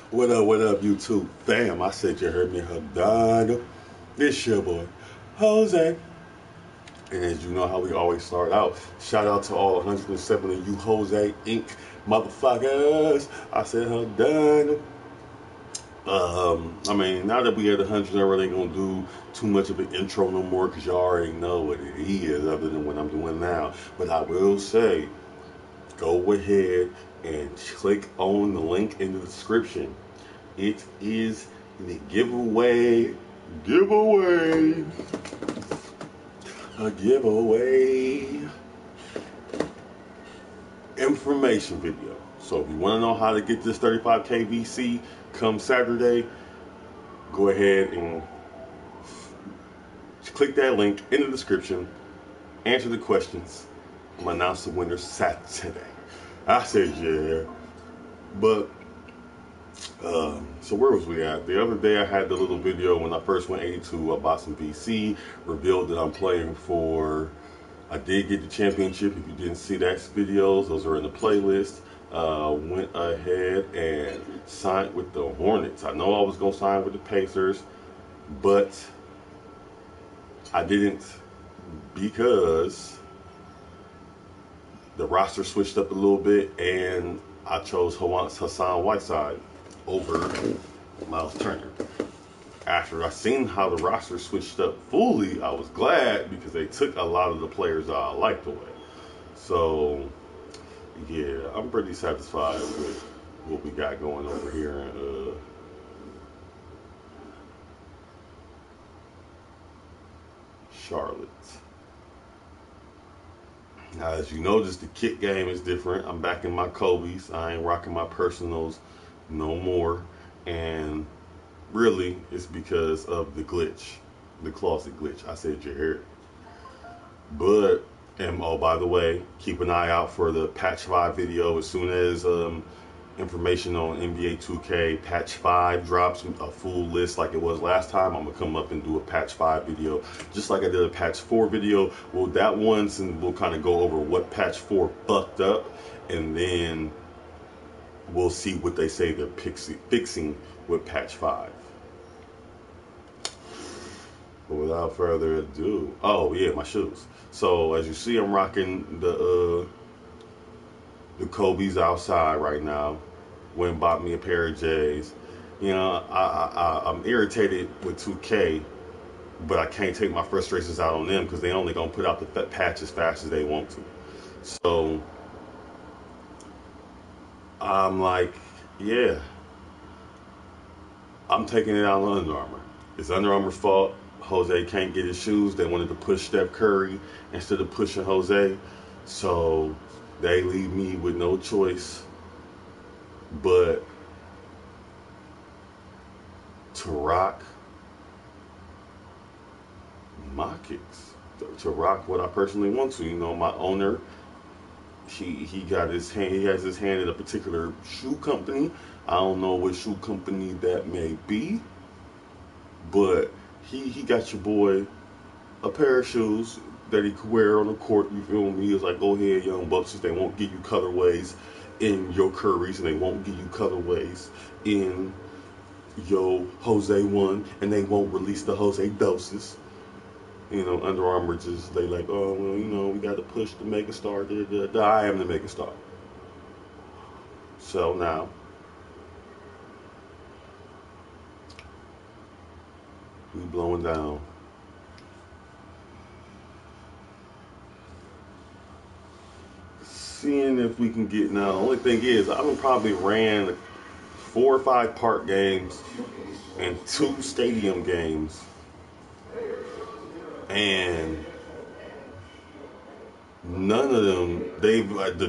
What up, YouTube fam? I said you heard me, done. This your boy, Jose. And as you know how we always start out, shout out to all 107 of you Jose Inc. motherfuckers. I said done. I mean, now that we at 100, I really ain't gonna do too much of an intro no more because y'all already know what it is other than what I'm doing now. But I will say, go ahead and click on the link in the description. It is the giveaway, a giveaway information video. So if you want to know how to get this 35K VC come Saturday, go ahead and click that link in the description, answer the questions. I'm going to announce the winner Saturday. I said, yeah. But so where was we at? The other day I had the little video when I first went 82. I bought some VC, revealed that I'm playing for. I did get the championship. If you didn't see that videos, those are in the playlist. Went ahead and signed with the Hornets. I know I was gonna sign with the Pacers, but I didn't because the roster switched up a little bit, and I chose Hassan Whiteside over Miles Turner. After I seen how the roster switched up fully, I was glad because they took a lot of the players that I liked away. So, yeah, I'm pretty satisfied with what we got going over here in Charlotte. Now, as you notice, the kit game is different. I'm back in my Kobe's. I ain't rocking my personals no more. And really, it's because of the glitch, the closet glitch. I said you heard. But, and oh, by the way, keep an eye out for the patch 5 video. As soon as information on NBA2K patch 5 drops, a full list like it was last time, I'm gonna come up and do a patch 5 video, just like I did a patch 4 video. Well, that once, and we'll kind of go over what patch 4 fucked up, and then we'll see what they say they're fixing with patch 5. But without further ado, oh yeah, my shoes. So as you see, I'm rocking the Kobe's outside right now. Went and bought me a pair of J's. You know, I'm irritated with 2K, but I can't take my frustrations out on them because they only gonna put out the patch as fast as they want to. So I'm like, yeah, I'm taking it out on Under Armour. It's Under Armour's fault. Jose can't get his shoes. They wanted to push Steph Curry instead of pushing Jose. So they leave me with no choice but to rock my kicks. To rock what I personally want to. You know, my owner, he has his hand in a particular shoe company. I don't know what shoe company that may be, but he got your boy a pair of shoes that he could wear on the court. You feel me? He was like, go ahead, young bucks, since they won't give you colorways in your Currys, and they won't give you colorways in your Jose one, and they won't release the Jose doses. You know, Under Armour just, they like, oh, well, you know, we got to push the megastar. I am the megastar. So now, we blowing down. Seeing if we can get, now the only thing is I've probably ran 4 or 5 park games and 2 stadium games, and none of them, they've like the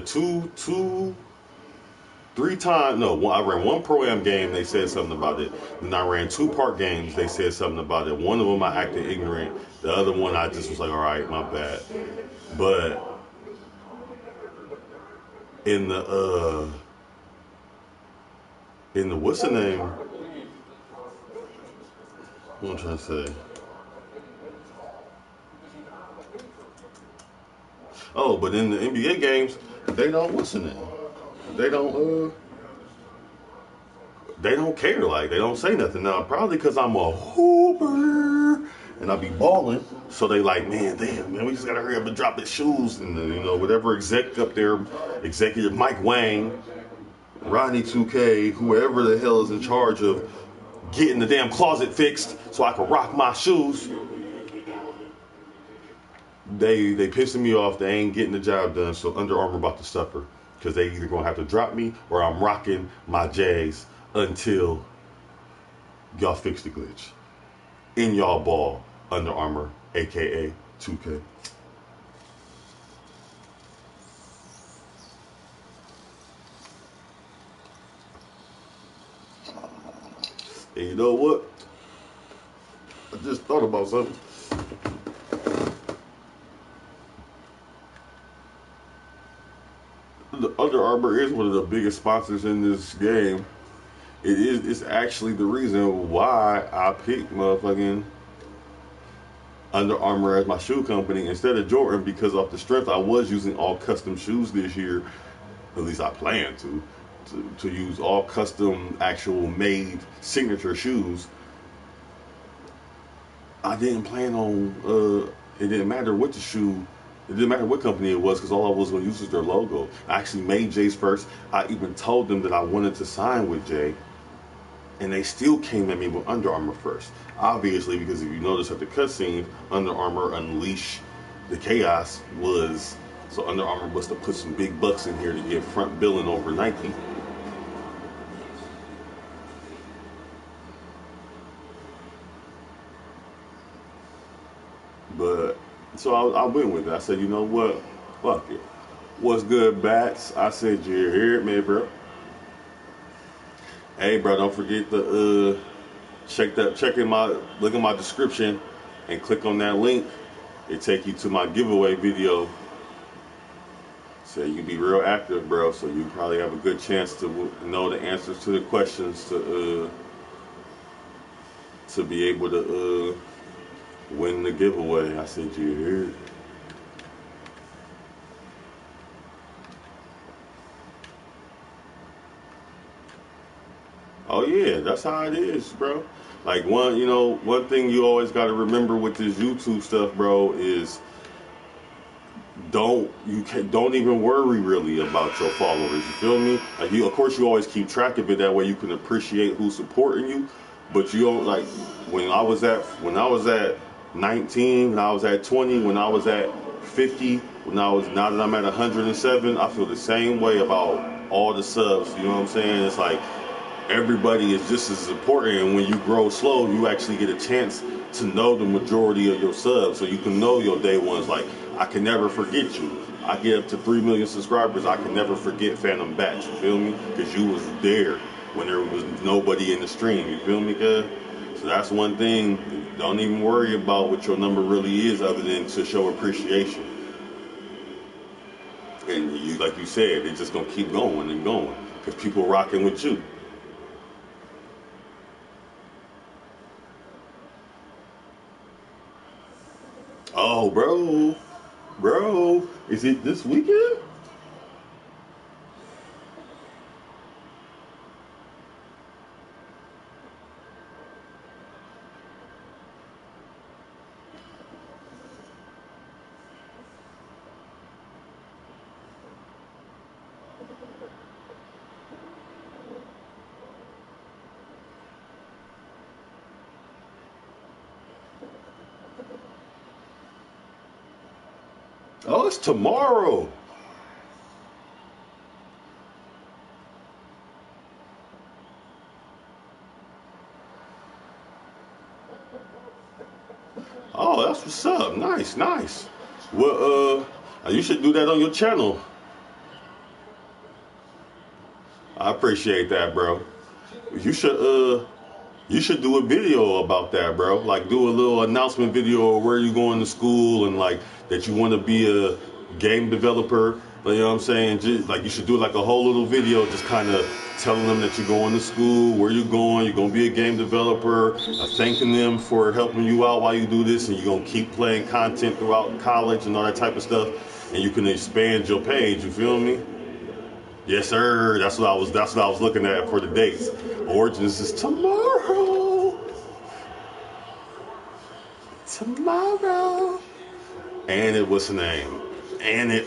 I ran 1 pro-am game, they said something about it. Then I ran 2 park games, they said something about it. One of them I acted ignorant, the other one I just was like, all right, my bad. But in the what's the name? What am I trying to say? Oh, but in the NBA games, they don't what's the name? They don't they don't care. Like, they don't say nothing. Now, probably because I'm a hooper and I be balling. So they like, man, damn, man, we just got to hurry up and drop his shoes. And then, you know, whatever exec up there, executive Mike Wang, Ronnie 2K, whoever the hell is in charge of getting the damn closet fixed so I can rock my shoes, they pissing me off. They ain't getting the job done. So Under Armour about to suffer because they either gonna have to drop me or I'm rocking my Jags until y'all fix the glitch. In y'all ball, Under Armour, aka 2K. And you know what? I just thought about something. The Under Armour is one of the biggest sponsors in this game. It's actually the reason why I picked motherfucking Under Armour as my shoe company instead of Jordan, because off the strength I was using all custom shoes this year. At least I plan to use all custom, actual made signature shoes. I didn't plan on, it didn't matter what the shoe, it didn't matter what company it was, because all I was going to use was their logo. I actually made Jay's first. I even told them that I wanted to sign with Jay, and they still came at me with Under Armour first. Obviously, because if you notice at the cutscene, Under Armour Unleash the Chaos was, so Under Armour must have put some big bucks in here to get front billing over Nike. But, so I went with it. I said, you know what? Fuck it. What's good, Bats? I said, you hear it, man, bro. Hey, bro, don't forget to look at my description and click on that link. It take you to my giveaway video. So you can be real active, bro. So you probably have a good chance to know the answers to the questions to be able to win the giveaway. I said, you hear it? Oh yeah, that's how it is, bro. Like one thing you always got to remember with this YouTube stuff, bro, is don't even worry really about your followers. You feel me? Like of course you always keep track of it. That way you can appreciate who's supporting you. But you don't, like when I was at 19, when I was at 20, when I was at 50, now that I'm at 107, I feel the same way about all the subs. You know what I'm saying? It's like everybody is just as important, and when you grow slow, you actually get a chance to know the majority of your subs, so you can know your day ones. Like, I can never forget you. I get up to 3 million subscribers, I can never forget Phantom Batch, you feel me? Because you was there when there was nobody in the stream, you feel me, cuz? So that's one thing. Don't even worry about what your number really is, other than to show appreciation. And you, like you said, it's just gonna keep going and going, because people rocking with you. Oh, bro, is it this weekend? Oh, it's tomorrow. Oh, that's what's up. Nice, nice. Well, you should do that on your channel. I appreciate that, bro. You should do a video about that, bro. Like, do a little announcement video of where you going to school, and like that you want to be a game developer. You know what I'm saying? Just, like, you should do like a whole little video, just kind of telling them that you're going to school, where you're going to be a game developer, thanking them for helping you out while you do this, and you're going to keep playing content throughout college and all that type of stuff, and you can expand your page, you feel me? Yes, sir. That's what I was. That's what I was looking at for the dates. Origins is tomorrow. Tomorrow. And it what's the name? And it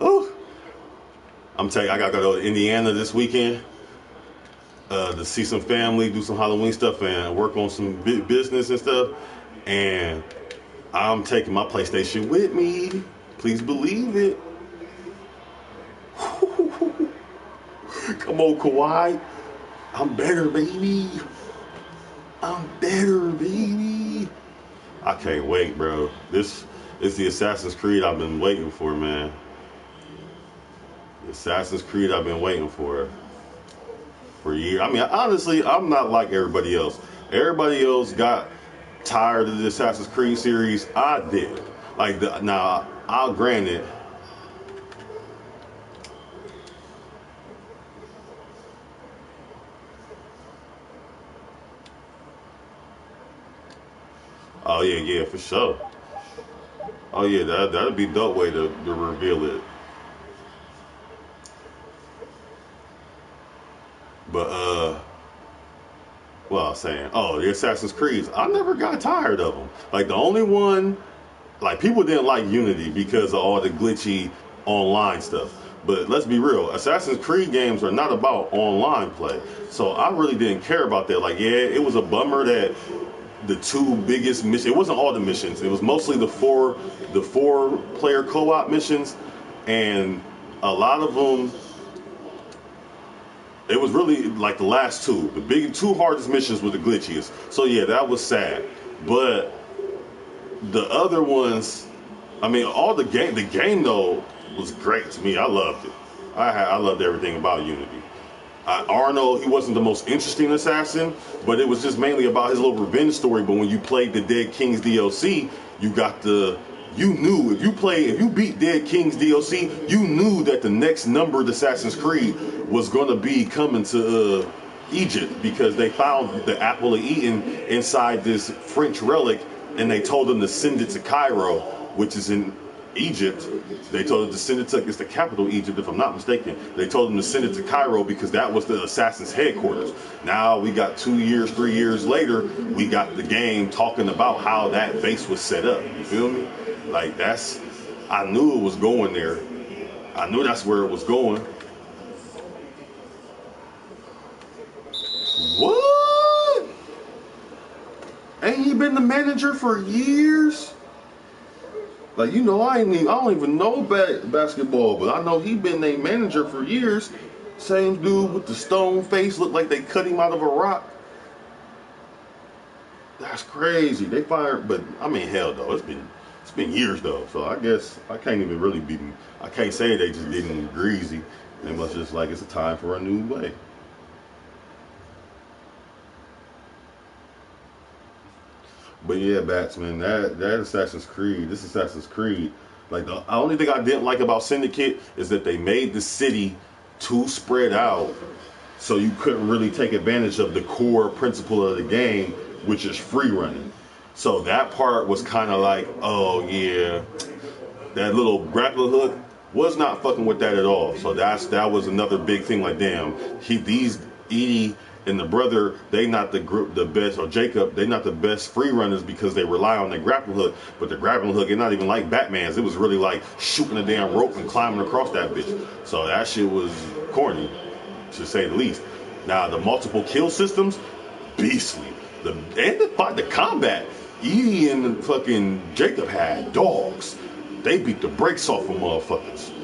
oh, I'm telling you, I gotta go to Indiana this weekend. To see some family, do some Halloween stuff, and work on some business and stuff. And I'm taking my PlayStation with me. Please believe it. Come on, Kawhi. I'm better, baby. I'm better, baby. I can't wait, bro. This is the Assassin's Creed I've been waiting for, man. The Assassin's Creed I've been waiting for years. I mean, honestly, I'm not like everybody else. Everybody else got tired of the Assassin's Creed series. I did. Like, now, I'll grant it. Oh yeah, for sure. Oh yeah, that'd be a dope way to reveal it. But well, I was saying, oh, the Assassin's Creeds, I never got tired of them. Like the only one, like people didn't like Unity because of all the glitchy online stuff. But let's be real, Assassin's Creed games are not about online play. So I really didn't care about that. Like, yeah, it was a bummer that the two biggest missions, it wasn't all the missions, it was mostly the four player co-op missions, and a lot of them, it was really like the last two. The big two hardest missions were the glitchiest. So yeah, that was sad. But the other ones, I mean, the game though was great to me. I loved it. I loved everything about Unity. Arno, he wasn't the most interesting assassin, but it was just mainly about his little revenge story. But when you played the Dead King's DLC, you knew if you beat Dead King's DLC, you knew that the next numbered Assassin's Creed was going to be coming to Egypt, because they found the Apple of Eden inside this French relic, and they told them to send it to Cairo, which is in Egypt. They told them to send it to, it's the capital of Egypt, if I'm not mistaken. They told them to send it to Cairo because that was the assassin's headquarters. Now we got 3 years later, we got the game talking about how that base was set up. You feel me? Like I knew it was going there. I knew that's where it was going. What? Ain't he been the manager for years? Like, you know, I don't even know basketball, but I know he been a manager for years. Same dude with the stone face, looked like they cut him out of a rock. That's crazy. They fired, but I mean, hell though, it's been years though. So I guess I can't even really be. I can't say they just getting greasy. They must just like it's a time for a new way. But yeah, Batsman, that Assassin's Creed, this Assassin's Creed, like the only thing I didn't like about Syndicate is that they made the city too spread out, so you couldn't really take advantage of the core principle of the game, which is free running. So that part was kind of like, oh yeah, that little grappling hook was not fucking with that at all. So that was another big thing. Like, damn, these Edie and the brother, they not the best, or Jacob, they not the best free runners because they rely on the grappling hook. But the grappling hook, it's not even like Batman's. It was really like shooting a damn rope and climbing across that bitch. So that shit was corny, to say the least. Now the multiple kill systems, beastly. The combat, Edie and fucking Jacob had dogs. They beat the brakes off of motherfuckers.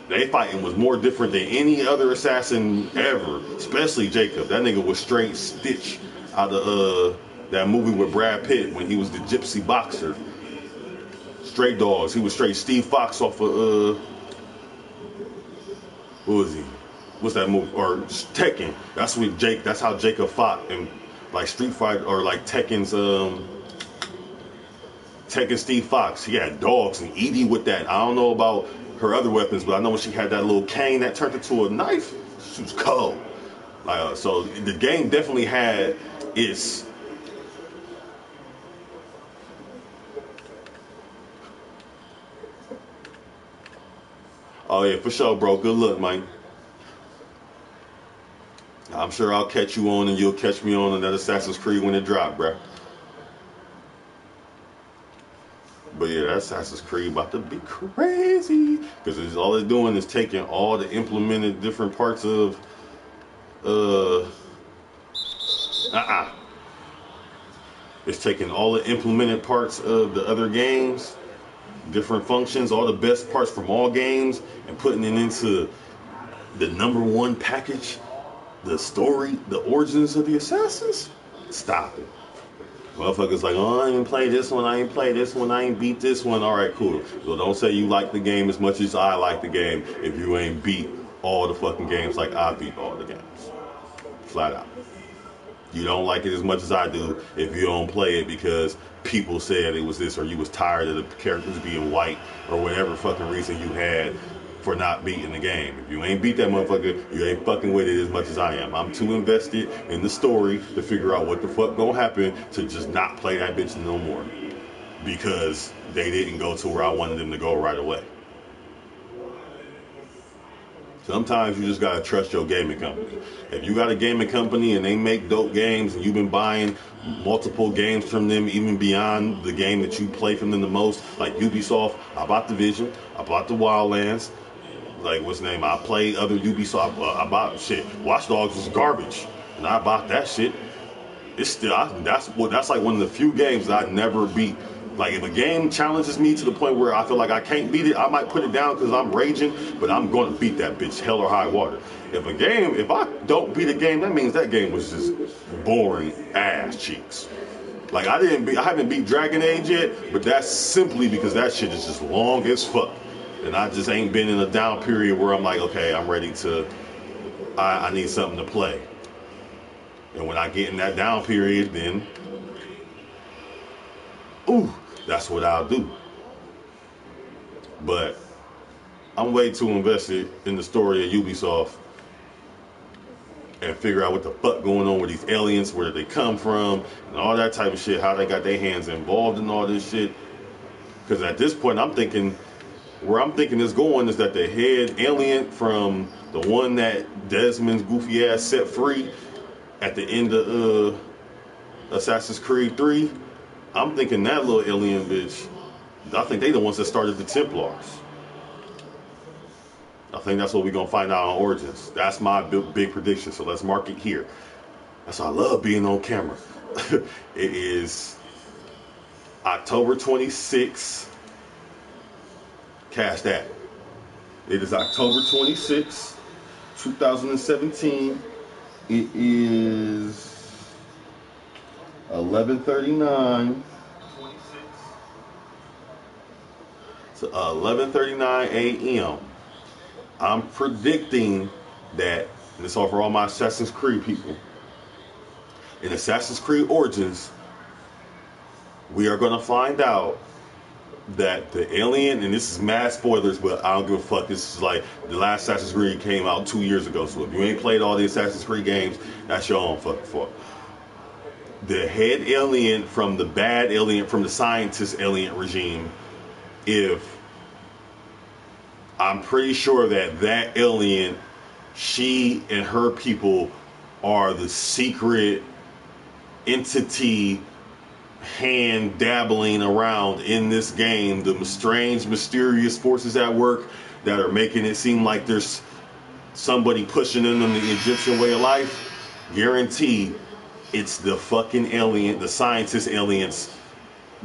They fighting was more different than any other assassin ever, especially Jacob. That nigga was straight Stitch out of that movie with Brad Pitt when he was the gypsy boxer. Straight dogs. He was straight Steve Fox off of what was he? What's that movie? Or Tekken. That's how Jacob fought in like Street Fighter, or like Tekken's Tekken Steve Fox. He had dogs, and Edie with that. I don't know about her other weapons, but I know when she had that little cane that turned into a knife, she was cold. So the game definitely had its Oh yeah, for sure, bro. Good luck, man. I'm sure I'll catch you on and you'll catch me on another Assassin's Creed when it drop, bro. But yeah, that Assassin's Creed about to be crazy because all it's doing is taking all the implemented different parts of uh uh it's taking all the implemented parts of the other games, different functions, all the best parts from all games, and putting it into the number one package, the story, the origins of the Assassins. Stop it. Motherfuckers like, oh, I ain't play this one, I ain't play this one, I ain't beat this one. All right, cool. So don't say you like the game as much as I like the game if you ain't beat all the fucking games like I beat all the games. Flat out. You don't like it as much as I do if you don't play it because people said it was this or you was tired of the characters being white or whatever fucking reason you had for not beating the game. If you ain't beat that motherfucker, you ain't fucking with it as much as I am. I'm too invested in the story to figure out what the fuck gonna happen to just not play that bitch no more. Because they didn't go to where I wanted them to go right away. Sometimes you just gotta trust your gaming company. If you got a gaming company and they make dope games and you've been buying multiple games from them even beyond the game that you play from them the most, like Ubisoft, I bought Division, I bought the Wildlands, like what's the name? I played other Ubisoft. I bought shit. Watch Dogs was garbage, and I bought that shit. It's still that's like one of the few games that I never beat. Like if a game challenges me to the point where I feel like I can't beat it, I might put it down because I'm raging, but I'm going to beat that bitch hell or high water. If I don't beat a game, that means that game was just boring ass cheeks. Like I haven't beat Dragon Age yet, but that's simply because that shit is just long as fuck. And I just ain't been in a down period where I'm like, okay, I'm ready to, I need something to play. And when I get in that down period, then, ooh, that's what I'll do. But I'm way too invested in the story of Ubisoft and figure out what the fuck going on with these aliens, where they come from, and all that type of shit, how they got their hands involved in all this shit. Because at this point, where I'm thinking it's going is that the head alien from the one that Desmond's goofy ass set free at the end of Assassin's Creed 3, I'm thinking that little alien bitch, I think they the ones that started the Templars. I think that's what we're going to find out on Origins. That's my big prediction, so let's mark it here. That's why I love being on camera. It is October 26th. Cash that. It is October 26th, 2017. It is 11:39. So 11:39 a.m. I'm predicting that, and this all for all my Assassin's Creed people, in Assassin's Creed Origins, we are going to find out that the alien, and this is mad spoilers, but I don't give a fuck. This is like the last Assassin's Creed came out 2 years ago, so if you ain't played all the Assassin's Creed games, that's your own fucking fault. The head alien from the bad alien, from the scientist alien regime, I'm pretty sure that alien, she and her people are the secret entity hand dabbling around in this game, the strange, mysterious forces at work that are making it seem like there's somebody pushing in them the Egyptian way of life. Guarantee it's the fucking alien, the scientist aliens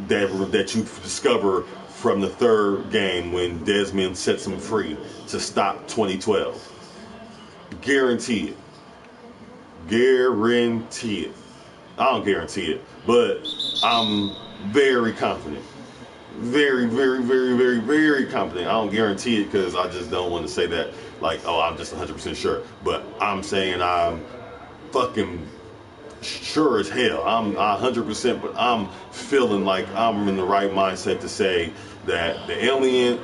that you discover from the third game when Desmond sets them free to stop 2012. Guarantee it. Guarantee it. I don't guarantee it, but I'm very confident. Very, very, very, very, very confident. I don't guarantee it because I just don't want to say that like, oh, I'm just 100% sure. But I'm saying I'm fucking sure as hell. I'm 100%, but I'm feeling like I'm in the right mindset to say that the alien,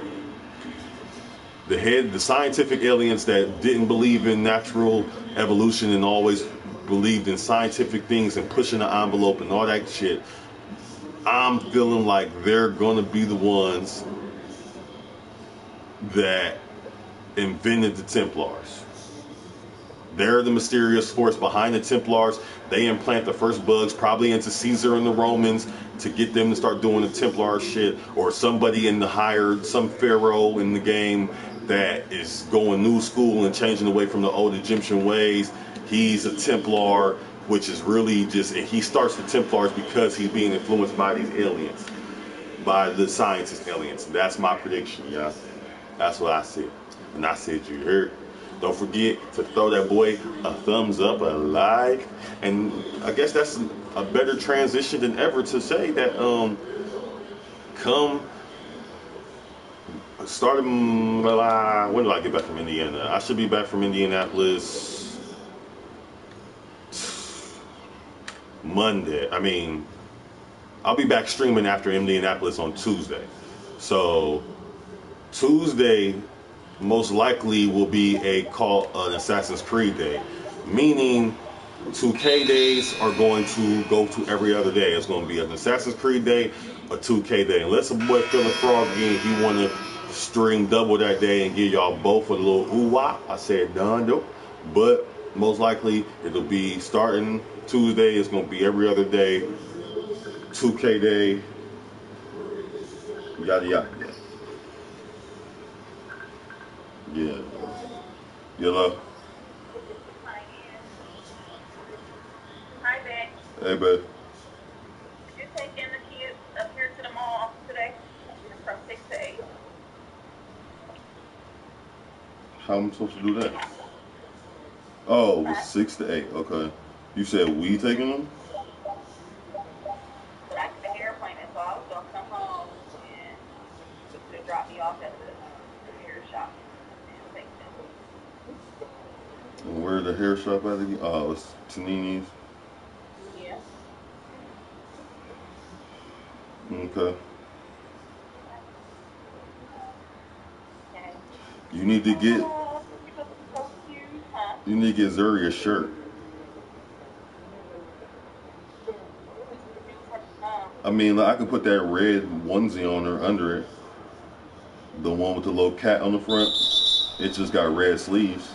the scientific aliens that didn't believe in natural evolution and always believed in scientific things and pushing the envelope and all that shit, I'm feeling like they're gonna be the ones that invented the Templars. They're the mysterious force behind the Templars. They implant the first bugs, probably into Caesar and the Romans, to get them to start doing the Templar shit, or somebody in the higher, some pharaoh in the game that is going new school and changing away from the old Egyptian ways. He's a Templar, which is really just, and he starts the Templars because he's being influenced by these aliens, by the scientist aliens. That's my prediction, yeah. That's what I said. And I said, you heard. Don't forget to throw that boy a thumbs up, a like. And I guess that's a better transition than ever to say that come starting when do I get back from Indiana? I should be back from Indianapolis Monday. I mean, I'll be back streaming after Indianapolis on Tuesday. So Tuesday most likely will be an Assassin's Creed day, meaning 2K days are going to go to every other day. It's going to be an Assassin's Creed day, a 2K day. Unless a boy feeling froggy and he want to stream double that day and give y'all both a little ooh-wah, I said done, nope. But most likely it'll be starting Tuesday. It's going to be every other day, 2K day, yada yada. Yeah. Yellow. Hi, babe. Hey, babe. You're taking the kids up here to the mall today from 6 to 8. How am I supposed to do that? Oh, it was 6 to 8. Okay. You said we taking them? But I get the hair appointment, so I was going to come home and to drop me off at the hair shop and take them. And where the hair shop at again? Oh, it's Tanini's. Yeah. Okay. Okay. You need to get. Oh, you look so cute, huh? You need to get Zuri a shirt. I mean, like, I can put that red onesie on her under it. The one with the little cat on the front. It just got red sleeves.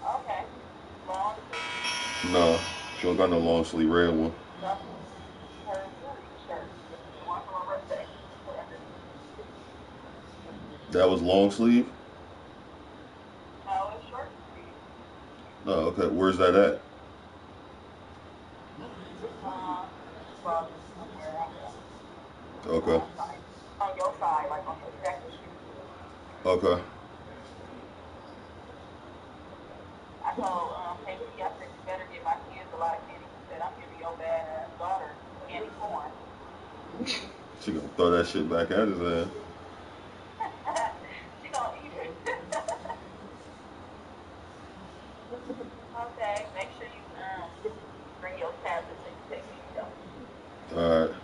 Okay. Long sleeve. No, she don't got no long sleeve red one. That's her shirt. The one from her birthday. That was long sleeve? No, it's short sleeve. Oh, okay. Where's that at? Well, somewhere out there. Okay. On your side, like on your second shoe. Okay. I told Casey, I said, you better get my kids a lot of candy. He said, I'm giving your bad daughter candy corn. She gonna throw that shit back at his ass. She gonna eat it. Okay, make sure you bring your tablets and take me though. Alright.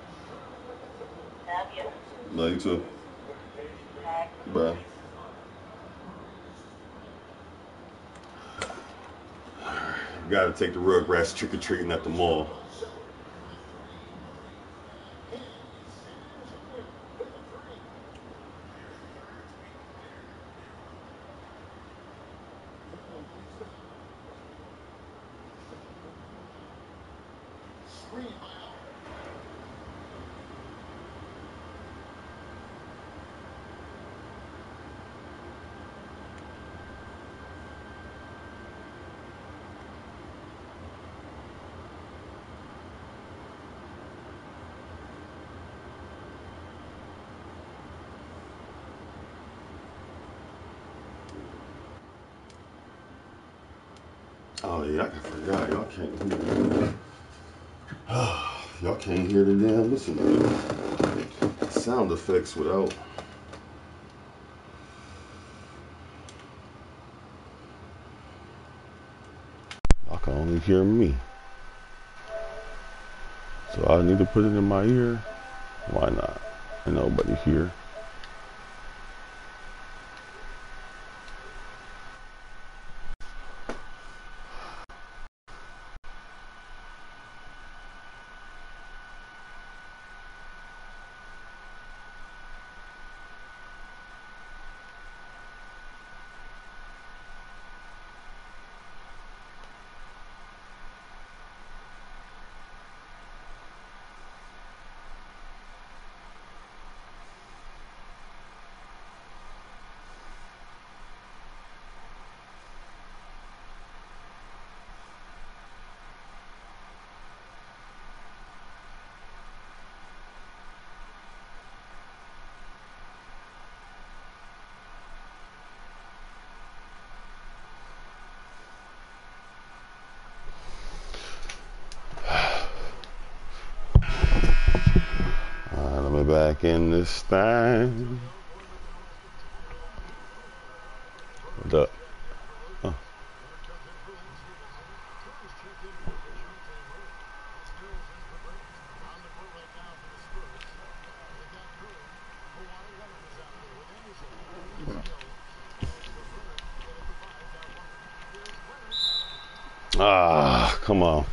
Love you. Love you too. Bye. Bye. Gotta take the Rugrats trick-or-treating at the mall. Oh yeah, I forgot. Y'all can't hear. Y'all can't hear the damn listen sound effects without. Y'all can only hear me. So I need to put it in my ear. Why not? Ain't nobody here. back in this thing. The come on.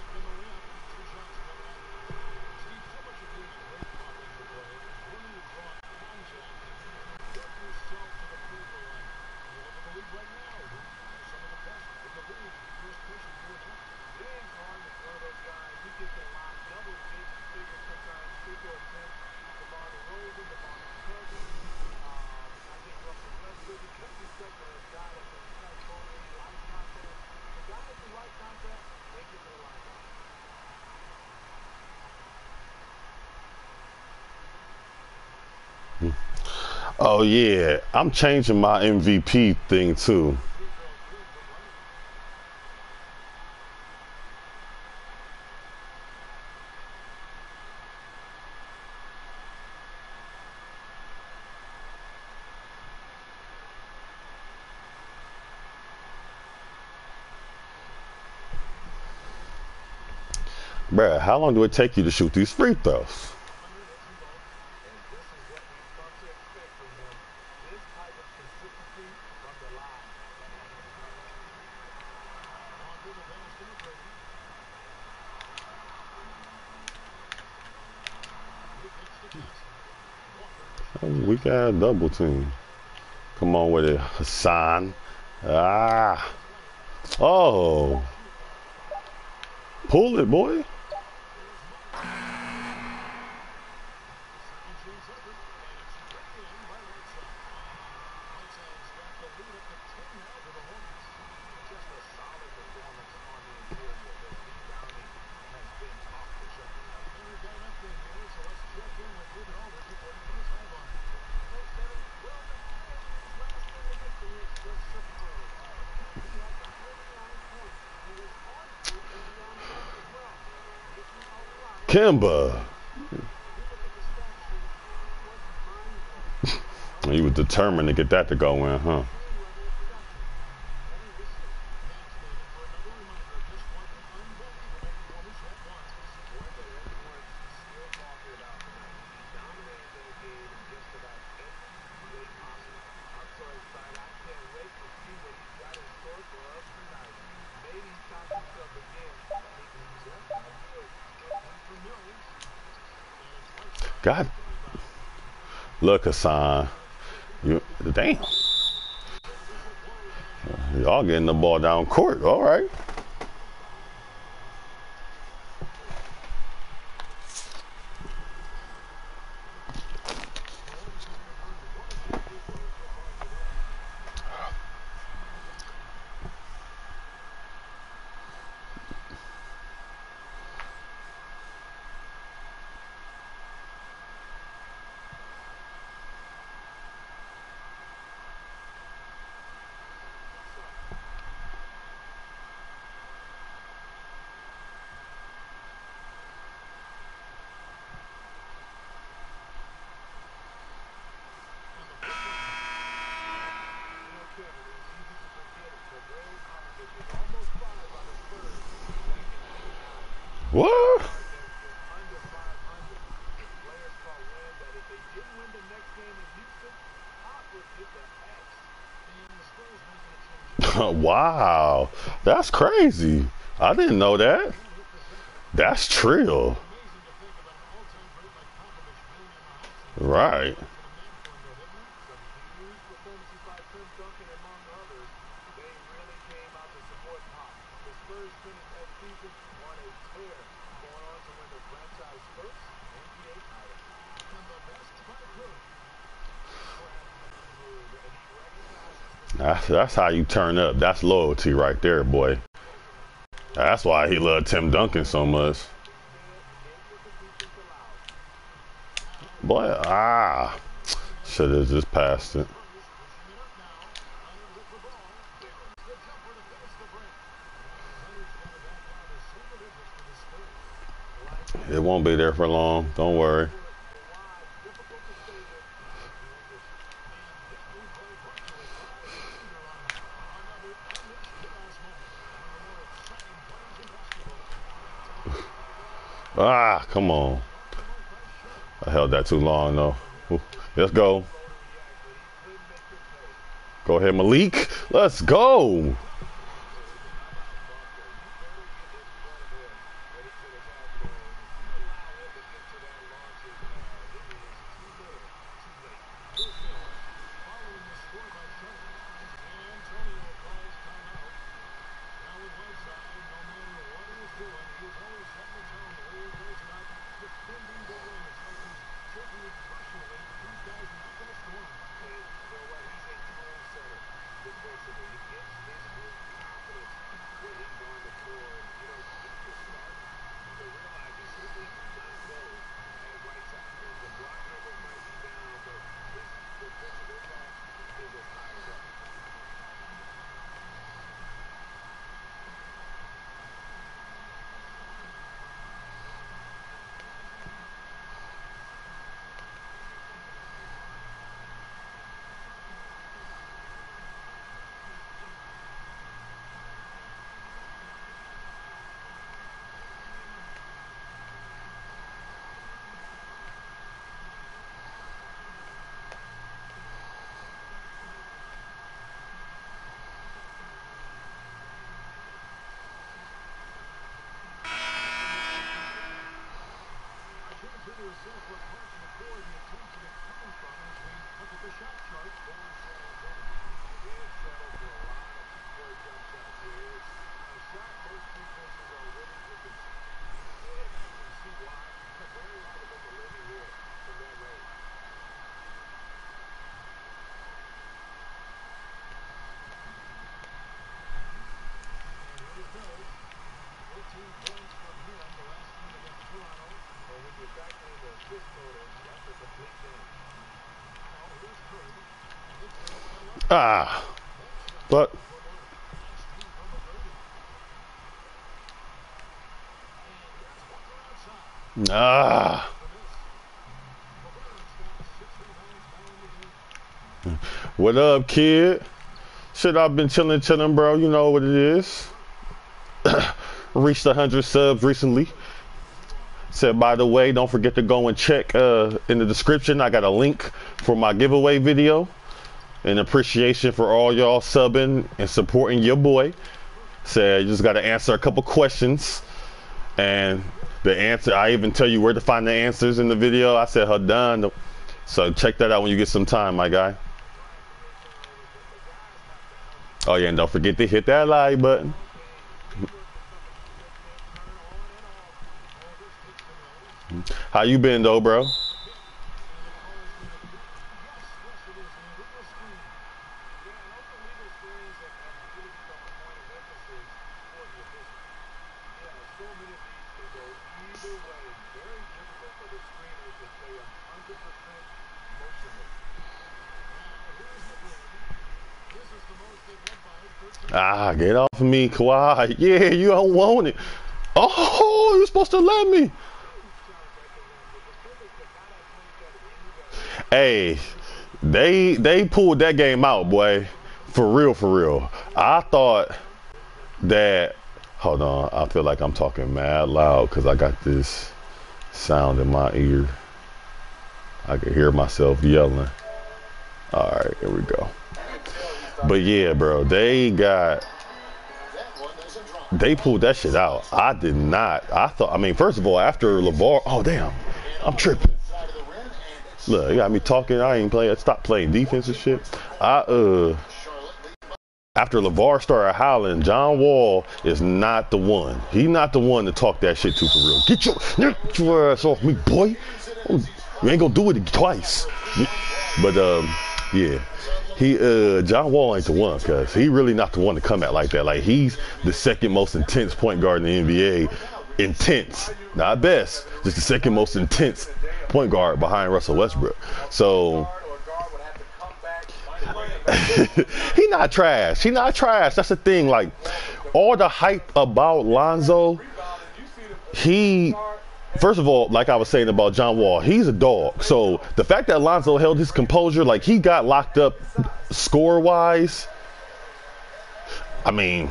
Oh yeah, I'm changing my MVP thing too. Bruh, how long do it take you to shoot these free throws? We got a double team. Come on with it, Hassan. Ah. Oh. Pull it, boy. Kimba. You was determined to get that to go in, huh? God. Look, Hassan. You damn. Y'all getting the ball down court. All right. What? Wow. That's crazy. I didn't know that. That's trill. Right. That's how you turn up. That's loyalty right there, boy. That's why he loved Tim Duncan so much. Boy, should have just passed it. It won't be there for long. Don't worry. Ah, come on. I held that too long, though. Ooh, let's go. Go ahead, Malik. Let's go. Ah, but ah. What up, kid? Shit, I've been chilling, bro. You know what it is. Reached 100 subs recently. Said, by the way, don't forget to go and check in the description. I got a link for my giveaway video. In appreciation for all y'all subbing and supporting your boy. Said, you just got to answer a couple questions. And the answer, I even tell you where to find the answers in the video. I said, done. So check that out when you get some time, my guy. Oh yeah, and don't forget to hit that like button. How you been though, bro? Ah, get off of me, Kawhi. Yeah, you don't want it. Oh, you're supposed to let me. Hey, they pulled that game out, boy. For real, for real. I thought that, hold on, I feel like I'm talking mad loud because I got this sound in my ear. I can hear myself yelling. All right, here we go. But yeah, bro, they pulled that shit out. I did not. I thought, I mean, first of all, after LeVar, oh damn, I'm tripping. Look, you got me talking. I ain't playing. Stop playing defense and shit. After LeVar started howling, John Wall is not the one. He's not the one to talk that shit to for real. Get your ass off me, boy. You ain't gonna do it twice. But yeah. John Wall ain't the one, cause he really not the one to come at like that. Like he's the second most intense point guard in the NBA. Intense, not best, just the second most intense point guard behind Russell Westbrook. So he not trash. He not trash. That's the thing. Like all the hype about Lonzo, first of all, like I was saying about John Wall, he's a dog. So the fact that Lonzo held his composure, like he got locked up score-wise, I mean,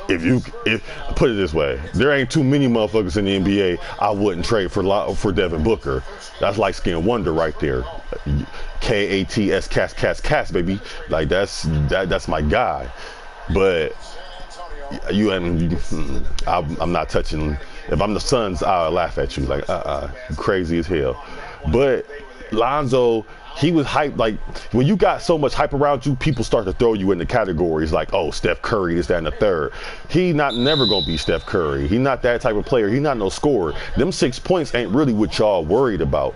if put it this way, there ain't too many motherfuckers in the NBA I wouldn't trade for Devin Booker. That's light skin wonder right there. KATS cast baby. Like that's my guy. But you and I'm not touching. If I'm the Suns, I'll laugh at you like crazy as hell. But Lonzo, he was hyped. Like when you got so much hype around you, people start to throw you into categories like, oh, Steph Curry, this, that, and the third. He never gonna be Steph Curry. He not that type of player. He not no scorer. Them 6 points ain't really what y'all worried about.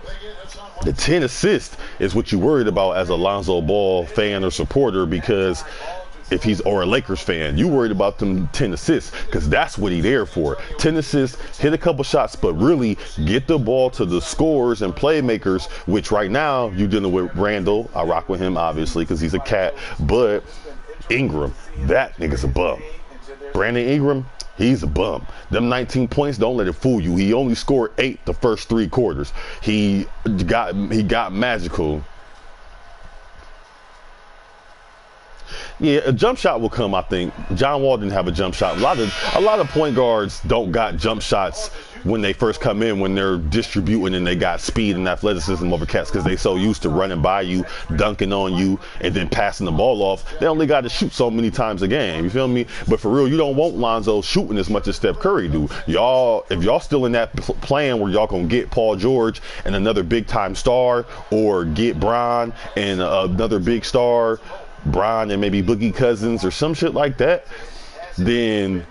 The 10 assists is what you worried about as a Lonzo Ball fan or supporter, because if he's or a Lakers fan, you worried about them 10 assists because that's what he there for. 10 assists, hit a couple shots, but really get the ball to the scorers and playmakers, which right now you're dealing with Randall. I rock with him obviously because he's a cat, but Ingram, that nigga's a bum. Brandon Ingram, he's a bum. Them 19 points, don't let it fool you. He only scored 8 the first 3 quarters. He got magical. Yeah, a jump shot will come, I think. John Wall didn't have a jump shot. A lot of point guards don't got jump shots when they first come in, when they're distributing and they got speed and athleticism over cats because they so used to running by you, dunking on you, and then passing the ball off. They only got to shoot so many times a game. You feel me? But for real, you don't want Lonzo shooting as much as Steph Curry do. Y'all, if y'all still in that plan where y'all gonna get Paul George and another big time star, or get Bron and another big star, Bron and maybe Boogie Cousins or some shit like that, then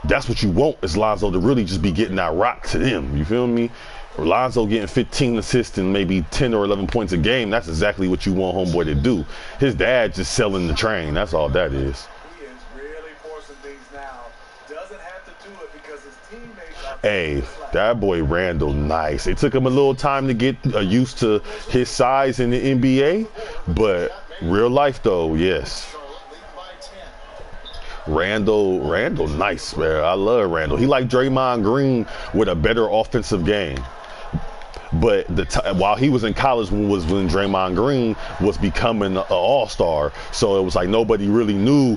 that's what you want, is Lonzo to really just be getting that rock to them. You feel me? Or Lonzo getting 15 assists and maybe 10 or 11 points a game. That's exactly what you want homeboy to do. His dad just selling the train. That's all that is. He is really forcing things now. Doesn't have to do it because his teammates are. Hey, that boy Randall, nice. It took him a little time to get used to his size in the NBA, but real life though, yes. Randall, nice, man. I love Randall. He like Draymond Green with a better offensive game. But while he was in college, when Draymond Green was becoming an all-star, so it was like nobody really knew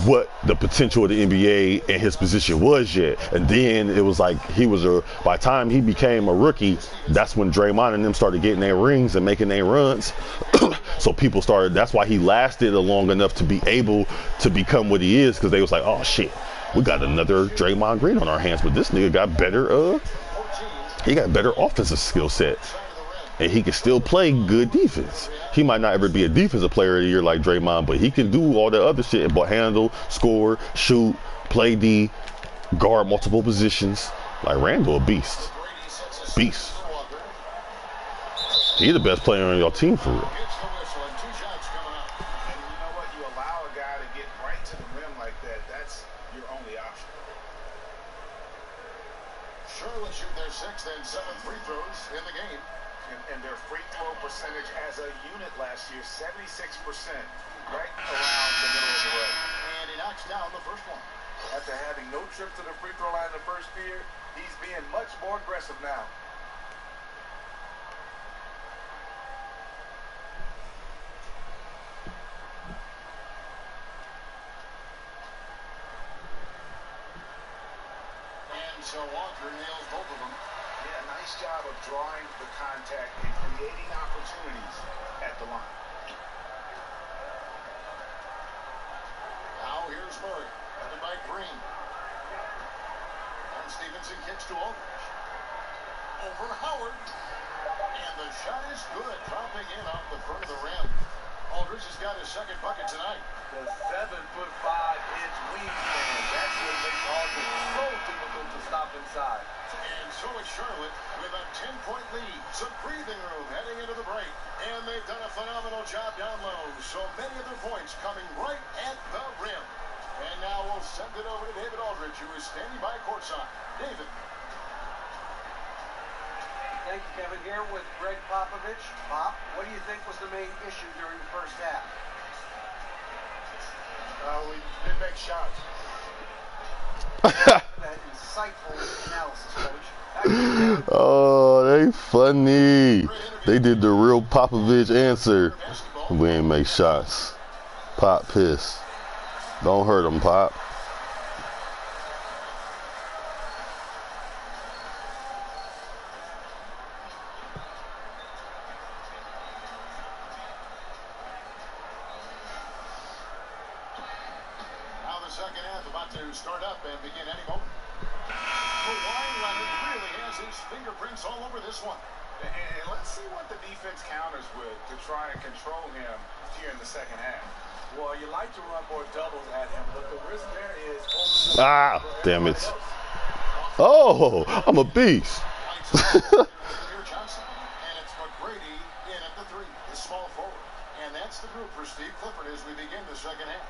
what the potential of the NBA and his position was yet. And then it was like by the time he became a rookie, that's when Draymond and them started getting their rings and making their runs. So people started, that's why he lasted long enough to be able to become what he is, because they was like, oh shit, we got another Draymond Green on our hands, but this nigga got better, he got better offensive skill set. And he can still play good defense. He might not ever be a defensive player of the year like Draymond, but he can do all the other shit, but handle, score, shoot, play D, guard multiple positions. Like Randall, a beast. Beast. He the best player on your team for real. You allow a guy to get right to the rim like that, that's your only option. Charlotte shoot their 6th and 7th free throws in the game. And their free throw percentage as a unit last year, 76%, right around the middle of the road. And he knocks down the first one. After having no trip to the free throw line the first year, he's being much more aggressive now. And so Walker nails both of them. Yeah, nice job of drawing the contact and creating opportunities at the line. Now here's Murray, headed by Green. And Stevenson kicks to Aldridge. Over Howard. And the shot is good, dropping in off the front of the rim. Aldridge has got his second bucket tonight. The 7'5" wingspan. That's what makes Aldridge so difficult to stop inside. And so it's Charlotte with a 10-point lead. Some breathing room heading into the break. And they've done a phenomenal job down low. So many of their points coming right at the rim. And now we'll send it over to David Aldridge, who is standing by courtside. David. Thank you, Kevin. Here with Greg Popovich. Pop, what do you think was the main issue during the first half? We didn't make shots. That insightful analysis, Coach. Oh, they funny. They did the real Popovich answer. We ain't make shots. Pop pissed. Don't hurt him, Pop. to start up and begin any moment. Kawhi Leonard really has his fingerprints all over this one. And let's see what the defense counters with to try and control him here in the second half. Well, you like to run more doubles at him, but the risk there is... Ah, damn it. Oh, I'm a beast. Johnson, and it's McGrady in at the 3, the small forward. And that's the group for Steve Clifford as we begin the second half.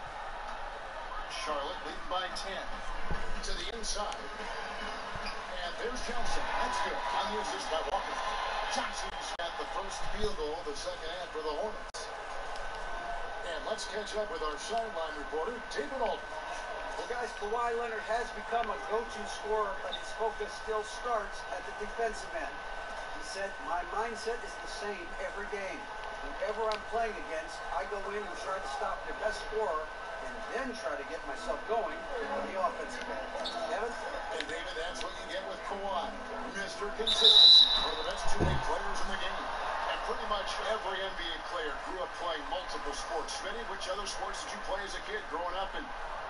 Charlotte leading by 10 to the inside. And there's Johnson. That's good. On the assist by Walker. Johnson's got the first field goal of the second half for the Hornets. And let's catch up with our sideline reporter, David Aldridge. Well, guys, Kawhi Leonard has become a go-to scorer, but his focus still starts at the defensive end. He said, my mindset is the same every game. Whoever I'm playing against, I go in and try to stop their best scorer and then try to get myself going on the offensive end. Kevin? And David, that's what you get with Kawhi. Mr. Consistency. One of the best two-way players in the game. And pretty much every NBA player grew up playing multiple sports. Many, which other sports did you play as a kid growing up? And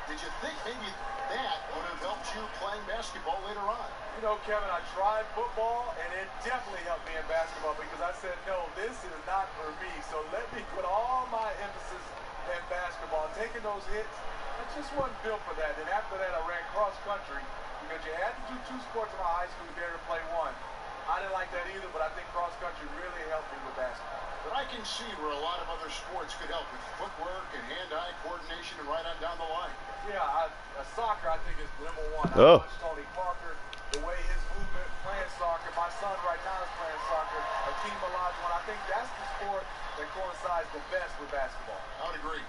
did you think maybe that would have helped you playing basketball later on? You know, Kevin, I tried football, and it definitely helped me in basketball because I said, no, this is not for me. So let me put all my emphasis in basketball. Taking those hits, I just wasn't built for that. And after that, I ran cross country because you had to do 2 sports in my high school to be able to play 1. I didn't like that either, but I think cross country really helped me with basketball. But I can see where a lot of other sports could help with footwork and hand-eye coordination and right on down the line. Yeah, soccer, I think, is number 1. Oh. I watched Tony Parker, the way his movement, playing soccer. My son right now is playing soccer. Akeem Olajuwon. I think that's the sport that coincides the best with basketball. I would agree.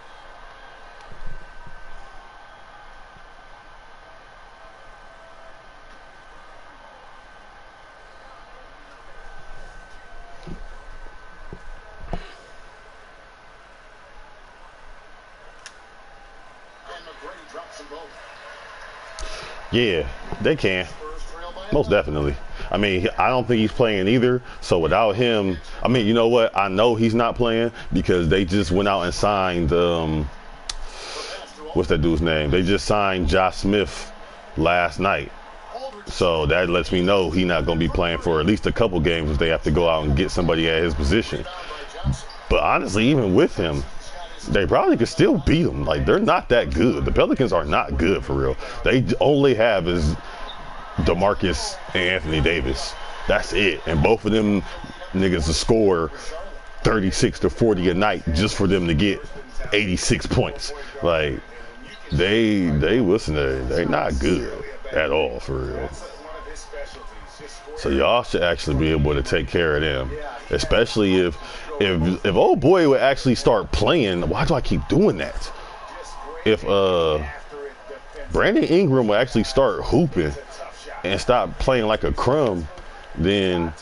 Yeah, they can. Most definitely. I mean, I don't think he's playing either. So without him, I mean, you know what? I know he's not playing because they just went out and signed, what's that dude's name? They just signed Josh Smith last night. So that lets me know he's not going to be playing for at least a couple games if they have to go out and get somebody at his position. But honestly, even with him, they probably could still beat them. Like, they're not that good. The Pelicans are not good for real. They only have is DeMarcus and Anthony Davis. That's it. And both of them niggas to score 36 to 40 a night just for them to get 86 points. Like, they're not good at all for real. So y'all should actually be able to take care of them, especially if old boy would actually start playing. Why do I keep doing that? If Brandon Ingram will actually start hooping and stop playing like a crumb, then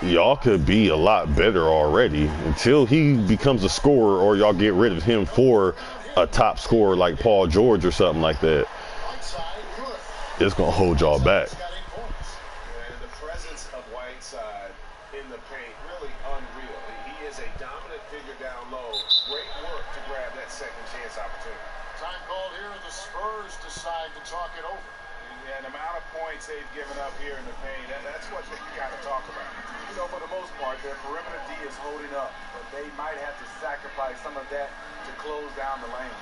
y'all could be a lot better already until he becomes a scorer or y'all get rid of him for a top scorer like Paul George or something like that. It's gonna hold y'all back. And the presence of Whiteside in the paint, really unreal. He is a dominant figure down low. Great work to grab that second chance opportunity. Time called here, and the Spurs decide to talk it over. And the amount of points they've given up here in the paint, that's what you got to talk about. You know, for the most part, their perimeter D is holding up, but they might have to sacrifice some of that to close down the lane.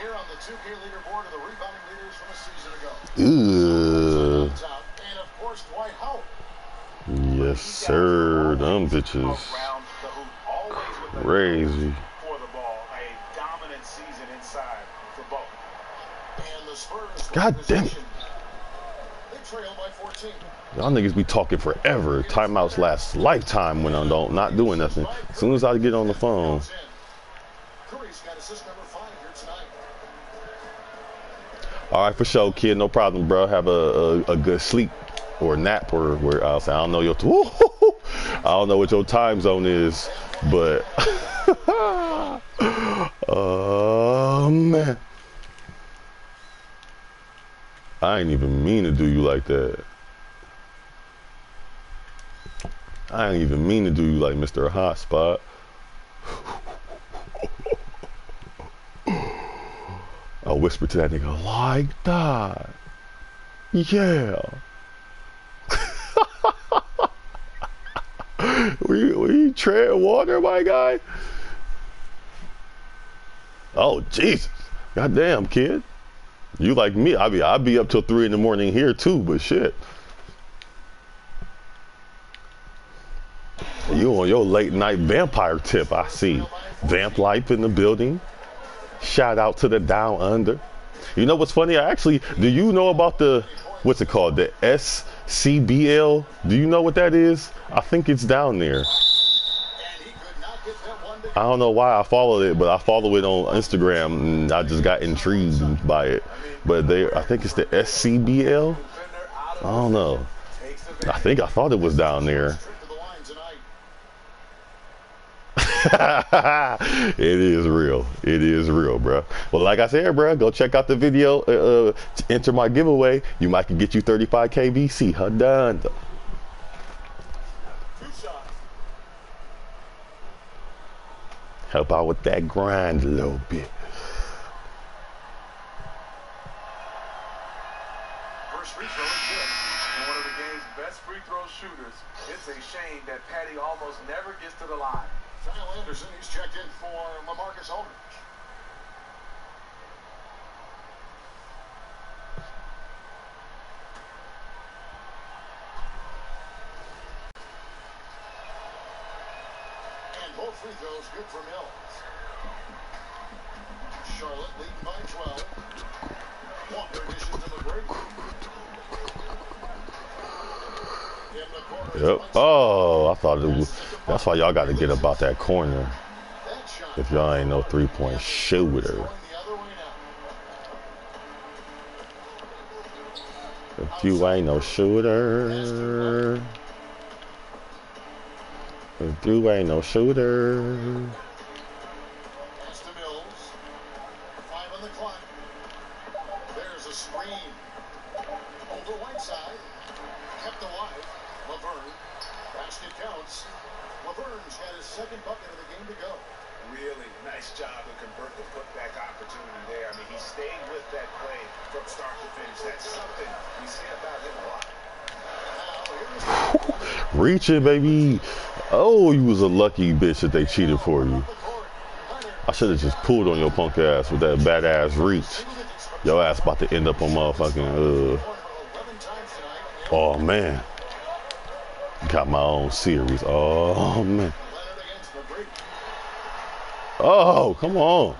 Here on the 2K leaderboard are the rebounding leaders from a season ago. Ooh. And of course, Dwight Howard. Yes, sir. Them bitches crazy. For the ball, a dominant season inside for both. And the Spurs. God damn it. They trail by 14. Y'all niggas be talking forever. Timeouts last lifetime when I'm not doing nothing. As soon as I get on the phone. Curry's got assist number 5 here tonight. All right, for sure, kid. No problem, bro. Have a good sleep or nap or where else. I don't know I don't know what your time zone is, but man, I ain't even mean to do you like that. I ain't even mean to do you like Mr. Hotspot. I whispered to that nigga like that. Yeah. we tread water, my guy. Oh Jesus. Goddamn, kid. You like me. I'll be up till 3 in the morning here too, but shit. You on your late night vampire tip, I see. Vamp life in the building. Shout out to the Down Under. You know what's funny? Do you know about what's it called? The SCBL? Do you know what that is? I think it's down there. I don't know why I followed it, but I follow it on Instagram and I just got intrigued by it. But I think it's the SCBL? I don't know. I thought it was down there. It is real. It is real, bro. Well, like I said, bro, go check out the video. To enter my giveaway. You might can get you 35 KBC. Huh, done. Help out with that grind a little bit. First free throw is good. And one of the game's best free throw shooters. It's a shame that Patty almost never gets to the line. Kyle Anderson, he's checked in for LaMarcus Aldridge. And both free throws good for Mills. Charlotte leading by 12. Walker addition to the break. Yep. Oh, I thought it was. That's why y'all got to get about that corner. If y'all ain't no 3-point shooter. If you ain't no shooter. If you ain't no shooter. Pass to Mills. 5 on the clock. There's a screen. Over Whiteside. Kept alive. Laverne. Basket counts. Laverne's got his second bucket of the game to go. Really nice job to convert the putback opportunity there. I mean, he stayed with that play from start to finish. That's something we see about him a lot. Reach it, baby. Oh, you was a lucky bitch that they cheated for you. I should have just pulled on your punk ass with that badass reach. Your ass about to end up on motherfucking, oh, man. Got my own series. Oh, man. Oh, come on.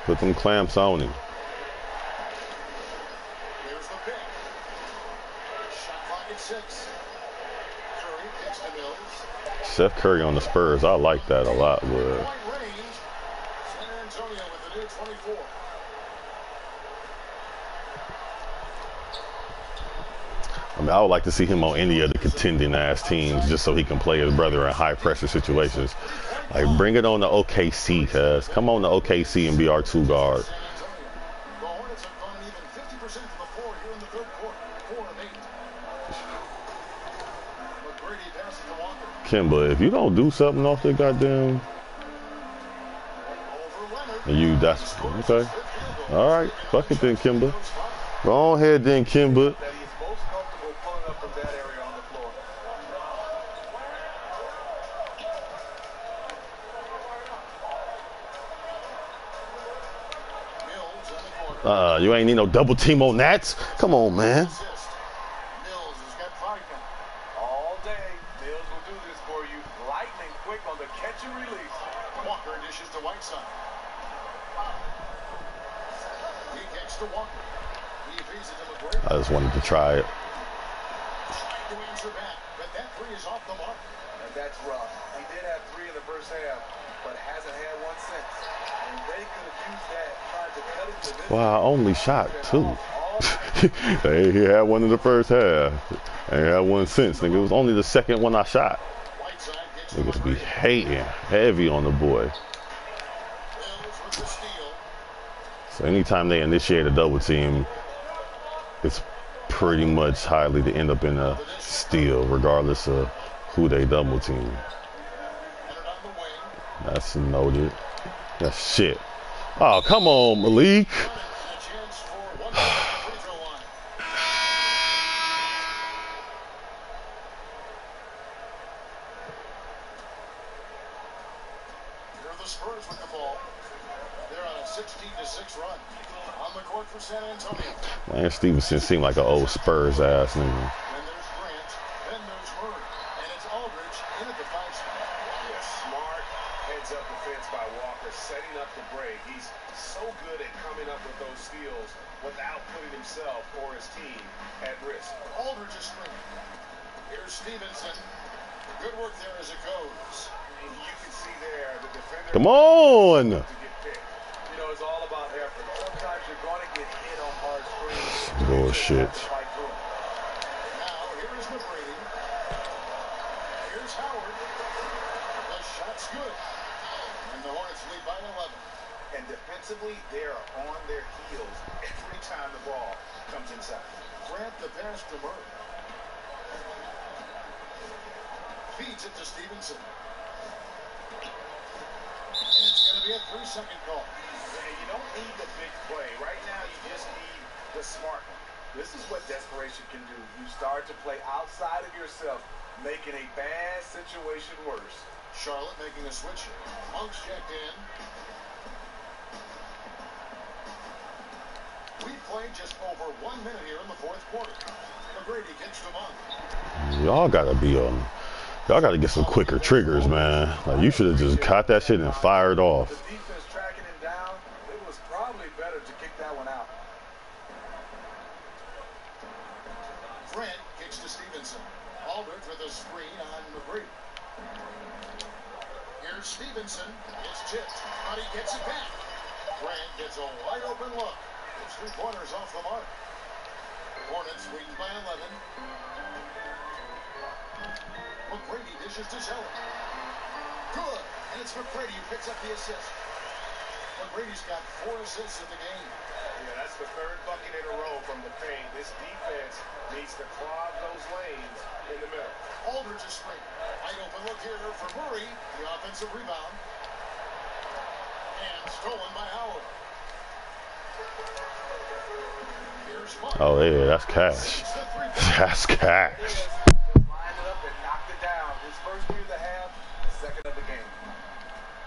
Put them clamps on him. Here's the pick. Shot clock at 6. Curry kicks to Mills. Seth Curry on the Spurs. I like that a lot, but Point range. San Antonio with the new 24. I mean, I would like to see him on any of the contending ass teams just so he can play his brother in high pressure situations. Like, bring it on to OKC, cuz. Come on to OKC and be our 2 guard. The Hornets have gone even 50% to the floor here in the third quarter. 4 of 8. McGrady passes to Walker. Kimba, if you don't do something off the goddamn, and that's okay. All right, fuck it then, Kimba. Go ahead then, Kimba. That he's most comfortable pulling up from that area on the floor. you ain't need no double team on that. Come on, man. Mills has got 5 count. All day, Mills will do this for you. Lightning quick on the catch and release. Walker dishes to Whiteside. He kicks to Walker. He feeds it to McGrady. I just wanted to try it. Trying to answer back, but that 3 is off the mark. And that's rough. He did have 3 in the first half, but hasn't had one since. And they could have used that trying to cut it to this. Well, I only shot 2. Hey, he had one in the first half. I ain't had one since, nigga. It was only the second one I shot. Whiteside gets to Niggas be McGrady. hating heavy on the boy. Mills with the steal. So anytime they initiate a double team, it's pretty much highly to end up in a steal, regardless of who they double team. Entered on the wing. That's noted. That's shit. Oh, come on, Malik. And a chance for 1 free throw line. Here are the Spurs with the ball. They're on a 16-6 run. On the court for San Antonio. Lance Stevenson seemed like an old Spurs ass nigga. Then there's Grant. Then there's Murray. And it's Aldridge in at the 5 spot. Yeah, smart heads up defense by Walker, setting up the break. He's so good at coming up with those steals without putting himself or his team at risk. Aldridge is screening. Here's Stevenson. Good work there as it goes. And you can see there the defender Come on. to get picked. You know, it's all about effort. Sometimes you're going to get hit on hard screens. Bullshit. Fight through it. Now, here is McGrady. Here's Howard. The shot's good. And the Hornets lead by 11. And defensively, they are on their heels every time the ball comes inside. Grant the pass to Murray. Feeds it to Stevenson. And it's going to be a 3-second call. And you don't need the big play. Right now, you just need the smart one. This is what desperation can do. You start to play outside of yourself, making a bad situation worse. Charlotte making a switch. Monk's checked in. We played just over 1 minute here in the 4th quarter. McGrady kicks to Monk. Y'all gotta be on. Y'all gotta get some quicker triggers, man. Like you should have just caught that shit and fired off. The defense tracking him down, it was probably better to kick that one out. Grant kicks to Stevenson. Aldridge with a screen on McGrady. Here's Stevenson. It's tipped, but he gets it back. Grant gets a wide open look. It's 3 pointers off the mark. Hornets lead by 11. McGrady dishes to Zeller. Good. And it's McGrady who picks up the assist. McGrady's got 4 assists in the game. Yeah, that's the 3rd bucket in a row from the paint. This defense needs to clog those lanes in the middle. Aldridge is straight. Wide open look here for Murray. The offensive rebound. And stolen by Howard. Here's Monk. Oh yeah, that's cash. That's cash. Just lined it up and knocked it down. His first three of the half, second of the game.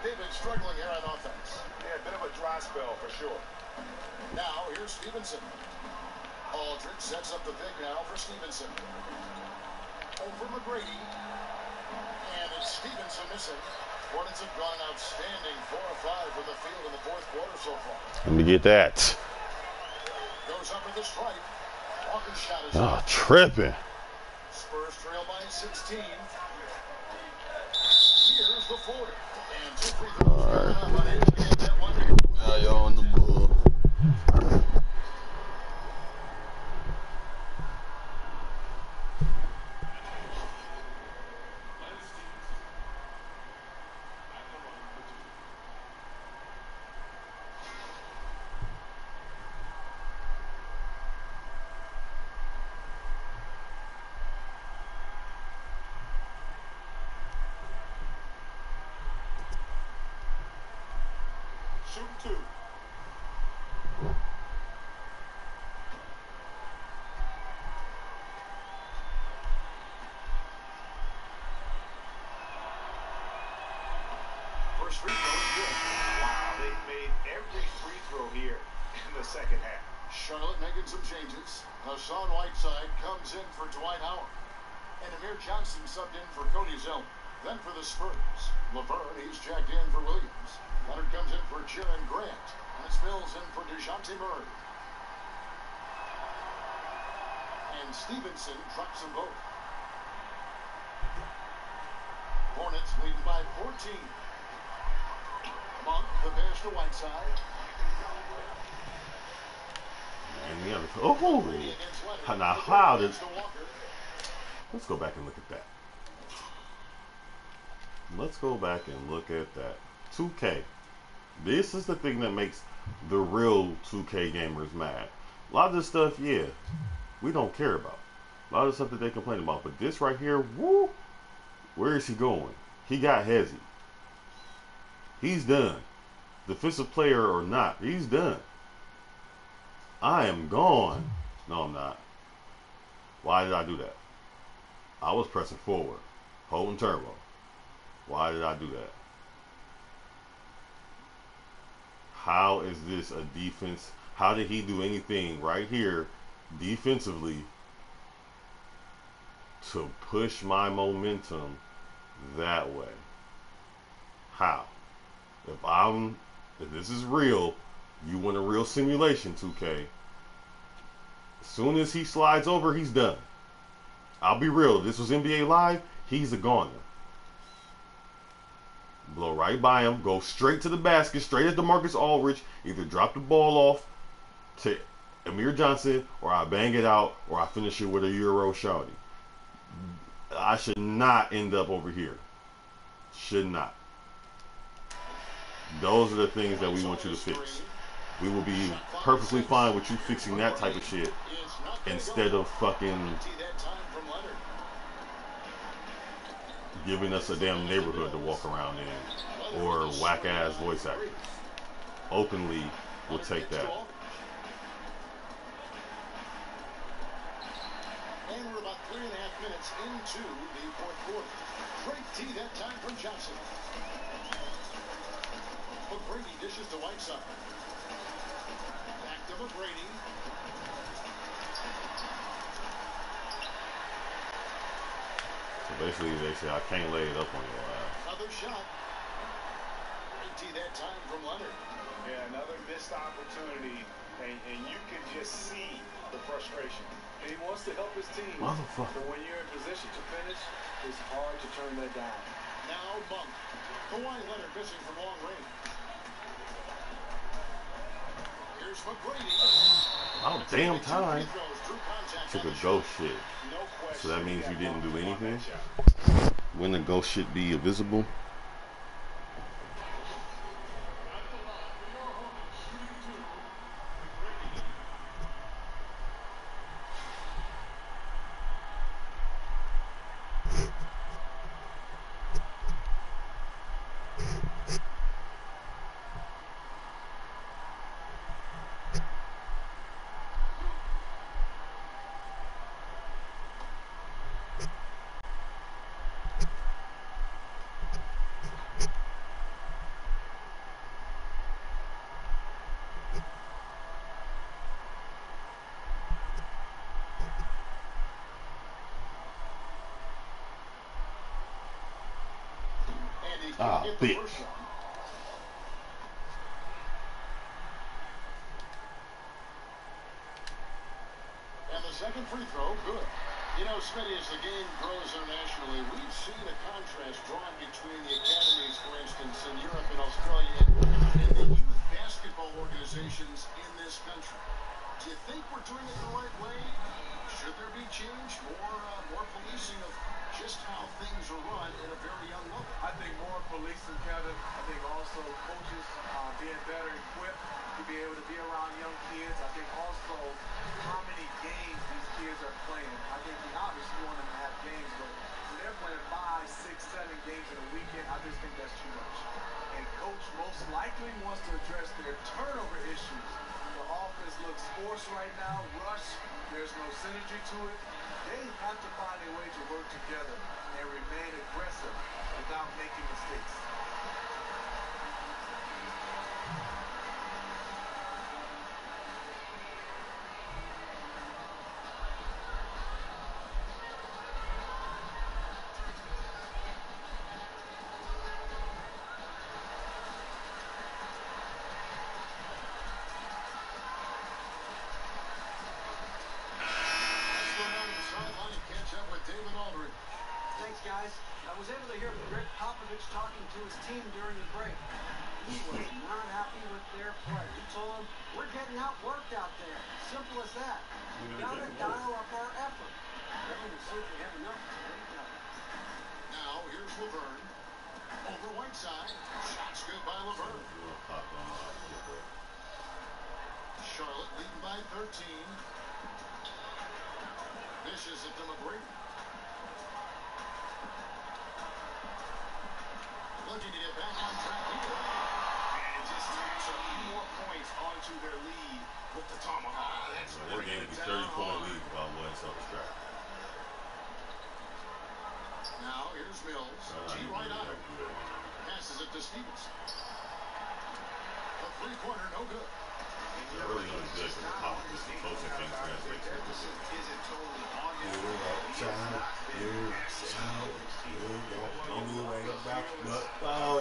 They've been struggling here on offense. Yeah, a bit of a dry spell for sure. Now, here's Stevenson. Aldridge sets up the pick now for Stevenson. Over McGrady. And it's Stevenson missing. Hornets have gone outstanding 4 of 5 from the field in the 4th quarter so far. Let me get that. Goes up with the strike. Walker's shot is Oh, up. tripping. Spurs trail by 16. Here's the floater. And 2 free throws. All right. Unable to get that one. Now y'all on the bull. Shoot 2. First free throw is good. Wow, they've made every free throw here in the second half. Charlotte making some changes. Hassan Whiteside comes in for Dwight Howard. And Amir Johnson subbed in for Cody Zeller. Then for the Spurs, Laverne, he's jacked in for Williams. Leonard comes in for Jaren Grant. And Mills in for DeJounte Murray. And Stevenson drops them both. Hornets leading by 14. Monk, the pass to Whiteside. And the other, oh, now how did? Let's go back and look at that. Let's go back and look at that. 2K. This is the thing that makes the real 2K gamers mad. A lot of this stuff, yeah, we don't care about. A lot of the stuff that they complain about. But this right here, woo, where is he going? He got hezzy. He's done. Defensive player or not, he's done. I am gone. No, I'm not. Why did I do that? I was pressing forward, holding turbo. Why did I do that? How is this a defense? How did he do anything right here defensively to push my momentum that way? How? If this is real, you want a real simulation, 2K. As soon as he slides over, he's done. I'll be real. If this was NBA Live, he's a goner. Blow right by him, go straight to the basket, straight at DeMarcus Aldridge. Either drop the ball off to Amir Johnson, or I bang it out, or I finish it with a Euro shawty. I should not end up over here. Should not. Those are the things that we want you to fix. We will be perfectly fine with you fixing that type of shit instead of fucking giving us a damn neighborhood to walk around in, or whack-ass voice actors. Openly, we'll take that. And we're about 3.5 minutes into the fourth quarter. Great tee that time from Johnson. McGrady dishes to Whiteside. Back to McGrady. So basically, they say I can't lay it up on your ass. Another shot. Great tee that time from Leonard. Yeah, another missed opportunity, and you can just see the frustration. He wants to help his team. Motherfucker. But when you're in position to finish, it's hard to turn that down. Now Monk. Kawhi Leonard missing from long range. Here's McGrady. About damn time. Took a ghost shit. So that means you didn't do anything? When the ghost shit be invisible? Ah, bitch. And the second free throw, good. You know, Smitty, as the game grows internationally, we've seen a contrast drawn between the academies, for instance, in Europe and Australia, and the youth basketball organizations in this country. Do you think we're doing it the right way? Should there be change, more policing of just how things are run at a very young level? I think more policing, Kevin. I think also coaches being better equipped to be able to be around young kids. I think also how many games these kids are playing. I think we obviously want them to have games, but when they're playing 5, 6, 7 games in a weekend, I just think that's too much. And coach most likely wants to address their turnover issues. The offense looks forced right now, rush. There's no synergy to it. They have to find a way to work together and remain aggressive without making mistakes. Aldridge. Thanks, guys. I was able to hear Greg Popovich talking to his team during the break. He was not happy with their play. He told them, we're getting outworked out there. Simple as that. We've got to dial up our effort. We're going to see if we have enough to get it done. Now, here's Laverne. Over Whiteside. Shots good by Laverne. Charlotte leading by 13. Dishes it to McGrady. Looking to get back on track here. And just taps a few more points onto their lead with the tomahawk. That's That game would be 30-point lead if I wasn't so distracted. Now, here's Mills. G right on it. Passes it to Stevens. The three-pointer, no good. They're really only good for the top of this coaching can't translate to this. Isn't totally on his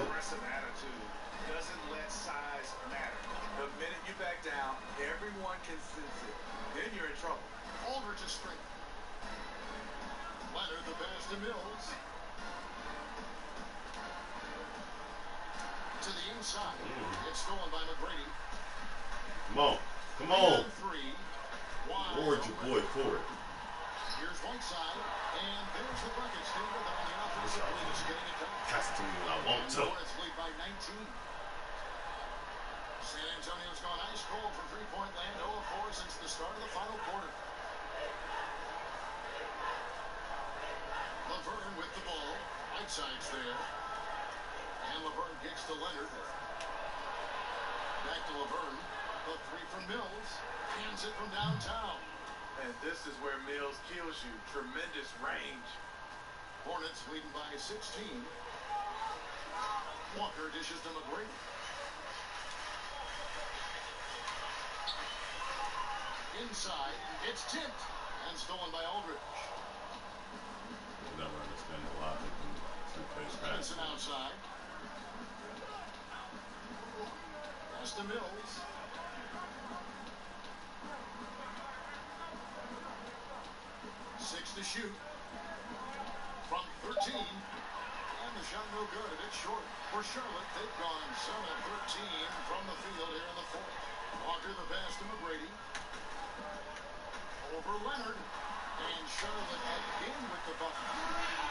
aggressive attitude doesn't let size matter. The minute you back down, everyone can sense it. Then you're in trouble. Aldridge is straight. Leonard the pass to Mills. To the inside. It's stolen by McGrady. Come on. Come on. Three. Lord your boy for it. Here's Whiteside. And there's the bucket. Stay with it on the offensive lead. It's getting it done. Pass it to me when I want to. Hornets lead by 19. San Antonio's gone ice cold from three-point land. 0 of 4 since the start of the final quarter. Laverne with the ball. Whiteside's there. And Laverne kicks to Leonard. Back to Laverne. The three from Mills. Hands it from downtown. And this is where Mills kills you. Tremendous range. Hornets leading by 16. Walker dishes to McGrady. Inside, it's tipped and stolen by Aldridge. I'll never understand the logic in two-phase pass. Benson outside. Pass to Mills. Six to shoot. From 13. And the shot no good. A bit short. For Charlotte, they've gone 7 of 13 from the field here in the fourth. Walker the pass to McGrady. Over Leonard. And Charlotte again with the bucket.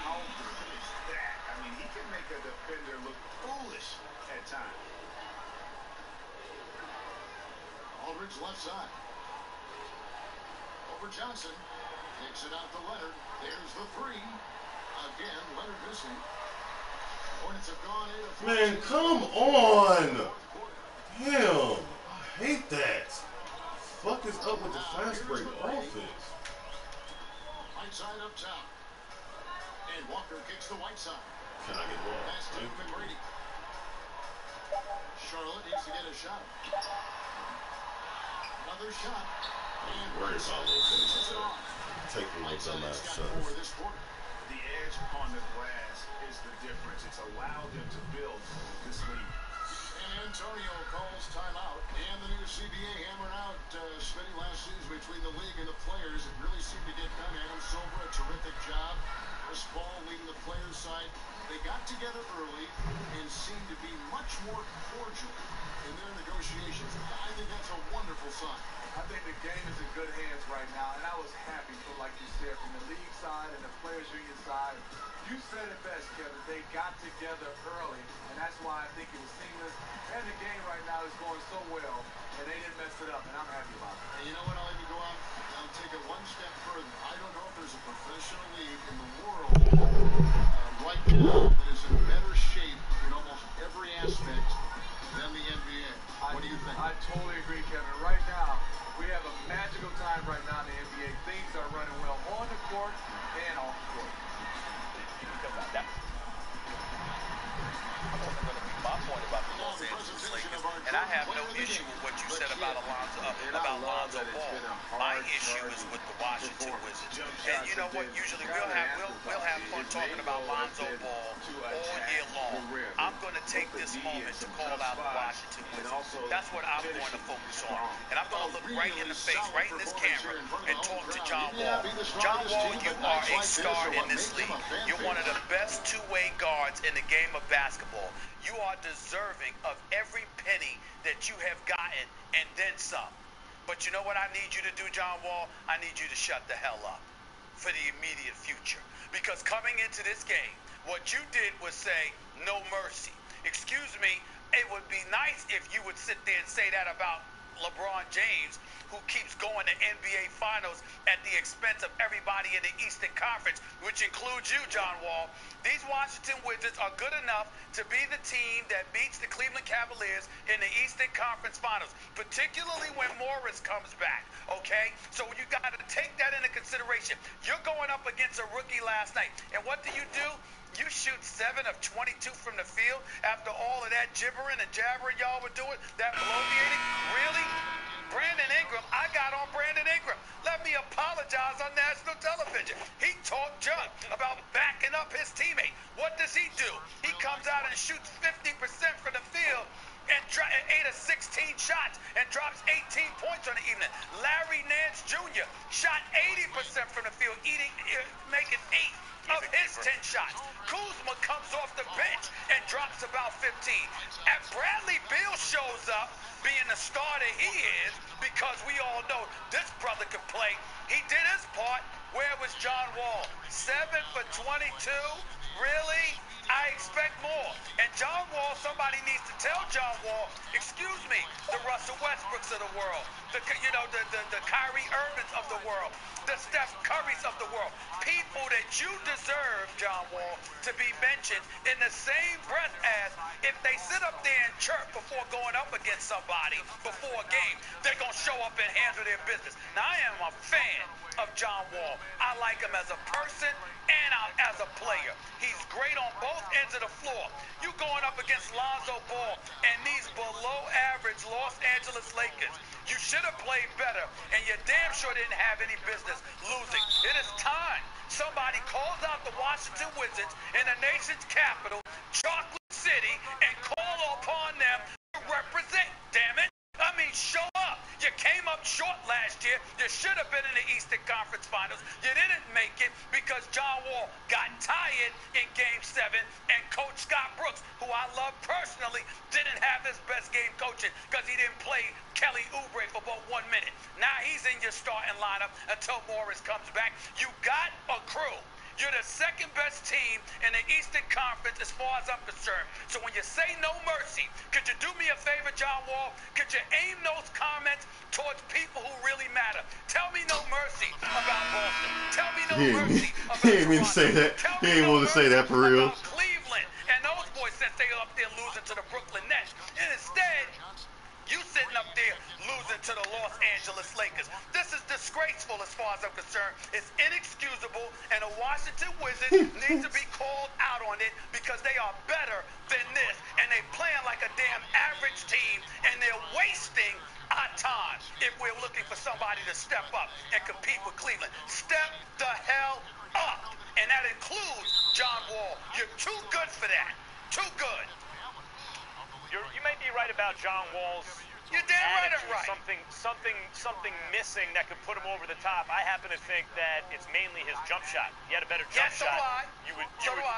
How good is that? I mean, he can make a defender look foolish at times. Aldridge left side. Over Johnson. Takes it out to Leonard. There's the three. Again, Leonard missing. Hornets have gone 8 of 14. Man, come on! Damn, I hate that. Fuck is up with the fast break offense? Whiteside up top. And Walker kicks to Whiteside. Can I get one? Pass to McGrady. Charlotte needs to get a shot. Another shot. And Worry about those finishes it off. Take the little dumbass Whiteside's got shots. 4 this quarter. The edge on the glass is the difference. It's allowed them to build this lead. San Antonio calls timeout. And the new CBA hammered out Smitty last season between the league and the players. It really seemed to get done. Adam Silver, a terrific job. Chris Paul leading the players' side. They got together early and seemed to be much more cordial in their negotiations. I think that's a wonderful sign. I think the game is in good hands right now, and I was happy, but like you said, from the league side and the players' union side, you said it best, Kevin. They got together early, and that's why I think it was seamless. And the game right now is going so well, and they didn't mess it up, and I'm happy about it. And you know what? I'll even go out and take it one step further. I don't know if there's a professional league in the world right now that is in better shape in almost every aspect than the NBA. What do you think? I totally agree, Kevin. Right now, we have a magical time right now in the NBA. Things are running well on the court and off the court. My point about the Los Angeles Lakers, and I have no issue with what you said about Lonzo Ball. My issue is with the Washington Wizards. And you know what? Usually we'll have fun talking about Lonzo Ball all year long. I'm going to take this moment to call out the Washington Wizards. That's what I'm going to focus on. And I'm going to look right in the face, right in this camera, and talk to John Wall. John Wall, you are a star in this league. You're one of the best two-way guards in the game of basketball. You are deserving of every penny that you have gotten and then some. But you know what I need you to do, John Wall? I need you to shut the hell up for the immediate future. Because coming into this game, what you did was say, no mercy. Excuse me, it would be nice if you would sit there and say that about LeBron James, who keeps going to NBA Finals at the expense of everybody in the Eastern Conference, which includes you, John Wall. These Washington Wizards are good enough to be the team that beats the Cleveland Cavaliers in the Eastern Conference Finals, particularly when Morris comes back, okay? So you got to take that into consideration. You're going up against a rookie last night, and what do? You shoot 7 of 22 from the field after all of that gibbering and jabbering y'all were doing, that bloviating. Really? Brandon Ingram, I got on Brandon Ingram. Let me apologize on national television. He talked junk about backing up his teammate. What does he do? He comes out and shoots 50% from the field and 8 of 16 shots and drops 18 points on the evening. Larry Nance Jr. shot 80% from the field, making 8 of his 10 shots. Kuzma comes off the bench and drops about 15. And Bradley Beal shows up, being the star that he is, because we all know this brother can play. He did his part. Where was John Wall? 7 for 22? Really? I expect more. And John Wall, somebody needs to tell John Wall, excuse me, the Russell Westbrooks of the world, the Kyrie Irvings of the world, the Steph Currys of the world, people that you deserve, John Wall, to be mentioned in the same breath as if they sit up there and chirp before going up against somebody before a game, they're going to show up and handle their business. Now, I am a fan of John Wall. I like him as a person and as a player. He's great on both ends of the floor. You going up against Lonzo Ball and these below-average Los Angeles Lakers. You should have played better, and you damn sure didn't have any business losing. It is time somebody calls out the Washington Wizards in the nation's capital, Chocolate City, and call upon them to represent, damn it. I mean, show up. You came up short last year. You should have been in the Eastern Conference Finals. You didn't make it because John Wall got tired in Game 7, and Coach Scott Brooks, who I love personally, didn't have his best game coaching because he didn't play Kelly Oubre for about 1 minute. Now he's in your starting lineup until Morris comes back. You got a crew. You're the second best team in the Eastern Conference as far as I'm concerned. So when you say no mercy, could you do me a favor, John Wall? Could you aim those comments towards people who really matter? Tell me no mercy about Boston. Tell me no mercy about He didn't mean to say that. He didn't want to say that for real. Cleveland and those boys since they up there losing to the Brooklyn Nets. And instead, you sitting up there losing to the Los Angeles Lakers. This is disgraceful as far as I'm concerned. It's inexcusable, and the Washington Wizards need to be called out on it because they are better than this, and they playing like a damn average team, and they're wasting our time if we're looking for somebody to step up and compete with Cleveland. Step the hell up, and that includes John Wall. You're too good for that. Too good. You may be right about John Wall's You're damn right attitude. I'm right. Something missing that could put him over the top. I happen to think that it's mainly his jump shot. He had a better jump shot. You would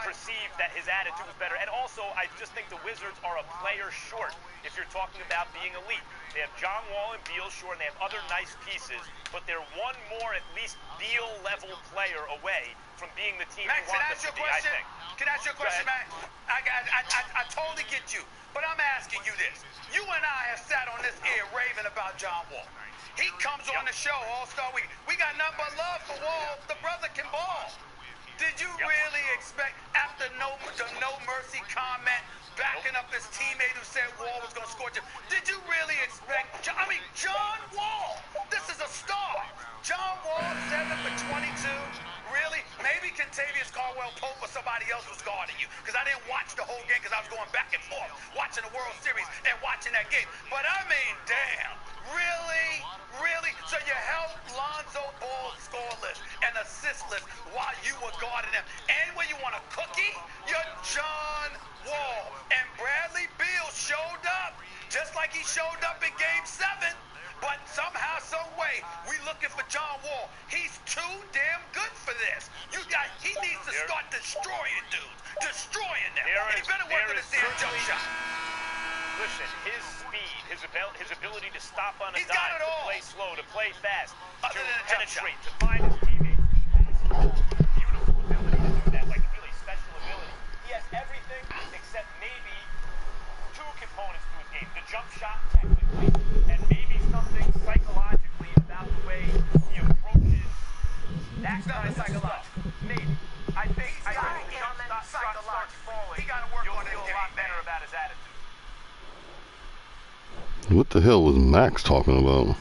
perceive that his attitude was better. And also, I just think the Wizards are a player short if you're talking about being elite. They have John Wall and Beal short, and they have other nice pieces, but they're one more, at least, Beal-level player away from being the team Max, you want them to be, I think. Can I ask you a question, Max? I totally get you, but I'm asking you this. You and I have sat on this air raving about John Wall. He comes on the show All-Star Week. We got nothing but love for Wall. The brother can ball. Did you really expect, after the no mercy comment, backing up his teammate who said Wall was going to score him, did you really expect, John Wall, this is a star. John Wall, 7 for 22. Really? Maybe Kentavious Caldwell-Pope or somebody else was guarding you, because I didn't watch the whole game because I was going back and forth, watching the World Series and watching that game. But I mean, damn, really? Really? So you held Lonzo Ball scoreless and assistless while you were guarding him. And when you want a cookie, you're John Wall. And Bradley Beal showed up, just like he showed up in Game 7. But somehow, some way, we looking for John Wall. destroying dudes, destroying them. And he better work on his damn jump shot. Listen, his speed, his ability to stop on a dime, to play slow, to play fast, to penetrate, to find his teammates. Beautiful ability to do that, like really special ability. He has everything except maybe two components to his game. The jump shot, technically, and maybe something psychologically about the way he approaches that kind of stuff. Maybe. I think the jump shot starts falling. He got to work You'll on his feel a game, lot better about his attitude. What the hell was Max talking about?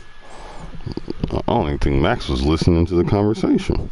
I don't even think Max was listening to the conversation.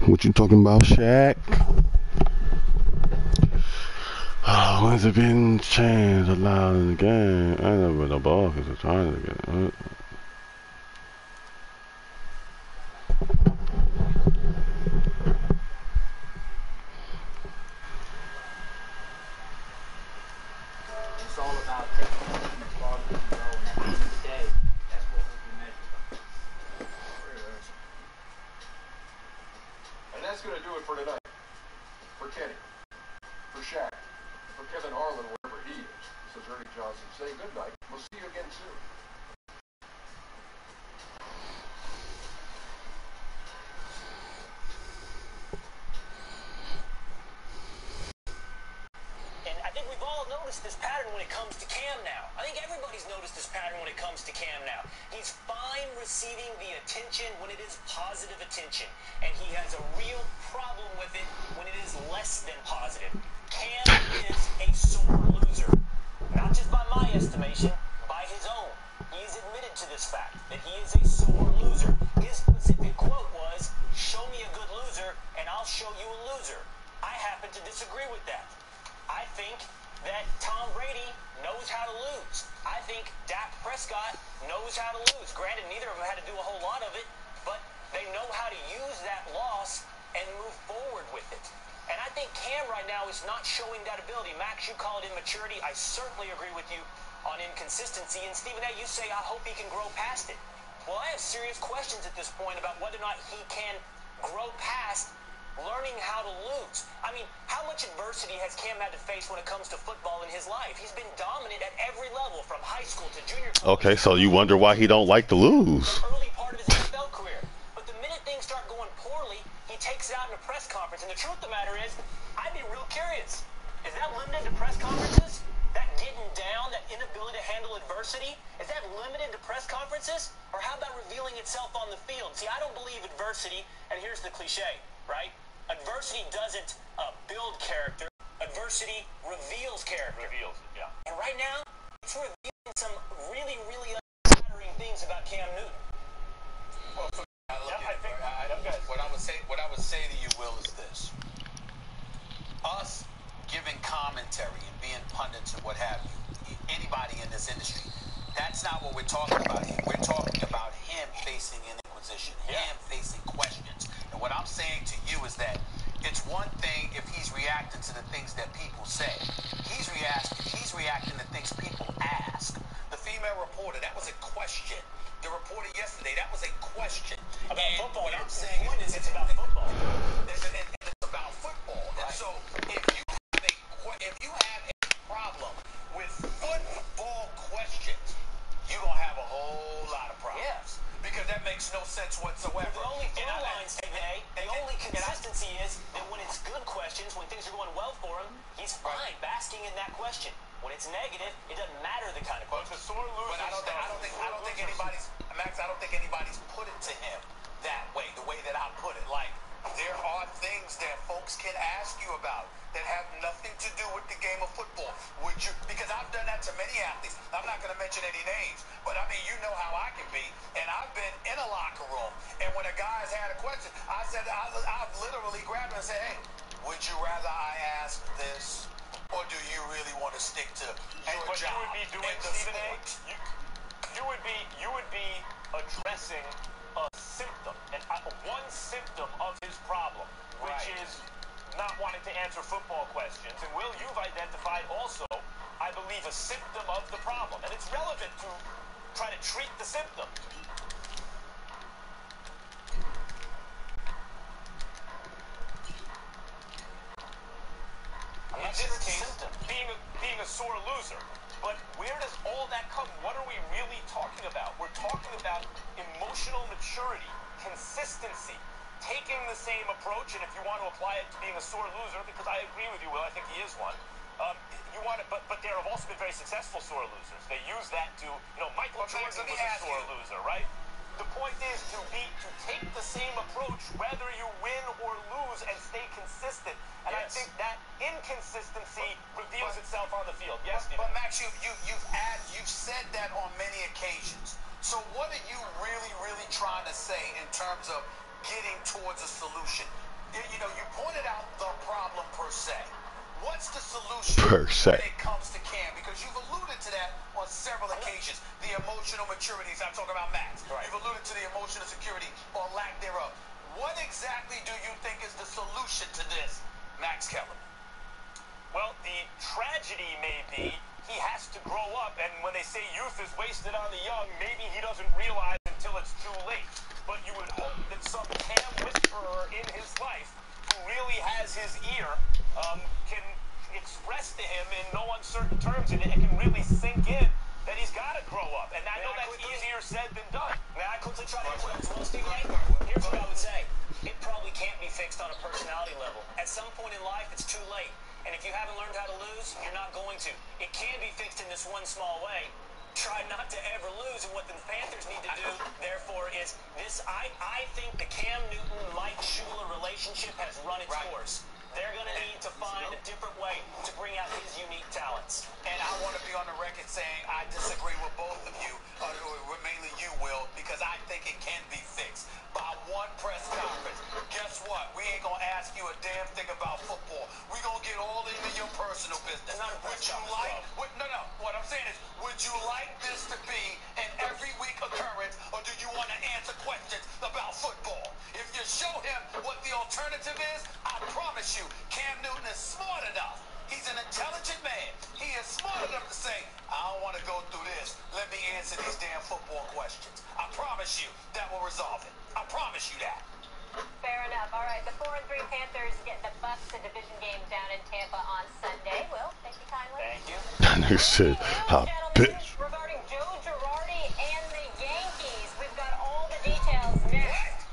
What you talking about, Shaq? Oh, when's it been changed allowed in the game? I know where the ball is trying to get it. It's all about taking the team as far as we can go, and at the end of the day, that's what we'll be measured by. And that's going to do it for tonight. For Kenny, for Shaq, for Kevin Harlan, wherever he is. This is Ernie Johnson saying good night. We'll see you again soon. And I think we've all noticed this pattern when it comes to Cam now. I think everybody's noticed this pattern when it comes to Cam now. He's fine receiving the attention when it is positive attention, and he has a real problem with it when it is less than positive. Cam is a sore loser. Not just by my estimation, by his own. He has admitted to this fact, that he is a sore loser. His specific quote was, "Show me a good loser, and I'll show you a loser." I happen to disagree with that. I think that Tom Brady knows how to lose. I think Dak Prescott knows how to lose. Granted, neither of them had to do a whole lot of it, but they know how to use that loss and move forward with it. And I think Cam right now is not showing that ability. Max, you call it immaturity. I certainly agree with you on inconsistency. And Stephen A., you say, I hope he can grow past it. Well, I have serious questions at this point about whether or not he can grow past learning how to lose. I mean, how much adversity has Cam had to face when it comes to football in his life? He's been dominant at every level, from high school to junior college. Okay, so you wonder why he don't like to lose. The early part of his NFL career. But the minute things start going poorly, he takes it out in a press conference. And the truth of the matter is, I'd be real curious. Is that limited to press conferences? That getting down, that inability to handle adversity? Is that limited to press conferences? Or how about revealing itself on the field? See, I don't believe adversity, and here's the cliche, right? Adversity doesn't build character. Adversity reveals character. Reveals it, yeah. And right now, it's revealing some really, really unflattering things about Cam Newton. Well, what I would say to you, Will, is this: us giving commentary and being pundits and what have you, anybody in this industry, that's not what we're talking about here. We're talking about him facing an inquisition, him facing questions. And what I'm saying to you is that it's one thing if he's reacting to the things that people say. He's reacting to things people ask. The female reporter, that was a question. The reporter yesterday, that was a question. About football. What I'm saying is it's about football. It's about football. Right. And so if you have a problem with football questions, you're going to have a whole lot of problems. Yes. Because that makes no sense whatsoever. only through lines today. The only consistency is that when it's good questions, when things are going well for him, he's fine basking in that question. When it's negative, it doesn't matter the kind of question. But I don't think anybody's put it to him that way, the way that I put it. Like, there are things that folks can ask you about that have nothing to do with the game of football. Would you? Because I've done that to many athletes. I'm not going to mention any names, but I mean, you know how I can be. And I've been in a locker room, and when a guy's had a question, I've literally grabbed him and said, "Hey, would you rather I ask this, or do you really want to stick to your job?" You would be doing, Stephen A. You would be addressing a symptom, and one symptom of his problem, which is not wanting to answer football questions. And Will, you've identified also, I believe, a symptom of the problem, and it's relevant to try to treat the symptom. In this case, being a sore loser. But where does all that come? What are we really talking about? We're talking about emotional maturity, consistency, taking the same approach, and if you want to apply it to being a sore loser, because I agree with you, Will, I think he is one. You want it, but there have also been very successful sore losers. They use that to, Michael Jordan was a sore loser, right? The point is to take the same approach whether you win or lose and stay consistent. And I think that inconsistency reveals itself on the field. Yes, Steve. But Max, you've said that on many occasions. So what are you really trying to say in terms of getting towards a solution? You pointed out the problem per se. What's the solution when it comes to Cam? Because you've alluded to that on several occasions. The emotional maturity. I'm talking about Max. Right. You've alluded to the emotional security or lack thereof. What exactly do you think is the solution to this, Max Kellerman? Well, the tragedy may be he has to grow up, and when they say youth is wasted on the young, maybe he doesn't realize until it's too late. But you would hope that some Cam whisperer in his life who really has his ear can express to him in no uncertain terms, and it can really sink in that he's got to grow up. And I know that's easier said than done. May I quickly try to answer that as well, Stephen A? Here's what I would say. It probably can't be fixed on a personality level. At some point in life, it's too late. And if you haven't learned how to lose, you're not going to. It can be fixed in this one small way. Try not to ever lose, and what the Panthers need to do, therefore, is this. I think the Cam Newton-Mike Schuler relationship has run its course. They're going to need to find a different way to bring out his unique talents. And I want to be on the record saying I disagree with both of you, or mainly you, Will, because I think it can be fixed by one press conference. Guess what? We ain't going to ask you a damn thing about football. We're going to get all into your personal business. Would you like... No. What I'm saying is, would you like this to be an every week occurrence, or do you want to answer questions about football? If you show him what the alternative is, I promise you, Cam Newton is smart enough. He's an intelligent man. He is smart enough to say, I don't want to go through this. Let me answer these damn football questions. I promise you that will resolve it. I promise you that. Fair enough. All right, the 4-3 Panthers get the Bucks, a division game down in Tampa on Sunday. Will, thank you kindly. Thank you. That nigga said, bitch. Regarding Joe Girardi and the Yankees, we've got all the details next.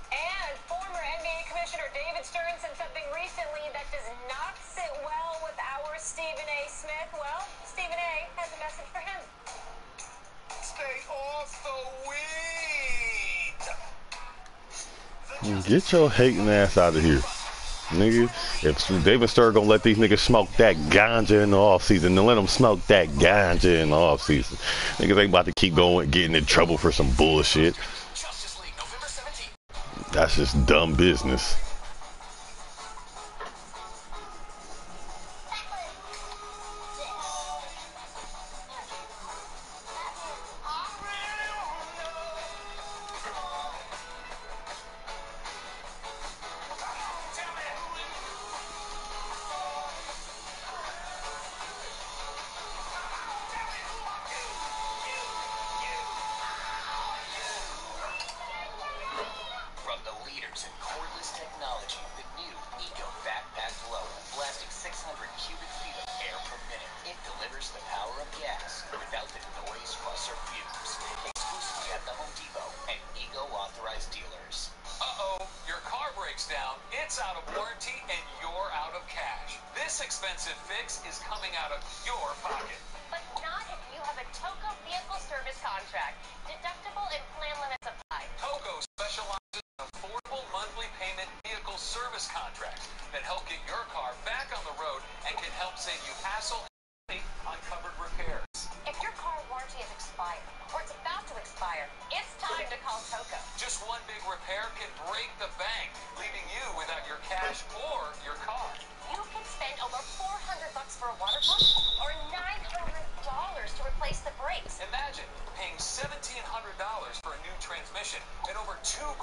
And former NBA Commissioner David Stern said something recently that does not sit well with our Stephen A. Smith. Well, Stephen A. has a message for him. Stay off the weed. Get your hating ass out of here, nigga. If David Stern gonna let these niggas smoke that ganja in the offseason, then let them smoke that ganja in the offseason. Niggas ain't about to keep going, getting in trouble for some bullshit. That's just dumb business. Exclusively at the Home Depot and Ego authorized dealers. It's out of warranty and you're out of cash. This expensive fix is coming out of your pocket. But not if you have a TOCO vehicle service contract. Deductible and plan limits apply. TOCO specializes in affordable monthly payment vehicle service contracts that help get your car back on the road and can help save you hassle and money on covered repairs. If your car warranty is expired or it's about to expire, it's time to call TOCO. Just one big repair can break the bank, leaving you without your cash or your car. You can spend over $400 for a water pump or $900 to replace the brakes. Imagine paying $1,700 for a new transmission and over $2,000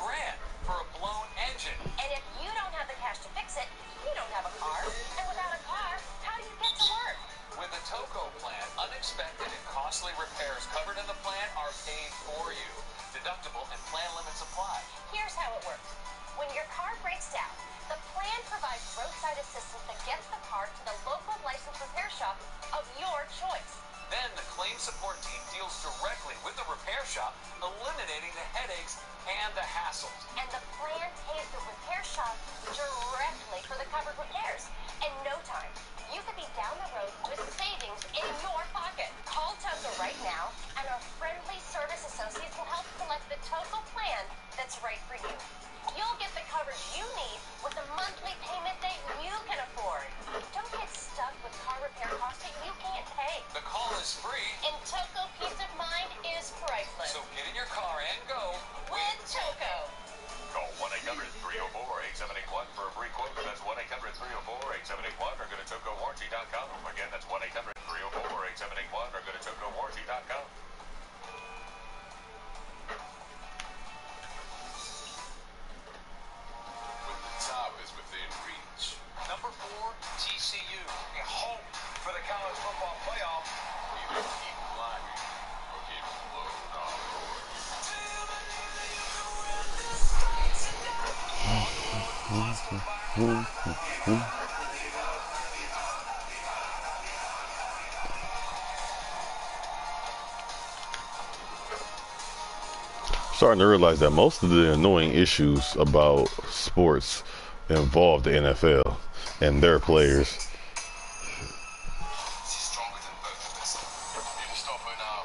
for a blown engine. And if you don't have the cash to fix it, you don't have a car. And without a car, how do you get to work? With a TOCO plan, unexpected and costly repairs covered in the plan are paid for you. Deductible and plan limits apply. Here's how it works. When your car breaks down, the plan provides roadside assistance that gets the car to the local licensed repair shop of your choice. Then the claim support team deals directly with the repair shop, eliminating the headaches and the hassles. And the plan pays the repair shop directly for the covered repairs. In no time, you could be down the road with savings in your pocket. Call TOCO right now, and our friendly service associates will help select the TOCO plan that's right for you. You'll get the coverage you need with a monthly payment that you can afford. Don't get stuck with car repair costs that you can't pay. The call is free. And TOCO peace of mind is priceless. So get in your car and go with TOCO. Call 1-800-304-8781 for a free quote. That's 1-800-304-8781 or go to TOCOwarranty.com. Again, that's 1-800-304-8781 or go to TOCOwarranty.com. Top is within reach. Number 4, TCU. A hope for the college football playoff. Either keep climbing or get blown off Starting to realize that most of the annoying issues about sports involve the NFL and their players. She's stronger than both of us. Need to stop her now.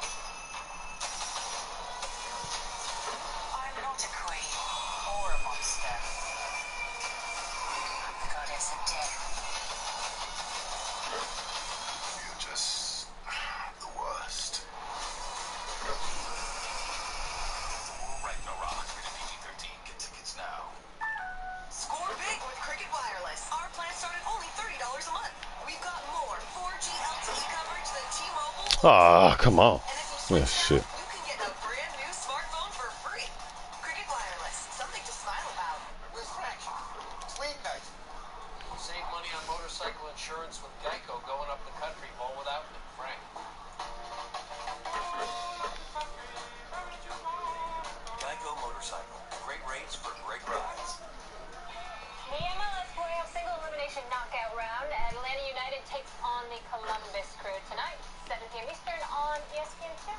I'm not a queen or a monster. I'm the goddess of death. You're just the worst. Ragnarok, rated PG-13. Get tickets now. Score big with Cricket Wireless. Our plan started only $30 a month. We've got more 4G LTE coverage than T-Mobile. Ah, come on. And if you Yeah, switch shit. now, you can get a brand new smartphone for free. Cricket Wireless, something to smile about. With Frank. Sweet night. Save money on motorcycle insurance with Geico going up the country all without me. Frank. Geico Motorcycle. Great rates for great rides. The MLS playoff single elimination knockout round. Atlanta United takes on the Columbus Crew tonight, 7 p.m. Eastern on ESPN2.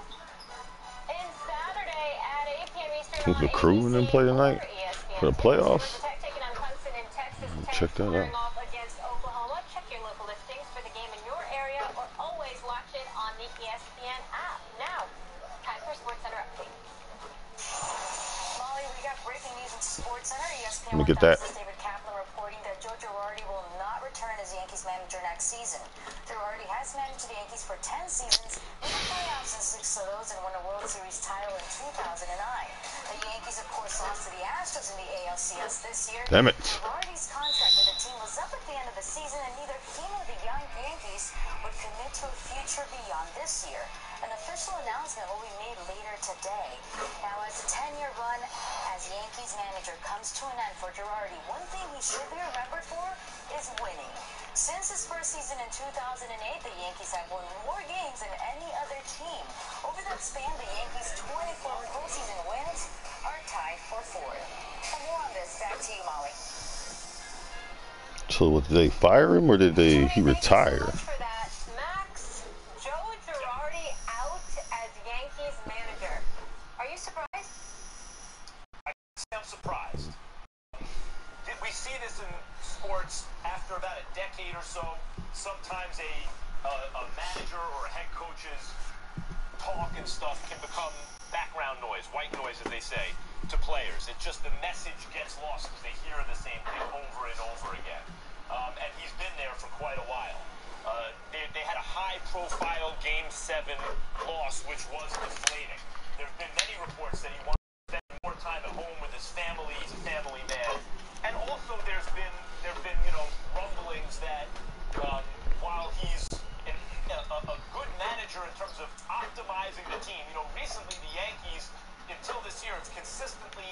And Saturday at 8 p.m. Eastern on The Crew and them play tonight for the playoffs. Tech taking on Clemson in Texas. Check that squaring out. off against Oklahoma. Check your local listings for the game in your area, or always watch it on the ESPN app. Now, time for SportsCenter update. Molly, we got breaking news in SportsCenter. ESPN Let me get that. David Kaplan reporting that Joe Girardi will not return as Yankees manager next season. Girardi has managed the Yankees for 10 seasons, in the playoffs in 6 of those, and won a World Series title in 2009. The Yankees, of course, lost to the Astros in the ALCS this year. Damn it. Girardi's contract with the team was up at the end of the season, and neither he nor the young Yankees would commit to a future beyond this year. An official announcement will be made later today. Now, as the 10-year run as Yankees manager comes to an end for Girardi, one thing he should be remembered for is winning. Since his first season in 2008, the Yankees have won more games than any other team. Over that span, the Yankees' 24 regular season wins are tied for 4th. For more on this, back to you, Molly. So what, did they fire him or did he retire? For that, Max, Joe Girardi out as Yankees manager. Are you surprised? I'm surprised. Did we see see this in sports after about a decade or so. Sometimes a manager or a head coach's talk and stuff can become background noise, white noise, as they say, to players. It just, the message gets lost because they hear the same thing over and over again. And he's been there for quite a while. They had a high-profile Game 7 loss, which was deflating. There have been many reports that he wanted to spend more time at home with his family. He's a family man. And also there have been rumblings that while he's a good manager in terms of optimizing the team, recently the Yankees, until this year, have consistently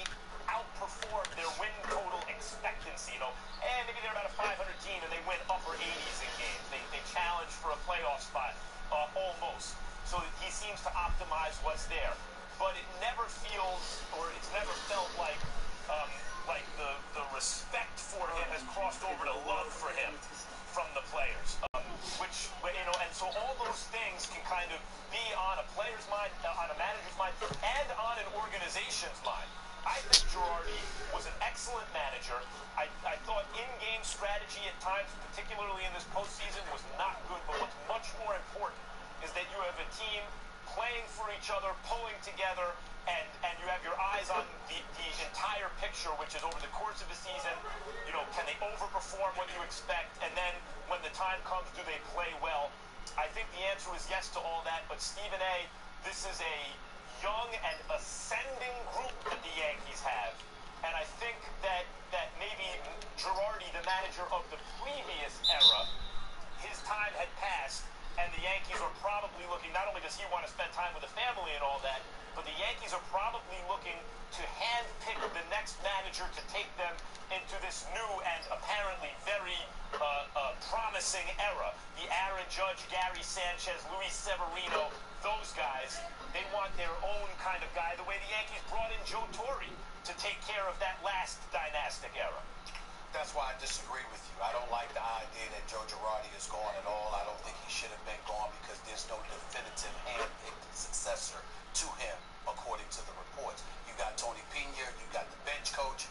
outperformed their win total expectancy. Maybe they're about a 500 team and they win upper 80s in games. They challenge for a playoff spot, almost. So he seems to optimize what's there. But it never feels, or it's never felt like the respect for him has crossed over to love for him from the players. And so all those things can kind of be on a player's mind, on a manager's mind, and on an organization's mind. I think Girardi was an excellent manager. I thought in-game strategy at times, particularly in this postseason, was not good. But what's much more important is that you have a team playing for each other, pulling together, and you have your eyes on the entire picture, which is over the course of the season, can they overperform what you expect? And then when the time comes, do they play well? I think the answer is yes to all that. But Stephen A., this is a young and ascending group that the Yankees have. And I think that maybe Girardi, the manager of the previous era, his time had passed, and the Yankees are probably looking, not only does he want to spend time with the family and all that, but the Yankees are probably looking to handpick the next manager to take them into this new and apparently very promising era. The Aaron Judge, Gary Sanchez, Luis Severino, those guys, they want their own kind of guy, the way the Yankees brought in Joe Torre to take care of that last dynastic era. That's why I disagree with you. I don't like the idea that Joe Girardi is gone at all. I don't think he should have been gone because there's no definitive hand-picked successor to him, according to the reports. You got Tony Pena, you got the bench coach.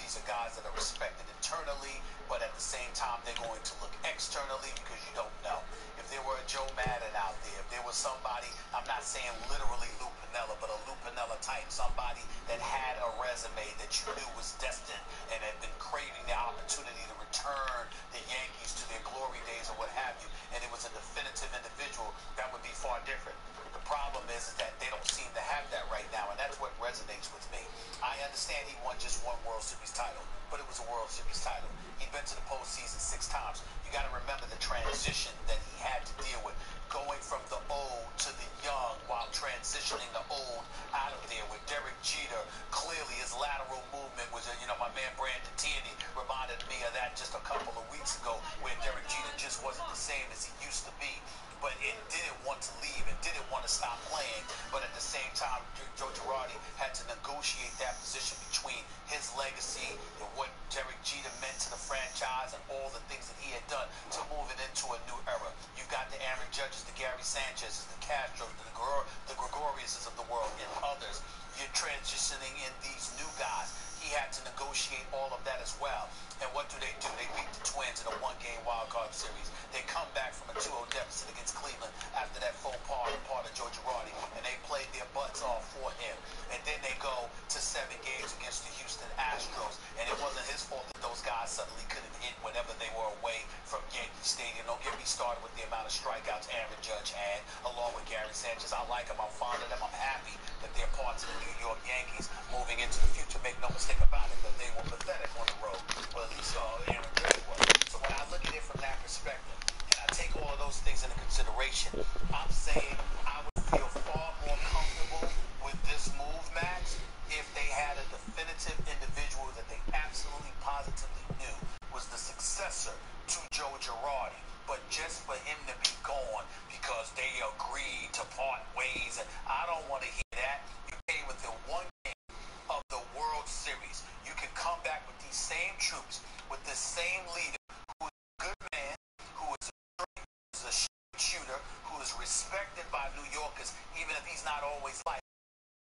These are guys that are respected internally, but at the same time, they're going to look externally because you don't know. If there were a Joe Madden out there, if there was somebody, I'm not saying literally Lou Piniella, but a Lou Piniella type, somebody that had a resume that you knew was destined and had been craving the opportunity to return the Yankees to their glory days or what have you, and it was a definitive individual, that would be far different. The problem is that they don't seem to have that right now, and that's what resonates with me. I understand he won just one World Series title, but it was a World Series title. He'd been to the postseason 6 times. You got to remember the transition that he had to deal with, going from the old to the young while transitioning the old out of there. With Derek Jeter, clearly his lateral movement was, my man Brandon Tierney reminded me of that just a couple of weeks ago, where Derek Jeter just wasn't the same as he used to be. But it didn't want to leave and didn't want to stop playing. But at the same time, Joe Girardi had to negotiate that position between his legacy and what Derek Jeter meant to the franchise and all the things that he had done to move it into a new era. You've got the Aaron Judges, the Gary Sanchez's, the Castros, the Gregoriuses of the world, and others. You're transitioning in these new guys. He had to negotiate all of that as well. And what do? They beat the Twins in a 1-game wildcard series. They come back from a 2-0 deficit against Cleveland after that faux pas on the part of Joe Girardi, and they played their butts off for him. And then they go to 7 games against the Houston Astros, and it wasn't his fault that those guys suddenly couldn't hit whenever they were away from Yankee Stadium. Don't get me started with the amount of strikeouts Aaron Judge had, along with Gary Sanchez. I like them. I'm fond of them. I'm happy that they're parts of the New York Yankees moving into the future. Make no mistake about it, but they were pathetic on the road. Well, at least Aaron Judge was. So when I look at it from that perspective, and I take all of those things into consideration, I'm saying I would feel far more comfortable with this move, Max, if they had a definitive individual that they absolutely positively knew was the successor to Joe Girardi. But just for him to be gone because they agreed to part ways, and I don't want to hear that. You came within 1 game of the World Series. You can come back with these same troops, with the same leader, who is a good man, who is a shooter, who is respected by New Yorkers, even if he's not always liked.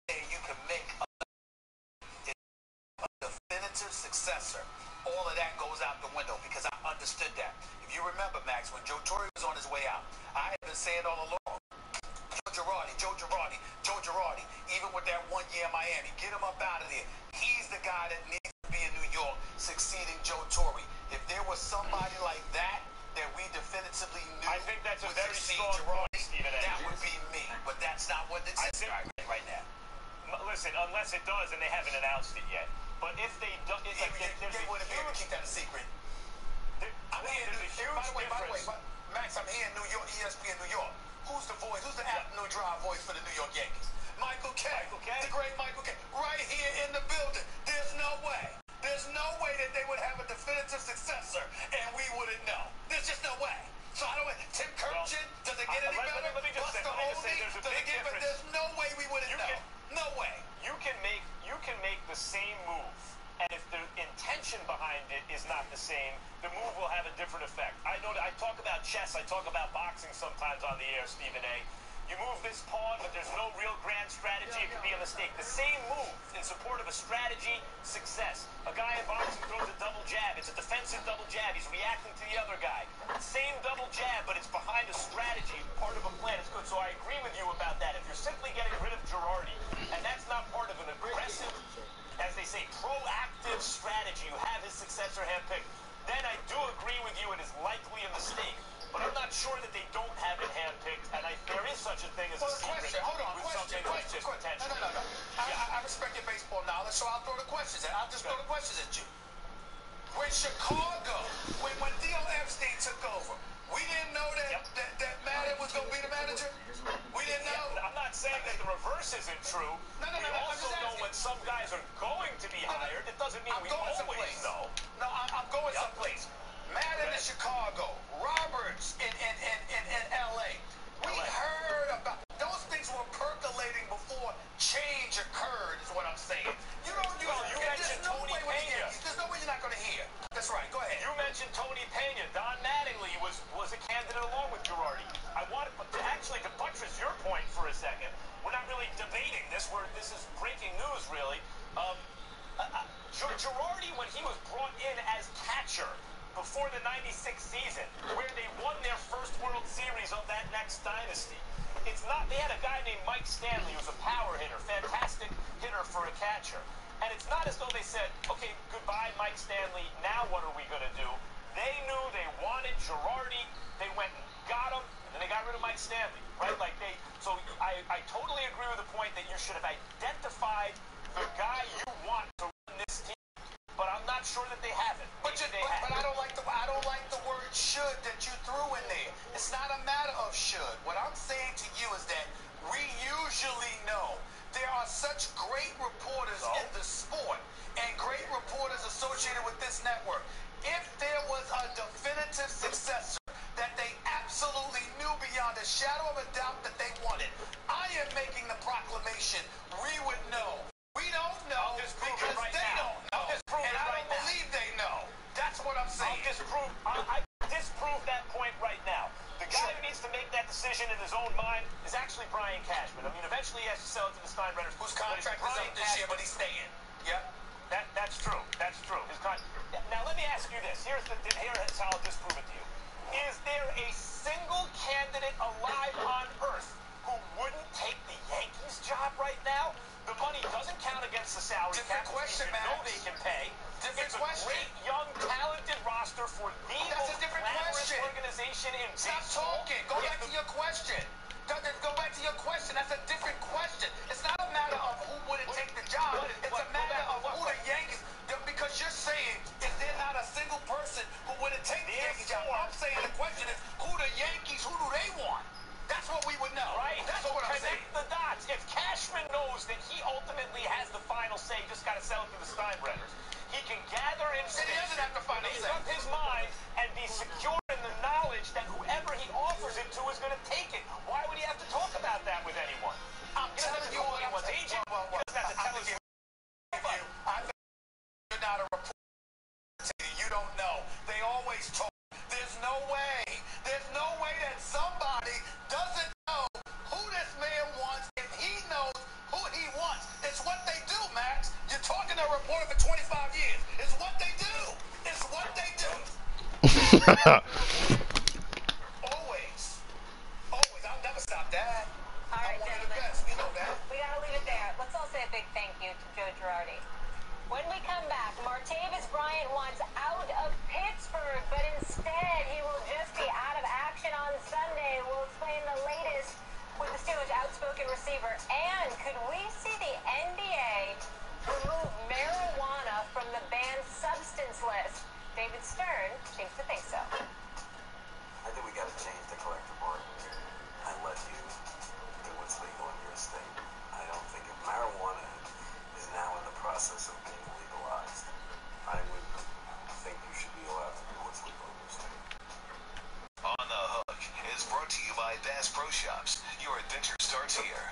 And you can make a definitive successor all of that goes out the window because I understood that. If you remember, Max, when Joe Torre was on his way out, I had been saying all along, Joe Girardi, even with that 1 year in Miami, get him up out of there. He's the guy that needs to be in New York succeeding Joe Torre. If there was somebody like that we definitively knew I think that's a very strong Girardi, point, Stephen A. that would be me. But that's not what it is right now. Listen, unless it does, and they haven't announced it yet. But if they do, they wouldn't be able to keep that a secret. I'm here in New York. By the way, Max, I'm here in New York, ESPN New York. Who's the voice? Who's the afternoon drive voice for the New York Yankees? Michael K. The great Michael K. Right here in the building. There's no way that they would have a definitive successor and we wouldn't know. There's just no way. So I don't know. Tim Kirchin, does it get any better? Let me just say there's a big difference. But there's no way we wouldn't know. No way. You can make the same move, and if the intention behind it is not the same, the move will have a different effect. I know that I talk about chess, I talk about boxing sometimes on the air, Stephen A. You move this pawn, but there's no real grand strategy. It could be a mistake. The same move in support of a strategy, success. A guy in boxing throws a double jab. It's a defensive double jab. He's reacting to the other guy. Same double jab, but it's behind a strategy, part of a plan. It's good. So I agree with you about that. If you're simply getting rid of Girardi, and that's not part of an aggressive, as they say, proactive strategy, you have his successor handpicked, then I do agree with you it is likely a mistake. But I'm not sure that they don't have it handpicked, and there is such a thing as a secret with something that's just potential. No. I respect your baseball knowledge, so I'll throw the questions at. I'll just throw the questions at you. When Chicago, when Theo Epstein took over, we didn't know that Madden was going to be the manager? We didn't know? I'm not saying that the reverse isn't true. No. We also know when some guys are going to be hired. It doesn't mean we always know. No, I'm going someplace. Madden in Chicago, Roberts in L.A. We heard about those things were percolating before change occurred, is what I'm saying. You mentioned Tony Pena. There's no way you're not going to hear. That's right. Go ahead. You mentioned Tony Pena. Don Mattingly was a candidate along with Girardi. I wanted to buttress your point for a second. We're not really debating this. This is breaking news, really. Girardi, when he was brought in as catcher before the '96 season, where they won their first World Series of that next dynasty, they had a guy named Mike Stanley who's a power hitter, fantastic hitter for a catcher. And it's not as though they said, okay, goodbye, Mike Stanley, now what are we going to do? They knew they wanted Girardi, they went and got him, and then they got rid of Mike Stanley, right? So I totally agree with the point that you should have identified the guy you want to run this team, but I'm not sure that they haven't. But I don't like the word should that you threw in there. It's not a matter of should. What I'm saying to you is that we usually know there are such great reporters in the sport and great reporters associated with this network. If there was a definitive successor that they absolutely knew beyond a shadow of a doubt that they wanted, I am making the proclamation we would know. We don't know because they don't know. And I don't believe they know. That's what I'm saying. I disprove that point right now. The guy who needs to make that decision in his own mind is actually Brian Cashman. I mean, eventually he has to sell it to the Steinbrenners. Whose contract is up this year, but he's staying. Yep. That's true. Now, let me ask you this. Here's how I'll disprove it to you. Is there a single candidate alive on earth who wouldn't take the Yankees job right now? The money doesn't count against the salary cap. Different question, man. You know they can pay. Different it's question. A great, young, talented roster for the most glamorous organization in baseball. Stop talking. Go back to your question. Go back to your question. That's a different question. It's not a matter of who wouldn't take the job. It's a matter of who the Yankees. Because you're saying, is there not a single person who wouldn't take the Yankees job? I'm saying the question is, who the Yankees, who do they want? That's what we would know. Right. That's what I'm saying. Connect the dots. If Cashman knows that he ultimately has the final say, just got to sell it to the Steinbrenners, he can gather instincts, he doesn't have to make up his mind, and be secure in the knowledge that whoever he offers it to is going to take it. Why would he have to talk about that with anyone? I'm telling you what I'm saying. He doesn't have to tell us. I think you're not a reporter. You don't know. They always talk. There's no way that somebody doesn't know who this man wants if he knows who he wants. It's what they do, Max. You're talking to a reporter for 25 years. It's what they do. Always. I'll never stop that. All right, I'm one of the gentlemen. best. You know that. We gotta leave it there. Let's all say a big thank you to Joe Girardi. When we come back, Martavis Bryant wants out of Pittsburgh, but instead he will just be out of action on Sunday. We'll explain the latest with the Steelers' outspoken receiver. And could we see the NBA remove marijuana from the banned substance list? David Stern seems to think so. I think we got to change the collective bargaining agreement and let you do what's legal in your state. I don't think if marijuana is now in the process of being legalized, I would think you should be allowed to do what's legal in your state. On the Hook is brought to you by Bass Pro Shops. Your adventure starts here.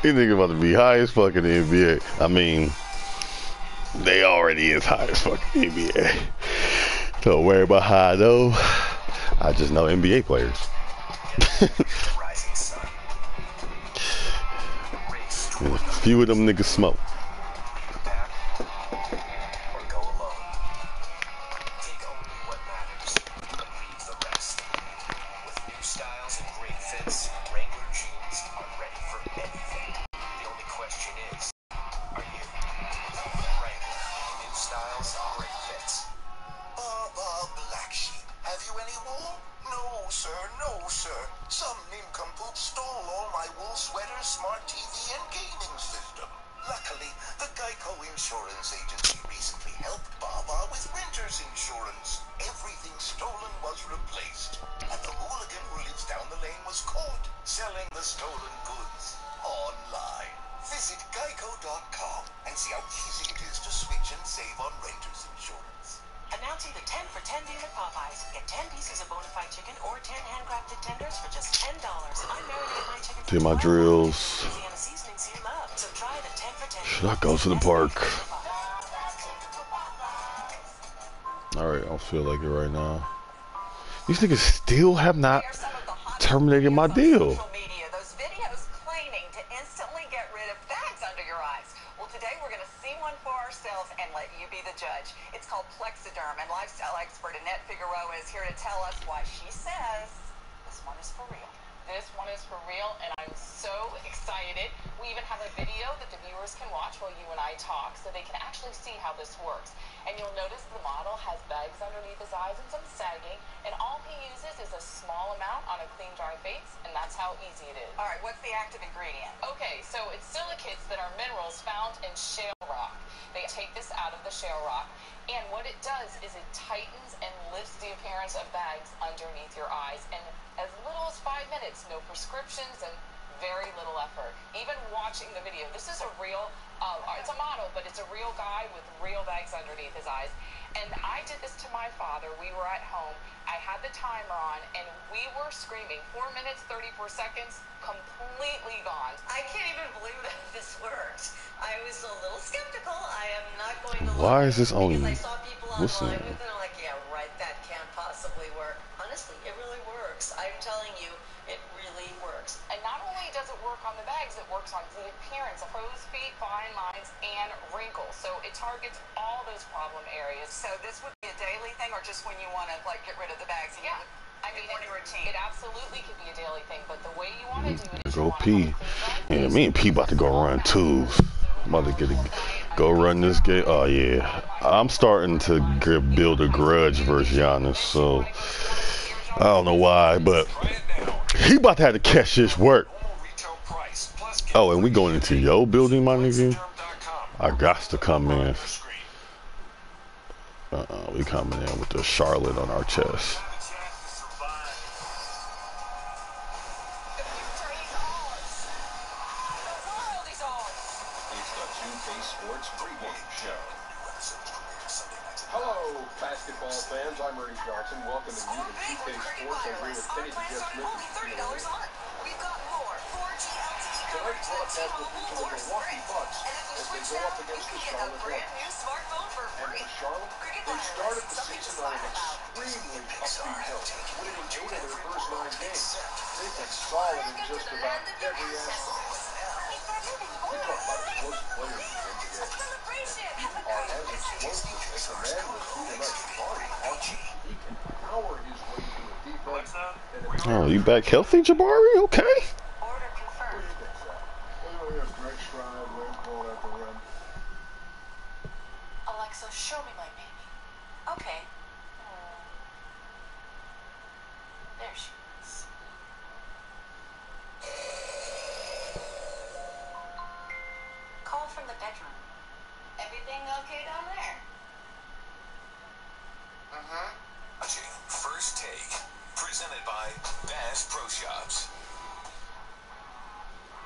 You think about to be high as fuck in the NBA. I mean, they already is high as fuck in the NBA. Don't worry about how I know. I just know NBA players. And a few of them niggas smoke. Did my drills. Should I go to the park? Alright, I don't feel like it right now. These niggas still have not terminated my deal. Those videos claiming to instantly get rid of bags under your eyes. Well, today we're going to see one for ourselves and let you be the judge. It's called Plexiderm, and lifestyle expert Annette Figueroa is here to tell us why she says this one is for real. This one is for real, and I'm so excited. We even have a video that the viewers can watch while you and I talk, so they can actually see how this works. And you'll notice the model has bags underneath his eyes and some sagging, and all he uses is a small amount on a clean, dry face, and that's how easy it is. All right, what's the active ingredient? Okay, so it's silicates that are minerals found in shale rock. They take this out of the shale rock, and what it does is it tightens and lifts the appearance of bags underneath your eyes, and as little as 5 minutes, no prescriptions, and very little effort. Even watching the video, this is a real, it's a model, but it's a real guy with real bags underneath his eyes. And I did this to my father. We were at home. I had the timer on, and we were screaming. 4 minutes, 34 seconds, completely gone. I can't even believe that this works. I was a little skeptical. I am not going to. Why is this only? Because I saw people online with it, and I'm like, yeah, right, that can't possibly work. Honestly, it really works. I'm telling you, it really works. And not only does it work on the bags, it works on the appearance of crow's feet, fine lines, and wrinkles. So it targets all those problem areas. So this would be a daily thing, or just when you want to like get rid of the bags? Yeah. I mean, morning routine. It absolutely could be a daily thing, but the way you want to do it is go pee. Yeah, me and P about to go run too. I'm about to go run this game. Oh yeah, I'm starting to build a grudge versus Giannis. So I don't know why, but he about to have to catch this work. Oh, and we going into your building, my nigga. I got to come in. We coming in with the Charlotte on our chest. Welcome to you to 2K Sports. I'm here with Kenny the Jet Smith. Only $30 on it. We've got more 4G LTE coverage and T-Mobile Milwaukee Bucks as they go up against the Charlotte Hornets. New smartphone for free. And for Charlotte, they started the season on an extremely upbeat note, winning 8 of their first 9 games. They've been solid in just about every aspect. We talk about explosive players in the NBA. You are as explosive as a man with Stephen Jabari. He can power his way through a defense. Oh, you back healthy, Jabari? Okay. Order confirmed. Anyway, there's Greg Stride, Ray Cole at the rim. Alexa, show me my baby. Okay. There she is. Call from the bedroom. Everything okay down there? First Take, presented by Bass Pro Shops.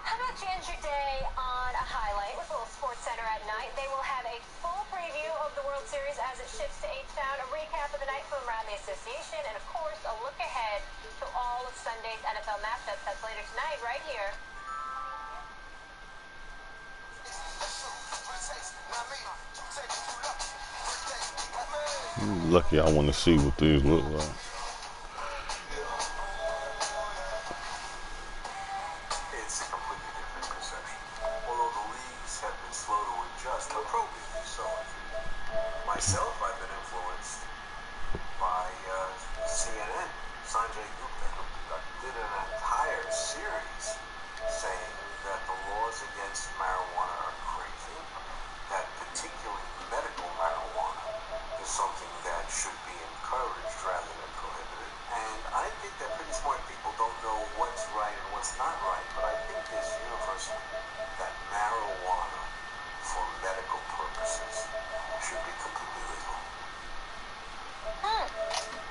How about you end your day on a highlight with a little Sports Center at night? They will have a full preview of the World Series as it shifts to H-Town, a recap of the night from around the association, and of course, a look ahead to all of Sunday's NFL matchups. That's later tonight, right here. Lucky I want to see what these look like. It's a completely different perception. Although the leagues have been slow to adjust, appropriately so. Myself, I've been influenced by CNN. Sanjay Gupta did an entire series saying that the laws against marijuana are crazy, that particularly medical marijuana is something that should be encouraged rather than prohibited. And I think that pretty smart people don't know what's right and what's not right, but I think it's universal that marijuana for medical purposes should be completely legal.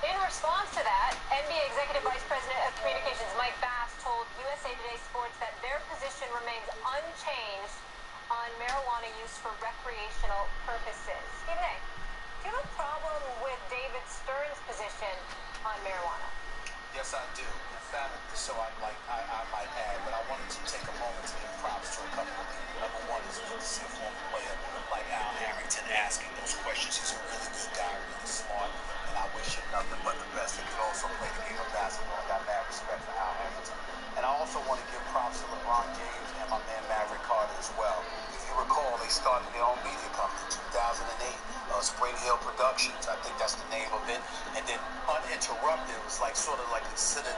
In response to that, NBA Executive Vice President of Communications Mike Bass told USA Today Sports that their position remains unchanged on marijuana use for recreational purposes. Stephen A., do you have a problem with David Stern's position on marijuana? Yes, I do. In fact, so I might add, but I wanted to take a moment to give props to a couple of people. Number one is to see a former player like Al Harrington asking those questions. He's a really good guy, really smart, and I wish him nothing but the best. He could also play the game of basketball. I got mad respect for Al Harrington. And I also want to give props to LeBron James and my man Maverick Carter as well. If you recall, they started their own media company in 2008, Spring Hill Productions. I think that's the name of it. And then Uninterrupted was like sort of like considered,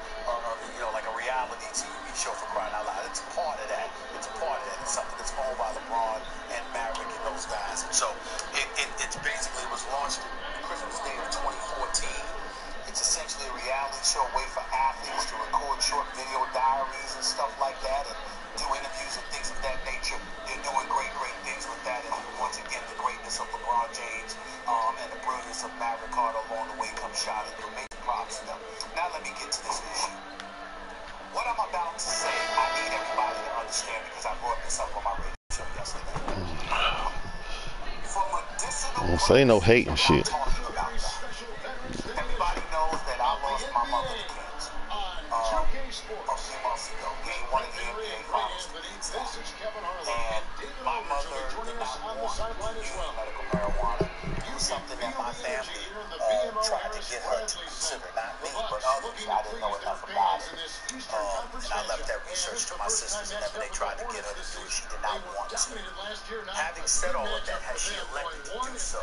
like a reality TV show for crying out loud. It's a part of that. It's something that's owned by LeBron and Maverick and those guys. And so it basically was launched Christmas Day of 2014. It's essentially a reality show, a way for athletes to record short video diaries and stuff like that, and do interviews and things of that nature. They're doing great things with that, and once again, the greatness of LeBron James and the brilliance of Maverick Carter along the way comes shining through. Major props to them. Now let me get to this issue. What I'm about to say, I need everybody to understand because I brought this up on my radio show yesterday. For medicinal Don't say no hate and shit. Everybody knows that I lost my mother to cancer a few months ago. Game 1 of the NBA Finals. And my mother did not want to use medical marijuana. It was something that my family tried to get her to consider. Not me, but others. I didn't know enough about it. And I left that research to my sisters, and they tried to get her to do it. She did not want to. Having said all of that, has she elected to do so?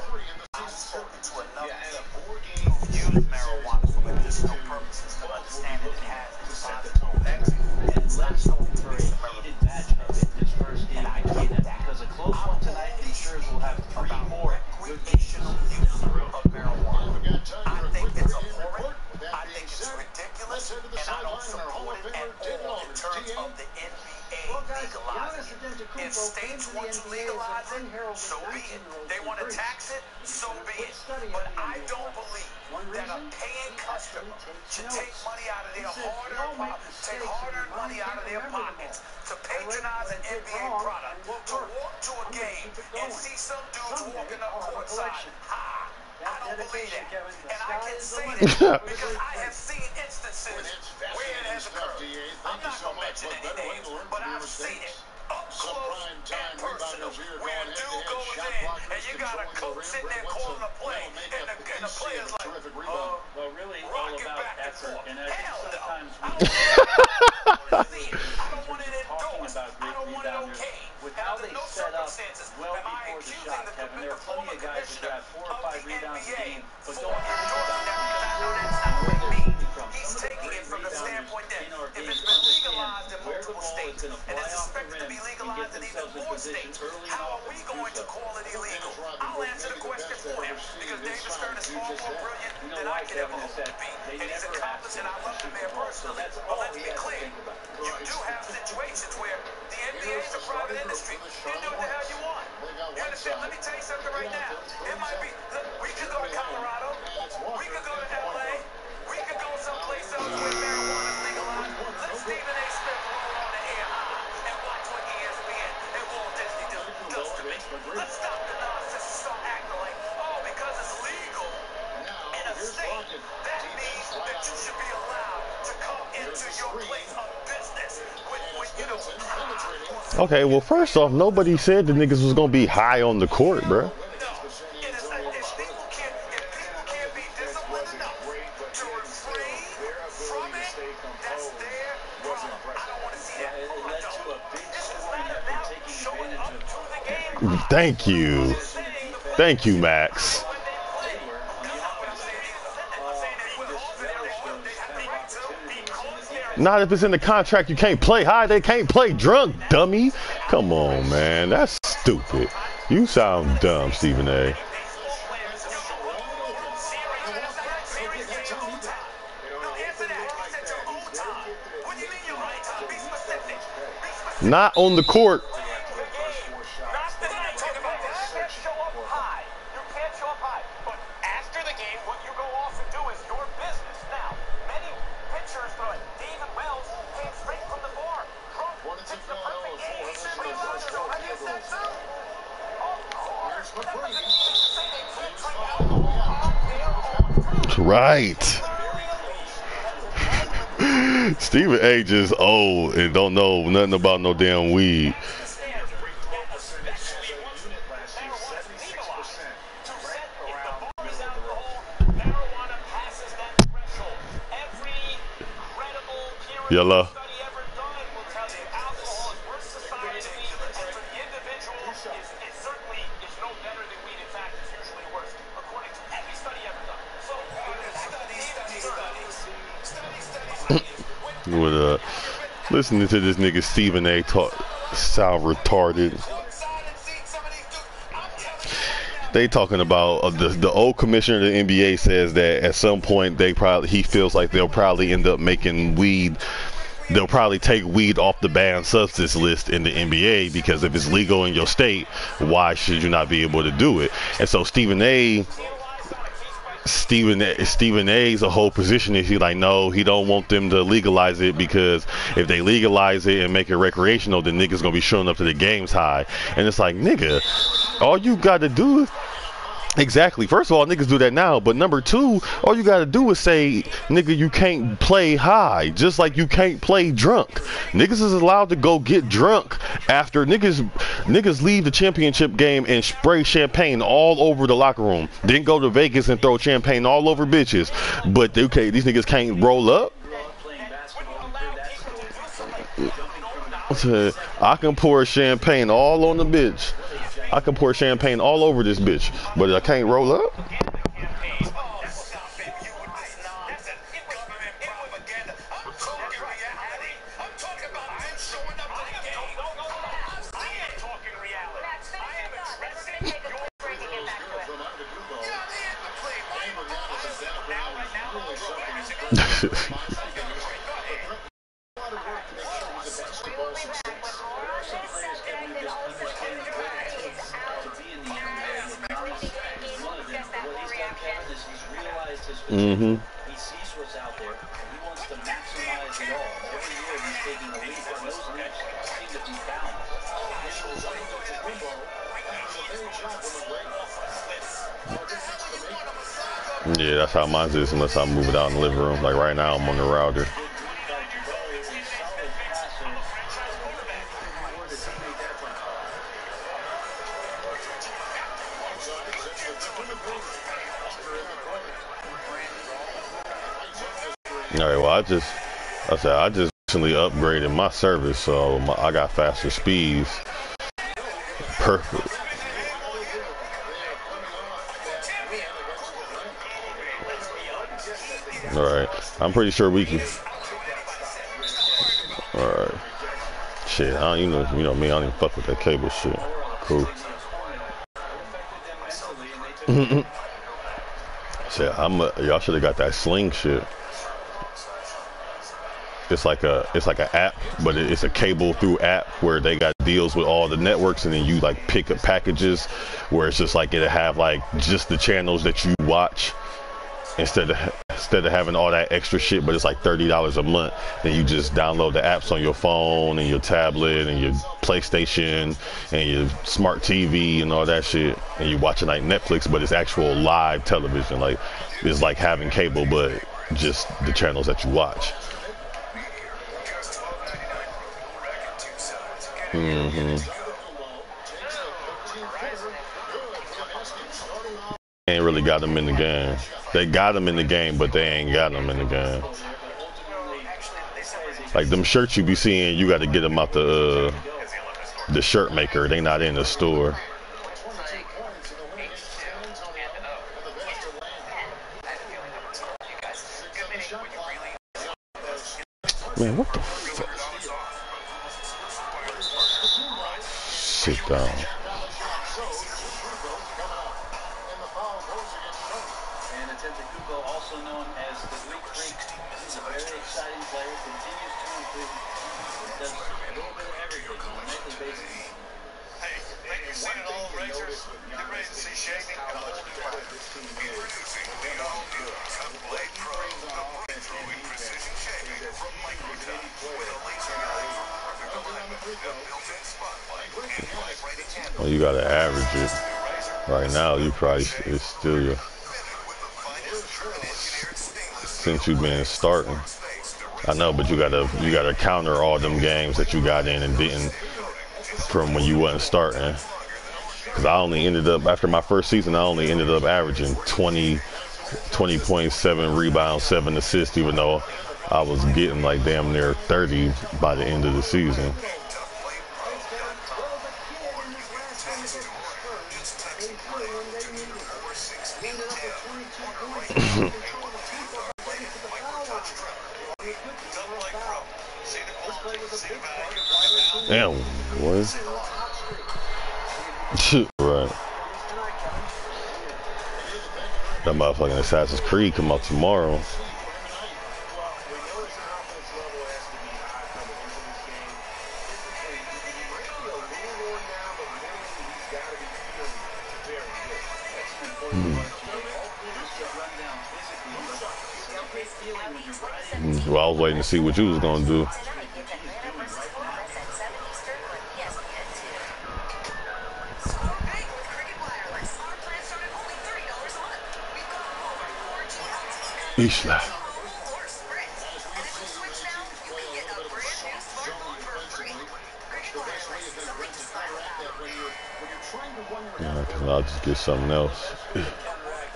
I've spoken to enough people who've used marijuana for medicinal purposes to understand that it has its positive effects, and it's not something to be heated match of it this first game. And I get that. Because a close one tonight ensures we'll have 3 more recreational use of marijuana. I think it's abhorrent. I think it's ridiculous, and I don't support it at all in terms of the NBA legalizing it. If states want to legalize it, so be it. They want to tax it, so be it. But I don't believe that a paying customer should take money out of their hard-earned money out of their pockets to patronize an NBA product, to walk to a game and see some dudes walking up courtside. I don't believe that. And I can say that because I have seen instances where it has occurred. I'm not going to mention any names, but I've seen it up close and personal where a dude goes in and you got a coach sitting there calling a play and the player's like, well, really all about effort, and I think sometimes we commissioner of the NBA for endorsing that, because I know that's not from me. He's taking it from the standpoint that if it's been legalized in multiple states and it's expected to be legalized in even more states, how are we going to call it illegal? I'll answer the question for him, because David Stern is far more brilliant than I could ever hope to be. And he's accomplished, and I love the man personally. But let's be clear, you do have situations where the NBA is a private industry. You do what the hell you want. You understand? Let me tell you something right now. It might be, look, we could go to Colorado, we could go to LA, we could go someplace else where marijuana is legalized. Let Stephen A. Smith roll on the air high and watch what ESPN and Walt Disney does to me. Let's stop the nonsense and start acting like, oh, because it's legal in a state, that means that you should be allowed to come into your place of business with you know, Okay, well, first off, nobody said the niggas was gonna be high on the court, bro. Thank you. Thank you, Max. Not if it's in the contract you can't play high, they can't play drunk, dummy. Come on, man. That's stupid. You sound dumb, Stephen A. Not on the court. Right. Stephen A. just old and don't know nothing about no damn weed. Yellow. With listening to this nigga Stephen A. talk sound retarded. They talking about the old commissioner of the NBA says that at some point he feels like they'll probably end up making weed. They'll probably take weed off the banned substance list in the NBA, because if it's legal in your state, why should you not be able to do it? And so Stephen A's a whole position is he like, no, he don't want them to legalize it, because if they legalize it and make it recreational, then niggas gonna be showing up to the games high. And it's like, nigga, all you gotta do, exactly, first of all, niggas do that now, but number two, all you gotta do is say, nigga, you can't play high, just like you can't play drunk. Niggas is allowed to go get drunk after niggas leave the championship game and spray champagne all over the locker room, then go to Vegas and throw champagne all over bitches. But okay, these niggas can't roll up. I can pour champagne all on the bitch. I can pour champagne all over this bitch, but I can't roll up. Mm-hmm. He sees what's out there, and he wants to maximize it all. Every year he's taking a lead, and those leads seem to be balanced. Yeah, that's how mine is, unless I move it out in the living room. Like right now, I'm on the router. All right, well, I just recently upgraded my service, so I got faster speeds. Perfect. All right. I'm pretty sure we can. All right. Shit, I don't, you know me. I don't even fuck with that cable shit. Cool. Shit, y'all should have got that Sling shit. It's like an app, but it's a cable through app where they got deals with all the networks, and then you like pick up packages where it's just like it'll have like just the channels that you watch instead of having all that extra shit. But it's like $30 a month. Then you just download the apps on your phone and your tablet and your PlayStation and your smart TV and all that shit, and you watching like Netflix, but it's actual live television. Like it's like having cable, but just the channels that you watch. Ain't really got them in the game. They got them in the game, but they ain't got them in the game. Like them shirts you be seeing, you got to get them out the shirt maker. They not in the store. Man, what the fuck? Sit down. Also known as the Greek Freak, he's a very exciting player, continues to improve, does a little bit of everything on a nightly basis. Hey, think you've seen it all, Rangers? Get ready to see shaving and a whole new life. Introducing the all-new Cut Blade Pro, the breakthrough in precision shaving from Microtop, with a laser knife, perfect alignment, a built-in spotlight, and vibrating handle. Well, you gotta average it. Right now, you probably it's still your. Since you've been starting, I know, but you gotta counter all them games that you got in and didn't from when you wasn't starting. Because I only ended up, after my first season, I only ended up averaging 20.7 rebounds, 7 assists, even though I was getting like damn near 30 by the end of the season. Damn, boy. Right. That motherfucking Assassin's Creed come out tomorrow. Well, I was waiting to see what you was gonna do. Isla. Yeah, cause I'll just get something else.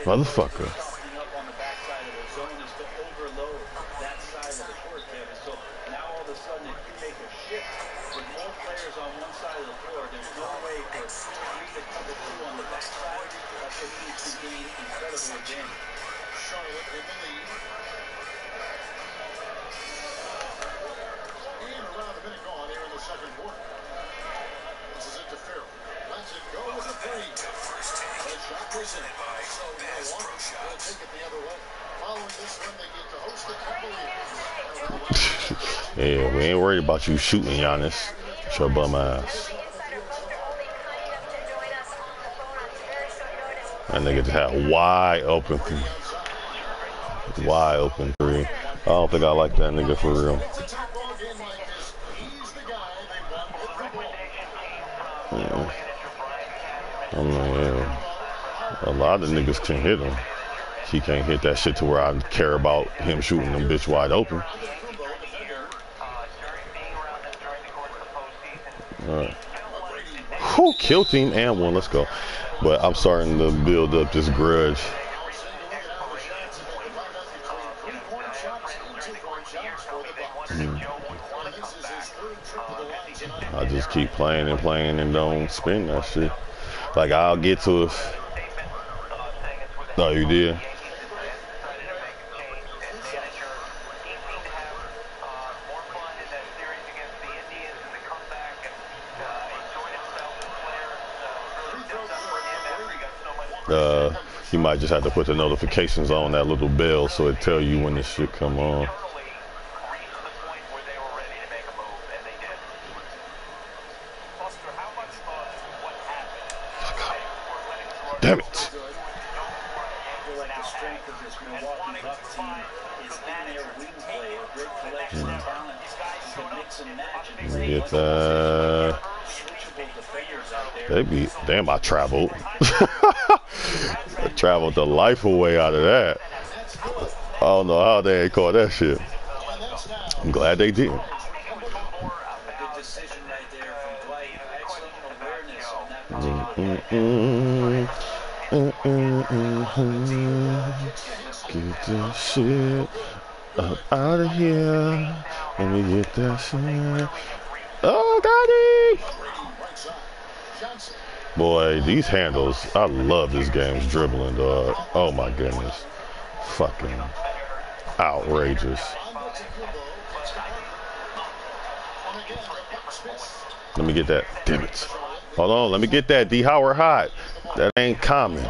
Motherfucker. Yeah, we ain't worried about you shooting, Giannis. It's your bum ass. That nigga just had wide open three. I don't think I like that nigga for real. Yeah. I mean, yeah. A lot of niggas can hit him. He can't hit that shit to where I care about him shooting them bitch wide open. Alright. Who killed team and won? Let's go. But I'm starting to build up this grudge. I just keep playing and don't spin that shit. Like I'll get to it. Oh, you did? You might just have to put the notifications on that little bell so it tell you when this shit come on. Damn it. Get that. Maybe. Damn, I traveled. I traveled the life away out of that. I don't know how they ain't caught that shit. I'm glad they did. Get that shit up out of here. Let me get that shit. Oh, got it! Boy, these handles, I love this game's dribbling, dog. Oh my goodness. Fucking outrageous. Let me get that. Damn it. Hold on, let me get that. D. Howard hot. That ain't common.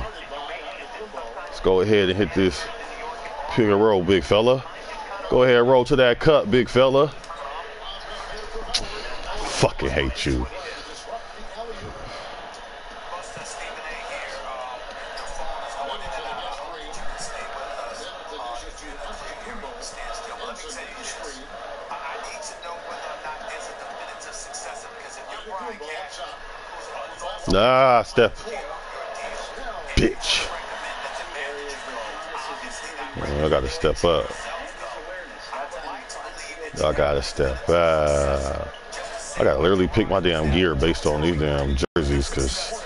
Let's go ahead and hit this pick and roll, big fella. Go ahead and roll to that cup, big fella. Fucking hate you. Nah, Steph. Bitch. I gotta step up. I gotta step up. I gotta literally pick my damn gear based on these damn jerseys, cause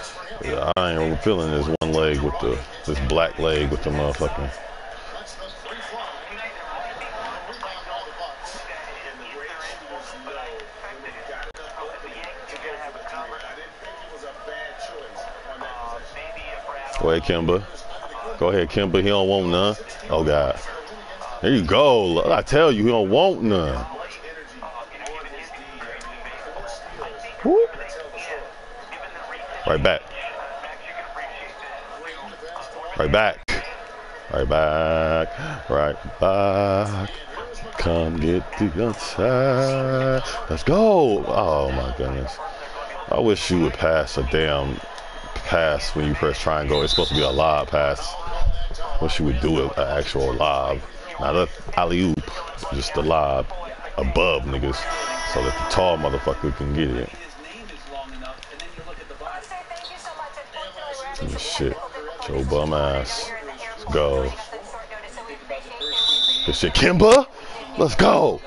I ain't feeling this one leg with this black leg with the motherfucking. Go ahead, Kimba. Go ahead, Kimba. He don't want none. Oh, God. There you go. I tell you, he don't want none. Woo. Right back. Right back. Right back. Right back. Come get the outside. Let's go. Oh, my goodness. I wish you would pass a damn pass when you press triangle. It's supposed to be a lob pass. Wish you would do an actual lob, not a alley-oop, just a lob above niggas, so that the tall motherfucker can get it. Shit, Joe bum ass. Let's go. Good shit, Kimba. Let's go.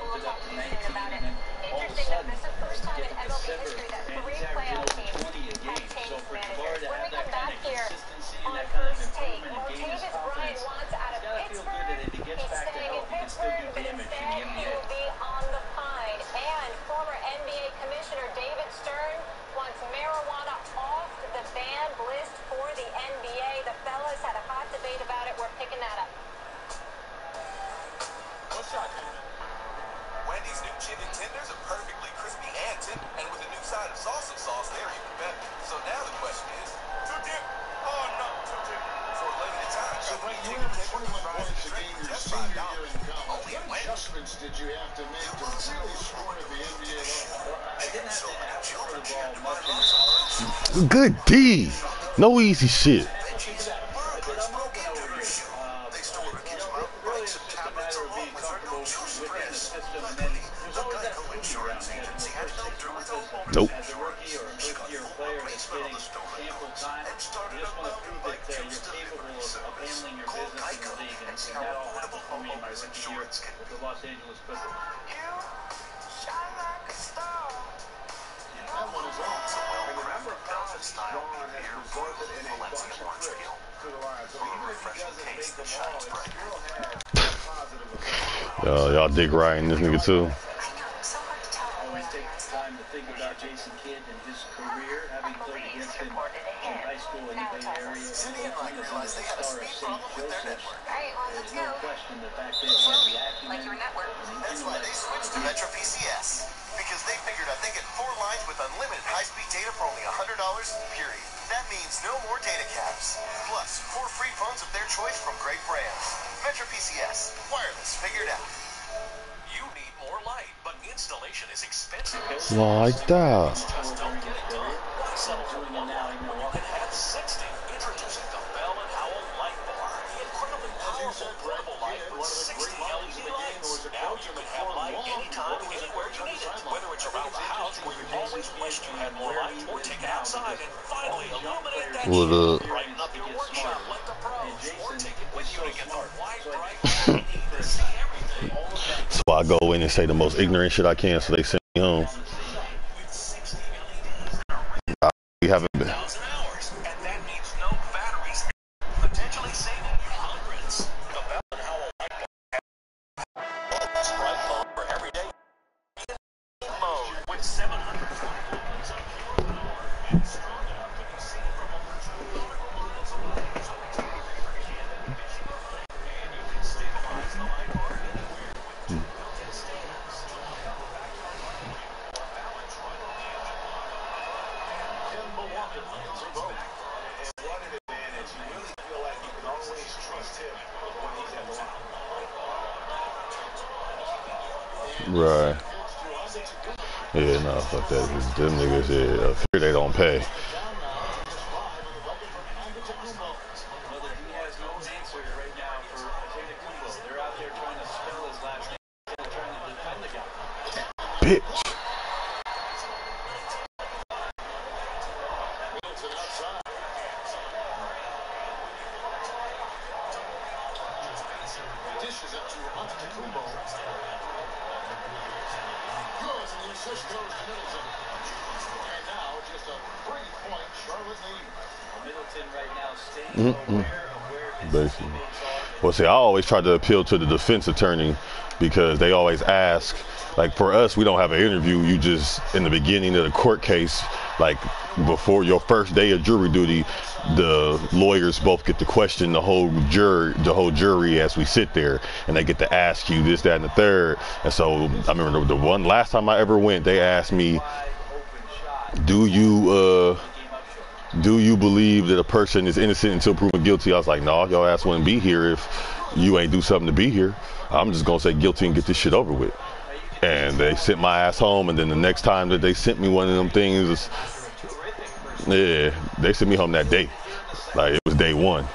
Did you have to make to really score at the NBA level? I didn't have to the ball much. Good D. No easy shit. Nope. Y'all dick riding this nigga too. Always take time to think about Jason Kidd and his career, having played against him in high school in the Bay Area. because they had a speed problem with their network. All right, well, let's go. Like your network. That's why they switched to Metro PCS. Because they figured out they get 4 lines with unlimited high-speed data for only $100, period. That means no more data caps. Plus, 4 free phones of their choice from great brands. Metro PCS. Wireless figured out. You need more light, but installation is expensive. Like that. Just don't get it done. Why settle for one light when you can have 60? Introducing the Bell & Howell Light Bar. The incredibly powerful portable light with 60 LED lights. Now you can have light anytime, anywhere you need it. Whether it's around the house where you always wished you had more light, or take it outside and finally illuminate that shit. Brighten up your workshop like the pros, or take it with you to get the wide, bright LED to see everything. So I go in and say the most ignorant shit I can, so they send me home. We haven't been. Right. Yeah, no, fuck that. Them niggas, yeah, I fear they don't pay. Bitch. Basically. Well, see, I always try to appeal to the defense attorney because they always ask, like for us, we don't have an interview. You just, in the beginning of the court case, like before your first day of jury duty, the lawyers both get to question the whole jury as we sit there, and they get to ask you this, that, and the third. And so I remember the one last time I ever went, they asked me, do you believe that a person is innocent until proven guilty? I was like, no, your ass wouldn't be here if you ain't do something to be here. I'm just gonna say guilty and get this shit over with. And they sent my ass home, and then the next time that they sent me one of them things, yeah, they sent me home that day. Like it was day one.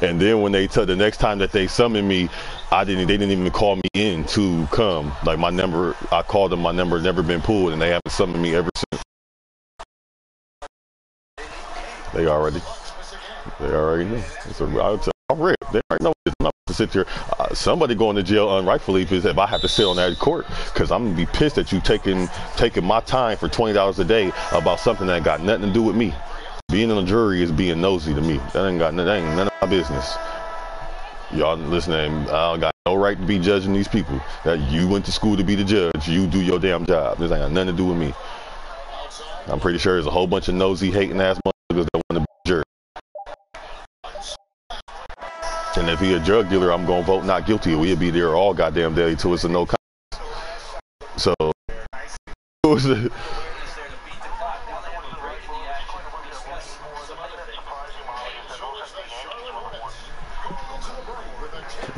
And then when the next time that they summoned me, they didn't even call me in to come. Like my number, I called them, my number had never been pulled, and they haven't summoned me ever since. They already know. I'm ripped. They already know I'm not to sit here. Somebody going to jail unrightfully if I have to sit on that court, because I'm gonna be pissed at you taking my time for $20 a day about something that got nothing to do with me. Being on a jury is being nosy to me. That ain't none of my business. Y'all listening? I got no right to be judging these people. That you went to school to be the judge. You do your damn job. This ain't got nothing to do with me. I'm pretty sure there's a whole bunch of nosy, hating ass motherfuckers that want to be a jury. And if he a drug dealer, I'm gonna vote not guilty. We'll be there all goddamn day till it's a no contest. So,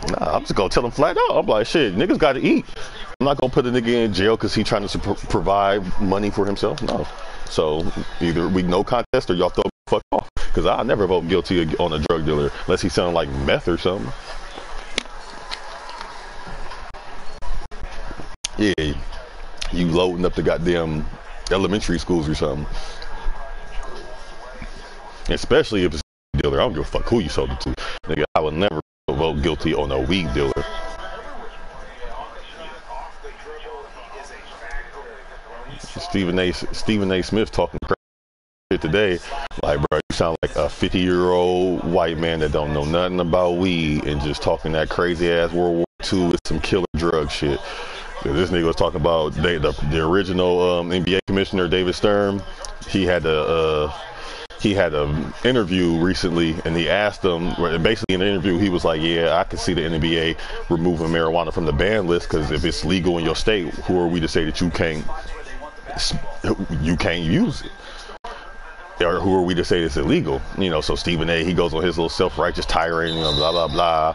nah, I'm just gonna tell him flat out. I'm like, shit, niggas gotta eat. I'm not gonna put a nigga in jail because he's trying to provide money for himself. No. So either we no contest or y'all throw the fuck off. Because I'll never vote guilty on a drug dealer unless he sounds like meth or something. Yeah, you loading up the goddamn elementary schools or something. Especially if it's a dealer. I don't give a fuck who you sold it to. Nigga, I would never vote guilty on a weed dealer. Stephen A. Smith talking crap today. Like, bro, you sound like a 50-year-old white man that don't know nothing about weed and just talking that crazy ass World War II with some killer drug shit. This nigga was talking about the original NBA commissioner, David Stern. He had to he had an interview recently, and he asked him, basically in the interview, he was like, yeah, I can see the NBA removing marijuana from the ban list, because if it's legal in your state, who are we to say that you can't use it? Or who are we to say it's illegal? You know, so Stephen A, he goes on his little self-righteous tirade, you know, blah, blah, blah.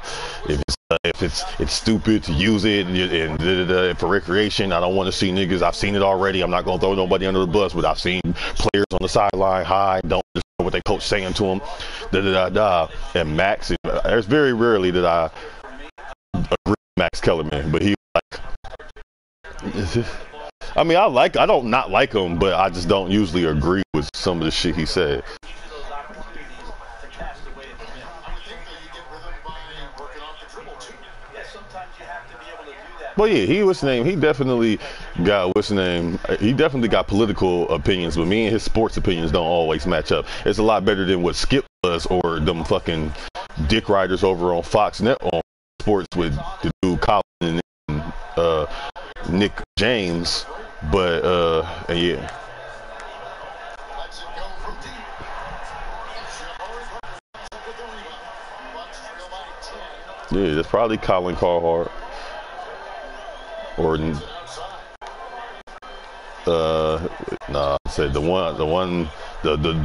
If it's stupid to use it and for recreation, I don't want to see niggas. I've seen it already. I'm not going to throw nobody under the bus, but I've seen players on the sideline high, don't listen to what their coach saying to them, And Max, there's very rarely that I agree with Max Kellerman, but he like, I mean, I don't not like him, but I just don't usually agree with some of the shit he said. Well, yeah, he definitely got political opinions, but me and his sports opinions don't always match up. It's a lot better than what Skip does or them fucking dick riders over on Fox Net on sports with the dude Colin and Nick James. But yeah. Yeah, that's probably Colin Carhart. Or I said the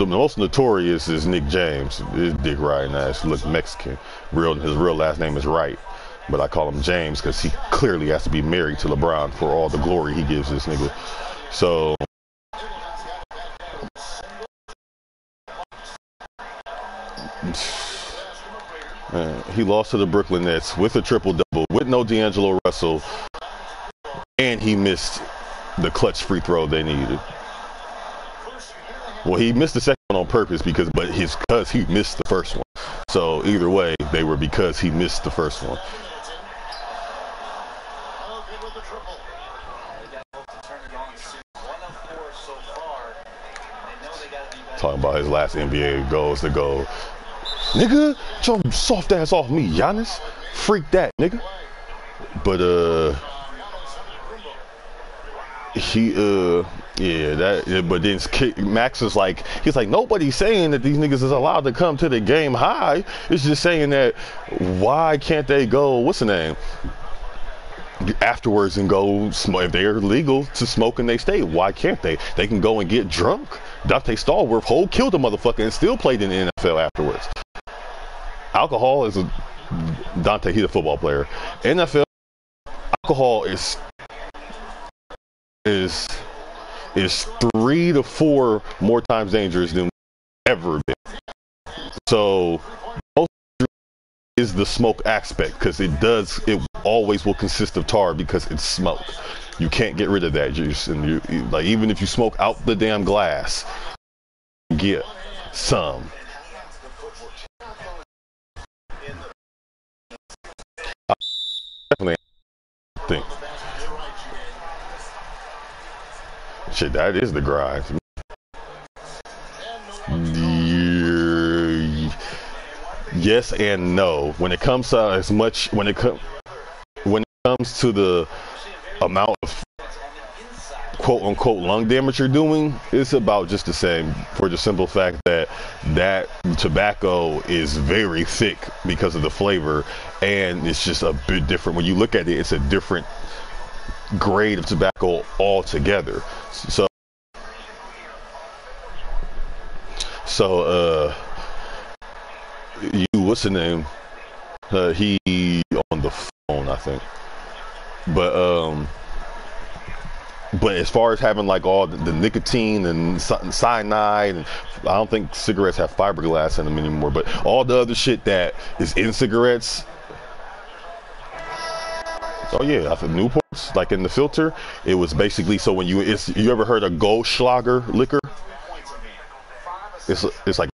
most notorious is Nick James. His dick riding ass look Mexican. His real last name is Wright, but I call him James because he clearly has to be married to LeBron for all the glory he gives this nigga. So he lost to the Brooklyn Nets with a triple-double, with no D'Angelo Russell, and he missed the clutch free throw they needed. Well, he missed the second one on purpose because he missed the first one. So either way, they were because he missed the first one. Talking about his last NBA goals to go, nigga, get your soft ass off me, Giannis. Freak that, nigga. But but then Max is like, he's like, nobody's saying that these niggas is allowed to come to the game high. It's just saying that why can't they go, what's the name, afterwards and go smoke? If they're legal to smoke in their state, why can't they? They can go and get drunk. Dante Stallworth killed a motherfucker and still played in the NFL afterwards. Alcohol is Dante, he's a football player. NFL alcohol is 3 to 4 more times dangerous than ever been. So most is the smoke aspect, because it always will consist of tar because it's smoke. You can't get rid of that juice, and like even if you smoke out the damn glass, you get some. I definitely think. Shit, that is the grind. Yes and no. When it comes to when it comes to the amount of quote unquote lung damage you're doing, it's about just the same, for the simple fact that tobacco is very thick because of the flavor, and it's just a bit different. When you look at it, it's a different grade of tobacco altogether. So what's the name? He on the phone, I think. But as far as having like all the nicotine and cyanide, and I don't think cigarettes have fiberglass in them anymore, but all the other shit that is in cigarettes. Oh yeah, I think Newports, like in the filter, it was basically, so when you ever heard of Goldschlager liquor? It's like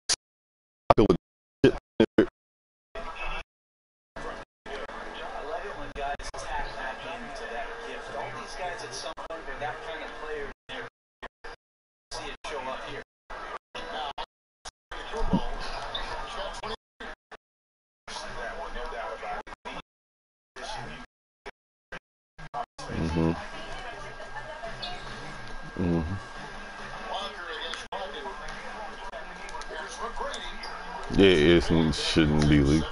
Yeah, it shouldn't be legal.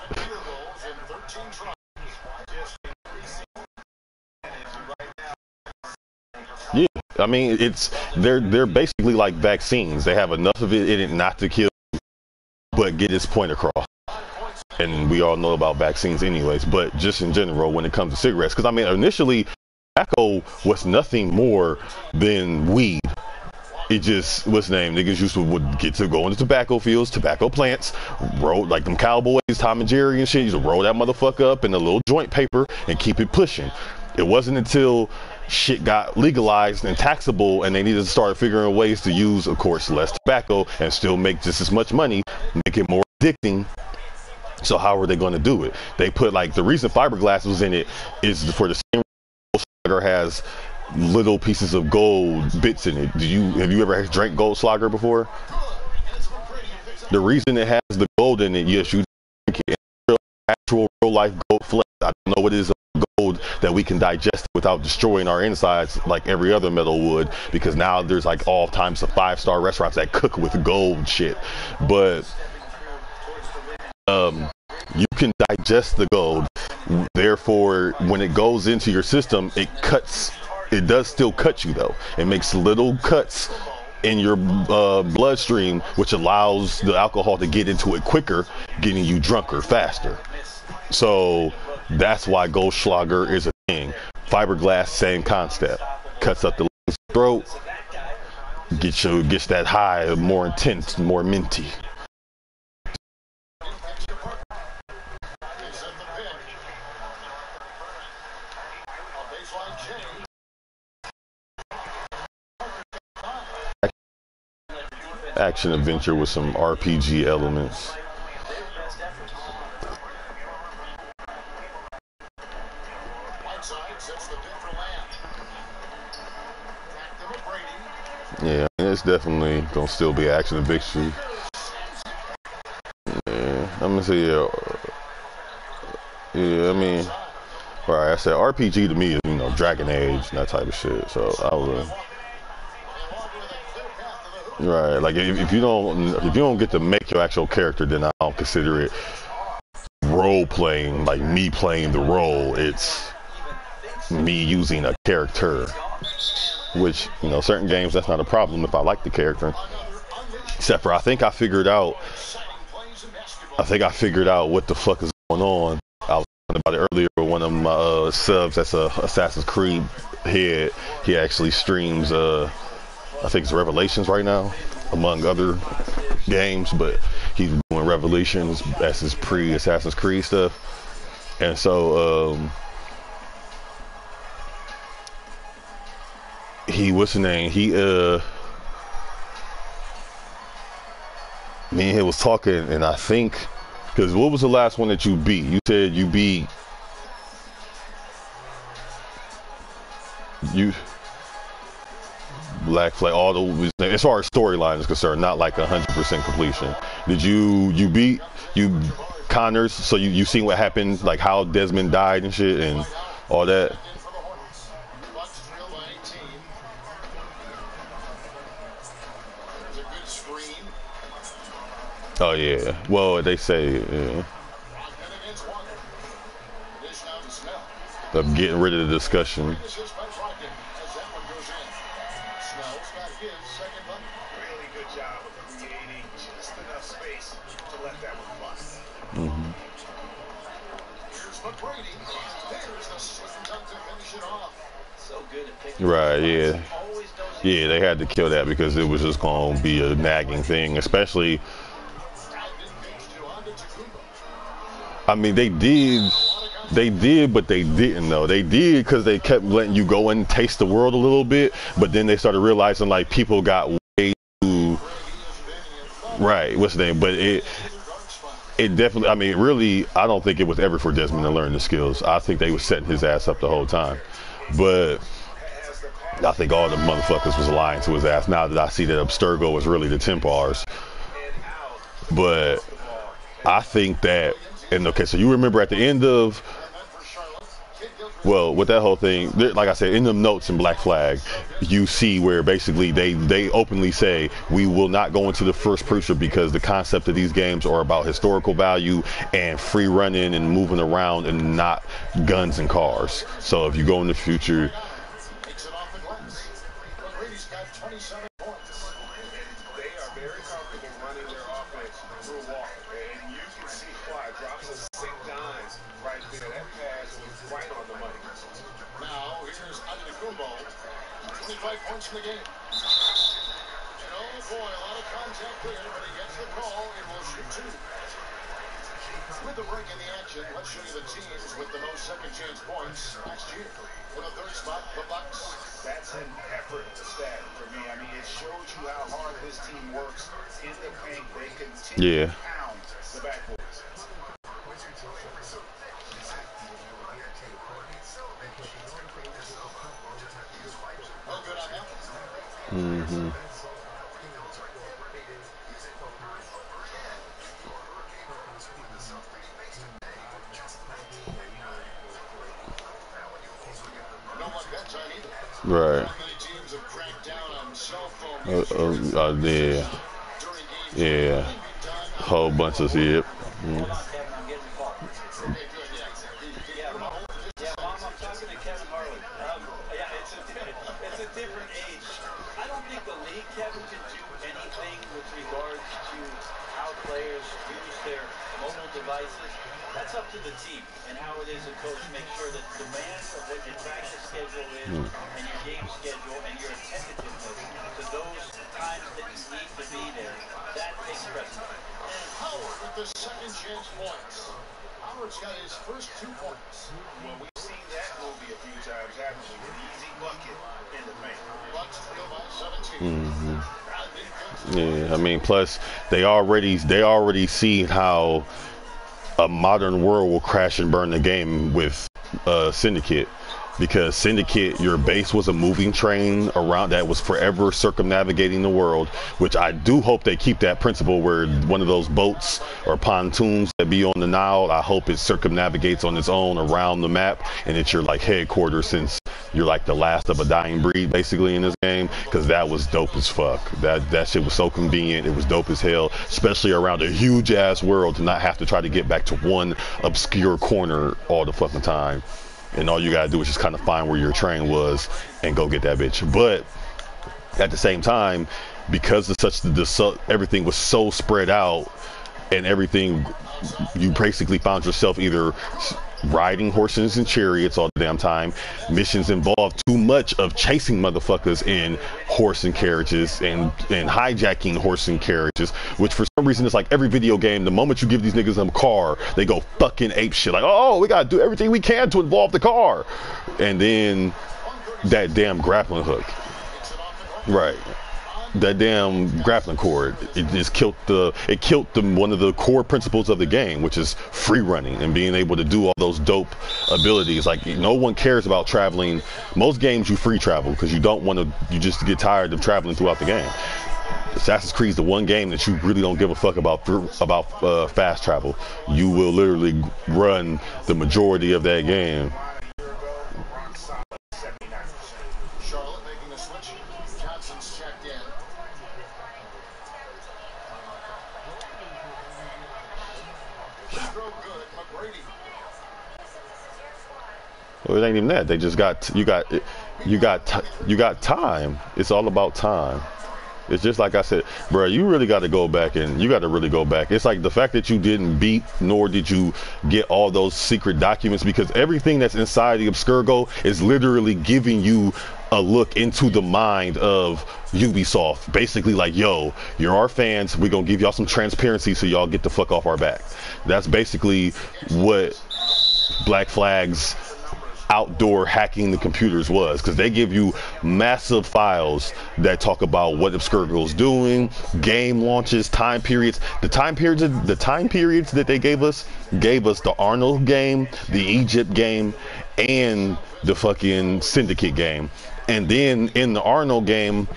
Yeah, I mean they're basically like vaccines. They have enough of it in it not to kill, but get its point across. And we all know about vaccines anyways, but just in general when it comes to cigarettes, because I mean initially tobacco was nothing more than weed. It just, what's the name? Niggas used to would get to go into tobacco fields, tobacco plants, roll like them cowboys, Tom and Jerry and shit. Used to roll that motherfucker up in a little joint paper and keep it pushing. It wasn't until shit got legalized and taxable and they needed to start figuring ways to use, of course, less tobacco and still make just as much money, make it more addicting. So how are they going to do it? They put like the reason fiberglass was in it is for the same sugar has little pieces of gold bits in it. Have you ever drank gold Slogger before? The reason it has the gold in it, yes, you drink it. Actual real life gold flesh. I don't know what it is gold that we can digest without destroying our insides like every other metal would, because now there's like all types of 5-star restaurants that cook with gold shit. But you can digest the gold. Therefore, when it goes into your system, it cuts. It does still cut you though. It makes little cuts in your bloodstream, which allows the alcohol to get into it quicker, getting you drunker faster. So that's why Goldschlager is a thing. Fiberglass, same concept. Cuts up the throat, gets that high, more intense, more minty. Action adventure with some RPG elements. Yeah, it's definitely gonna still be action adventure. Yeah, I'm gonna say yeah. I mean, right? I said RPG to me is Dragon Age and that type of shit. So I would. Right, like if you don't get to make your actual character, then I don't consider it role playing, like me playing the role. It's me using a character, which certain games that's not a problem if I like the character. Except for I think I figured out what the fuck is going on. I was talking about it earlier with one of my subs that's a Assassin's Creed head. He actually streams I think it's Revelations right now, among other games, but he's doing Revelations as his pre-Assassin's Creed stuff. And so what's his name? Me and him was talking, and I think, because what was the last one that you beat? You said you beat Black Flag, as far as storyline is concerned, not like 100% completion. Did you beat Connors? So you seen what happened, like how Desmond died and shit and all that? Oh yeah. Well, they say of getting rid of the discussion. Right, yeah. Yeah, they had to kill that because it was just going to be a nagging thing, especially, I mean, they did, but they didn't though. They did because they kept letting you go and taste the world a little bit, but then they started realizing like people got way too, right, what's the name? But it definitely, I mean, really, I don't think it was ever for Desmond to learn the skills. I think they were setting his ass up the whole time. But I think all the motherfuckers was lying to his ass now that I see that Abstergo was really the Templars. But I think that, and okay, so you remember at the end of Well, with that whole thing, like I said, in the notes in Black Flag, you see where basically they openly say we will not go into the first person because the concept of these games are about historical value and free running and moving around and not guns and cars. So if you go in the future, Takes it off the glass. McGrady's got 27 points. They are very comfortable running their offense through Walker. And you can see why. Drops a sick dime right there. That pass was right on the money. Now, here's Antetokounmpo. 25 points in the game. Oh, boy, a lot of contact there, but he gets the call and will shoot two. With the break in the action, let's show you the teams with the most second-chance points last year. In the third spot, the Bucks. That's an effort stat for me. I mean, it shows you how hard this team works in the paint. They continue to pound the backboard. No good on that. mm-hmm. Right. Yeah. Yeah. Whole bunch of shit. Mm. It's a different age. I don't think the league, Kevin, can do anything with regards to how players use their mobile devices. That's up to the team and how it is a coach make sure that the demands of what your practice schedule is and your game schedule and your attentiveness to those times that you need to be there, that takes precedence. And Howard with the second chance points. Howard's got his first 2 points. Well, we've seen that movie a few times, haven't we? An easy bucket in the paint. Bucks trail by 17. Yeah, I mean, plus they already see how a modern world will crash and burn the game with Syndicate, because Syndicate, your base was a moving train around that was forever circumnavigating the world, which I do hope they keep that principle where one of those boats or pontoons that be on the Nile, I hope it circumnavigates on its own around the map and it's your like headquarters, since you're like the last of a dying breed basically in this game, because that was dope as fuck. That shit was so convenient. It was dope as hell, especially around a huge ass world, to not have to try to get back to one obscure corner all the fucking time. And all you gotta do is just kind of find where your train was and go get that bitch. But at the same time, because of everything was so spread out and everything, you basically found yourself either riding horses and chariots all the damn time. Missions involved too much of chasing motherfuckers in horse and carriages and hijacking horse and carriages, which for some reason it's like every video game, the moment you give these niggas a car, they go fucking ape shit. Like, oh, we gotta do everything we can to involve the car. And then that damn grappling hook. Right. That damn grappling cord, it just killed one of the core principles of the game, which is free running and being able to do all those dope abilities. Like, no one cares about traveling. Most games you free travel because you just get tired of traveling throughout the game. Assassin's Creed is the one game that you really don't give a fuck about fast travel. You will literally run the majority of that game. Charlotte making the switch. Johnson's checked in. Well, it ain't even that. They just you got time. It's all about time. It's just like I said, bro, you really got to go back and you got to really go back. It's like the fact that you didn't beat, nor did you get all those secret documents, because everything that's inside the Abscurgo is literally giving you a look into the mind of Ubisoft. Basically like, yo, you're our fans. We're going to give y'all some transparency so y'all get the fuck off our back. That's basically what Black Flag's outdoor hacking the computers was, because they give you massive files that talk about what Abscurgo's doing, game launches, time periods. The time periods that they gave us the Arnold game, the Egypt game, and the fucking Syndicate game. And then in the Arnold game,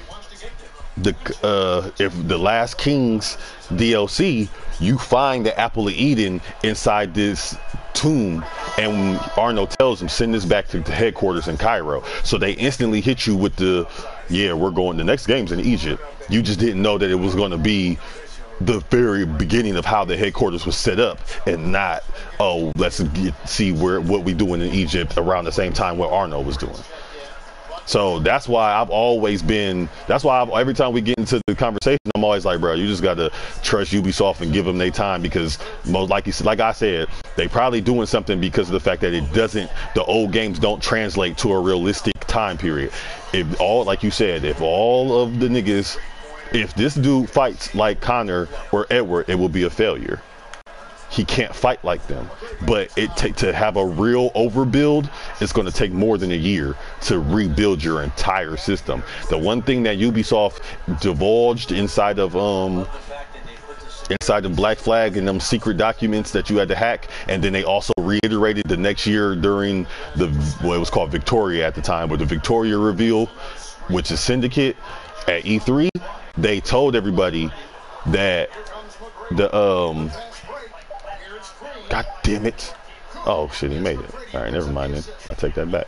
if the Last Kings DLC, you find the Apple of Eden inside this tomb, and Arno tells them, send this back to the headquarters in Cairo. So they instantly hit you with the, yeah, we're going, the next game's in Egypt. You just didn't know that it was going to be the very beginning of how the headquarters was set up, and not, oh, let's see what we doing in Egypt around the same time what Arno was doing. So that's why I've always been, every time we get into the conversation, I'm always like, bro, you just got to trust Ubisoft and give them their time, because most, like I said, they probably doing something because of the fact that the old games don't translate to a realistic time period. If all, like you said, if all of the niggas, if this dude fights like Connor or Edward, it will be a failure. He can't fight like them. But to have a real overbuild, it's going to take more than a year to rebuild your entire system. The one thing that Ubisoft divulged inside of Black Flag and them secret documents that you had to hack, and then they also reiterated the next year during it was called Victoria at the time, but the Victoria reveal, which is Syndicate at E3, they told everybody that the God damn it. Oh shit, he made it. Alright, never mind then. I take that back.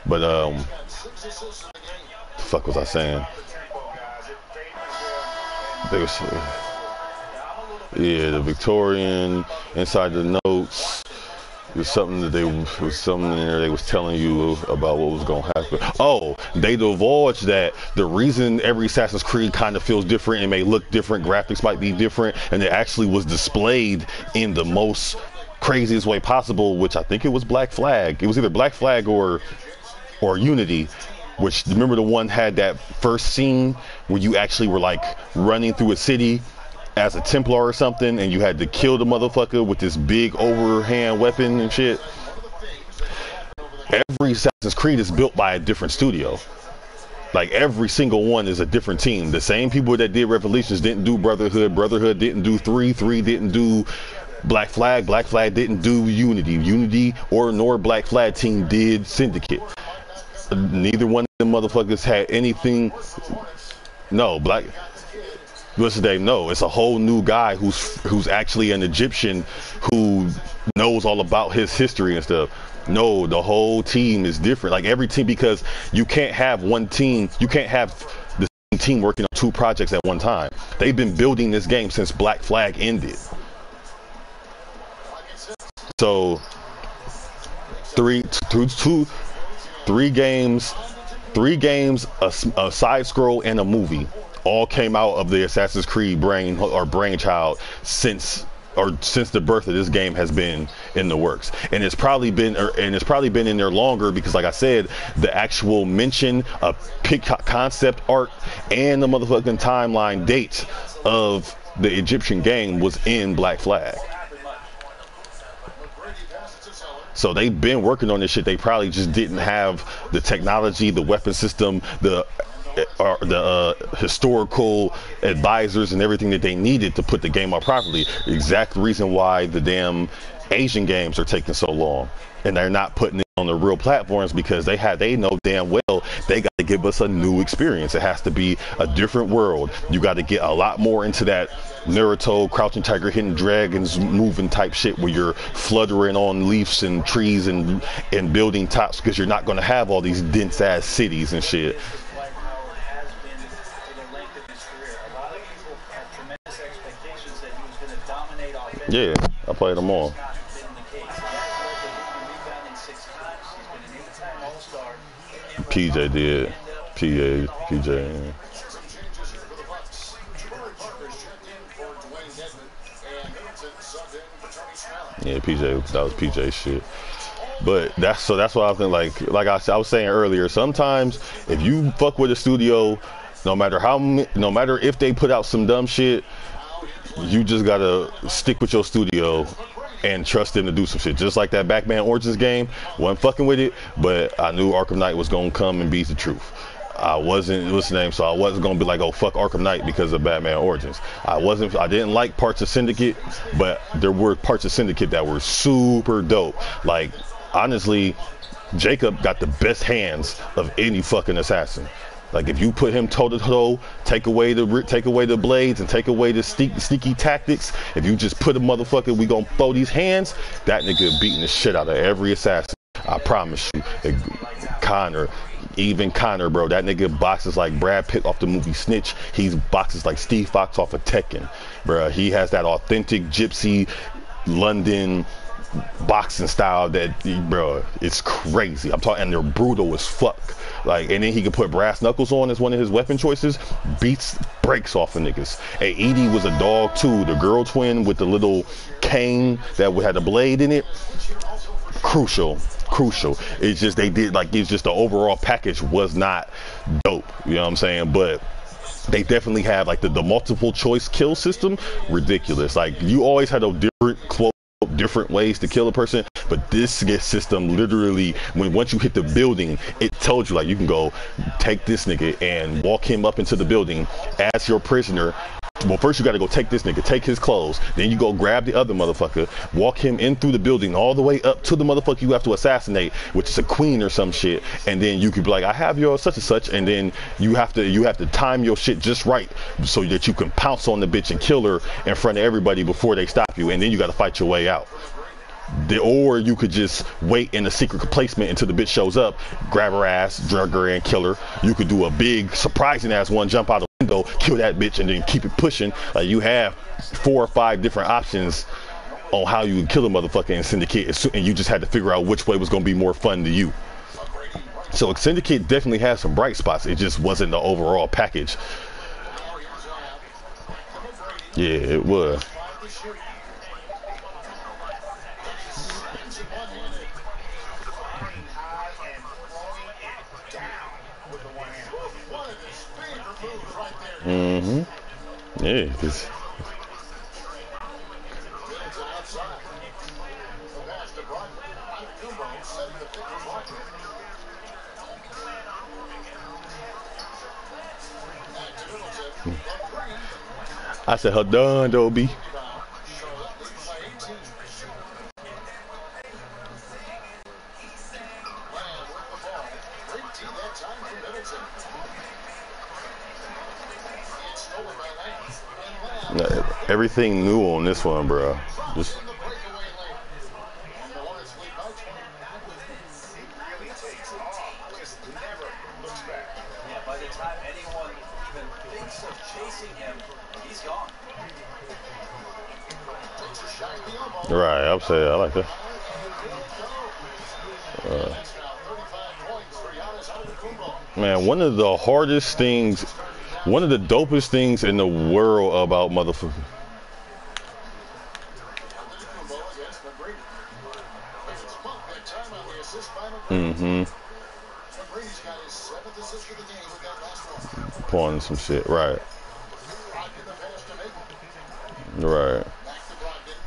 But the fuck was I saying? Yeah, the Victorian inside the notes. There's something that was something in there they was telling you about what was gonna happen. Oh, they divulged that the reason every Assassin's Creed kind of feels different and may look different, graphics might be different, and it actually was displayed in the most craziest way possible, which I think it was Black Flag. It was either Black Flag or Unity, which, remember the one had that first scene where you actually were like running through a city as a Templar or something, and you had to kill the motherfucker with this big overhand weapon and shit. Every Assassin's Creed is built by a different studio. Like every single one is a different team. The same people that did Revelations didn't do Brotherhood. Brotherhood didn't do 3 didn't do Black Flag. Black Flag didn't do Unity nor Black Flag team did Syndicate. Neither one of them motherfuckers had anything. No, what's his name? No, it's a whole new guy who's actually an Egyptian who knows all about his history and stuff. No, the whole team is different. Like every team, because you can't have one team. You can't have the same team working on 2 projects at one time. They've been building this game since Black Flag ended. So three games, a side scroll and a movie all came out of the Assassin's Creed brainchild since the birth of this game has been in the works, and it's probably been in there longer, because like I said, the actual mention of concept art and the motherfucking timeline dates of the Egyptian game was in Black Flag. So they've been working on this shit. They probably just didn't have the technology, the weapon system, the historical advisors and everything that they needed to put the game up properly. Exact reason why the damn Asian games are taking so long, and they're not putting it on the real platforms, because they know damn well they got to give us a new experience. It has to be a different world. You got to get a lot more into that Naruto, Crouching Tiger, Hidden Dragons moving type shit, where you're fluttering on leaves and trees and building tops, because you're not going to have all these dense ass cities and shit. Yeah, I played them all. PJ did. PJ. Yeah, PJ, that was PJ shit. But that's why I think, like I was saying earlier, sometimes if you fuck with a studio, no matter if they put out some dumb shit, you just gotta stick with your studio and trust them to do some shit. Just like that Batman Origins game, wasn't fucking with it, but I knew Arkham Knight was gonna come and be the truth. I wasn't gonna be like, oh fuck Arkham Knight because of Batman Origins. I didn't like parts of Syndicate, but there were parts of Syndicate that were super dope. Like, honestly, Jacob got the best hands of any fucking assassin. Like if you put him toe to toe, take away the blades and take away the sneaky tactics. If you just put a motherfucker, we gonna throw these hands. That nigga beating the shit out of every assassin. I promise you. Connor, bro. That nigga boxes like Brad Pitt off the movie Snitch. He's boxes like Steve Fox off of Tekken, bro. He has that authentic gypsy London boxing style that, bro, it's crazy. I'm talking, and they're brutal as fuck. Like, and then he could put brass knuckles on as one of his weapon choices. Breaks off of niggas. Hey, Edie was a dog too. The girl twin with the little cane that had a blade in it. Crucial. It's just it's just the overall package was not dope. You know what I'm saying? But they definitely have like the multiple choice kill system. Ridiculous. Like you always had a different ways to kill a person, but this system literally, once you hit the building, it told you like you can go take this nigga and walk him up into the building as your prisoner. Well, first you got to go take this nigga, take his clothes, then you go grab the other motherfucker, walk him in through the building all the way up to the motherfucker you have to assassinate, which is a queen or some shit, and then you could be like, I have your such and such, and then you have to time your shit just right so that you can pounce on the bitch and kill her in front of everybody before they stop you, and then you got to fight your way out. Or you could just wait in a secret placement until the bitch shows up, grab her ass, drug her, and kill her. You could do a big surprising ass one, jump out the window, kill that bitch, and then keep it pushing. Like you have 4 or 5 different options on how you would kill a motherfucker in Syndicate, and you just had to figure out which way was going to be more fun to you. So Syndicate definitely has some bright spots. It just wasn't the overall package. Yeah, it was. Yeah, because I said her done, Dobie. Everything new on this one, bro. Just by the time anyone even thinks of chasing him, he's gone. right, I'm saying I like that. Man, one of the dopest things in the world about motherfucker. Pulling some shit, right.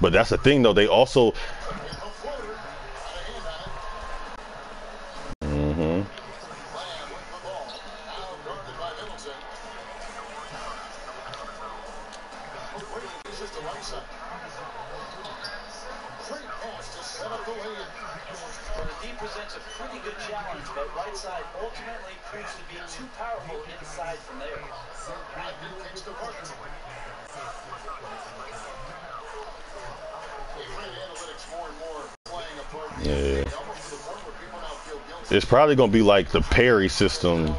But that's the thing though, they also presents a pretty good challenge, but right side ultimately proves to be too powerful inside from there. Yeah. It's probably going to be like the parry system.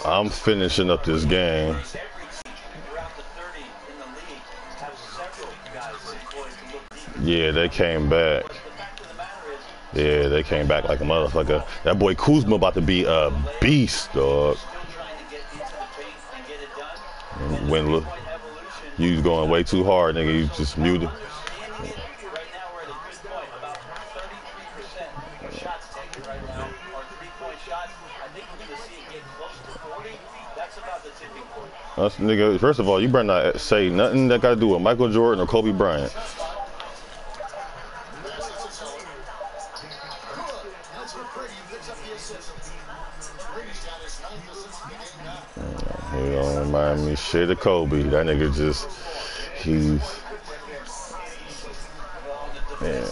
I'm finishing up this game. Yeah, they came back. Yeah, they came back like a motherfucker. That boy Kuzma about to be a beast, dog. When look, you was going way too hard, nigga. You just muted. Us, nigga, first of all, you better not say nothing that got to do with Michael Jordan or Kobe Bryant. You don't remind me shit of Kobe. That nigga just, he's, man.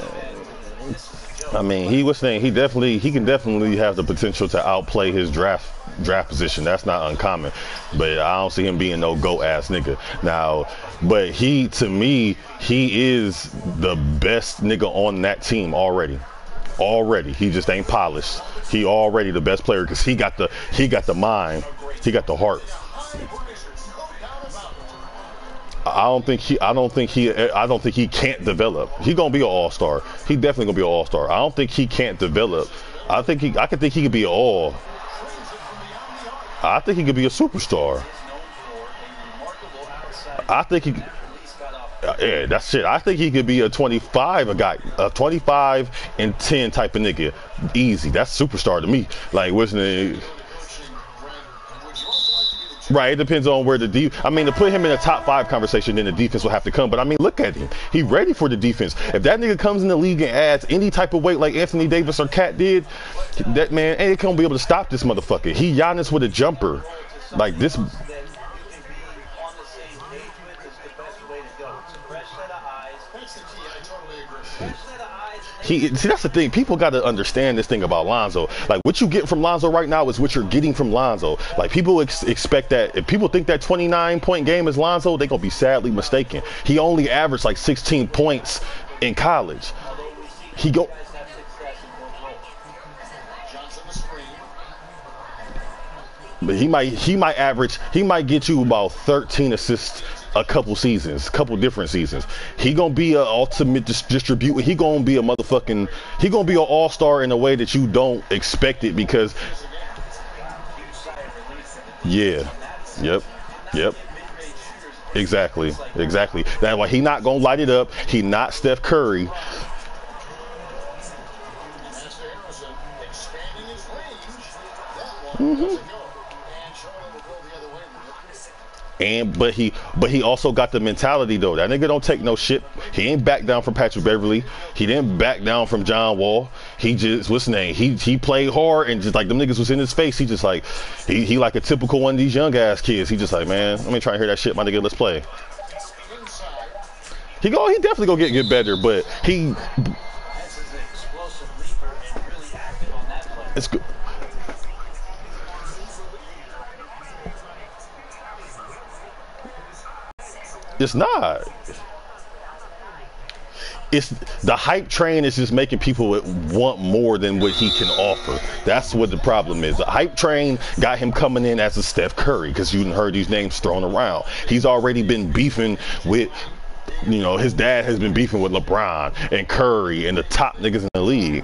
I mean, he was saying he can definitely have the potential to outplay his draft position. That's not uncommon, but I don't see him being no GOAT ass nigga. Now, but to me, he is the best nigga on that team already. He just ain't polished. He already the best player because he got the mind, he got the heart. I don't think he can't develop. He gonna be an all-star. He definitely gonna be an all-star. I don't think he can't develop. I think he could be I think he could be a superstar. I think he. Yeah, that's shit. I think he could be a 25 and 10 type of nigga. Easy. That's superstar to me. Like, wasn't it? Right, it depends on where I mean, to put him in a top 5 conversation, then the defense will have to come. But I mean, look at him. He ready for the defense. If that nigga comes in the league and adds any type of weight like Anthony Davis or Cat did, that man ain't gonna be able to stop this motherfucker. He Giannis with a jumper. Like this. See, that's the thing. People got to understand this thing about Lonzo. Like, what you get from Lonzo right now is what you're getting from Lonzo. Like, people expect that. If people think that 29-point game is Lonzo, they're going to be sadly mistaken. He only averaged like 16 points in college. But he might get you about 13 assists a couple different seasons. He gonna be an ultimate distributor. He gonna be an all-star in a way that you don't expect it because exactly. That's why he not gonna light it up. He not Steph Curry. But he also got the mentality though. That nigga don't take no shit. He ain't back down from Patrick Beverly. He didn't back down from John Wall. He just he played hard and just like them niggas was in his face. He just like he like a typical one of these young ass kids. He just like, man, let me try to hear that shit, my nigga. Let's play. He definitely gonna get better, but it's good. It's not. It's the hype train is just making people want more than what he can offer. That's what the problem is. The hype train got him coming in as a Steph Curry because you heard these names thrown around. He's already been beefing with, his dad has been beefing with LeBron and Curry and the top niggas in the league.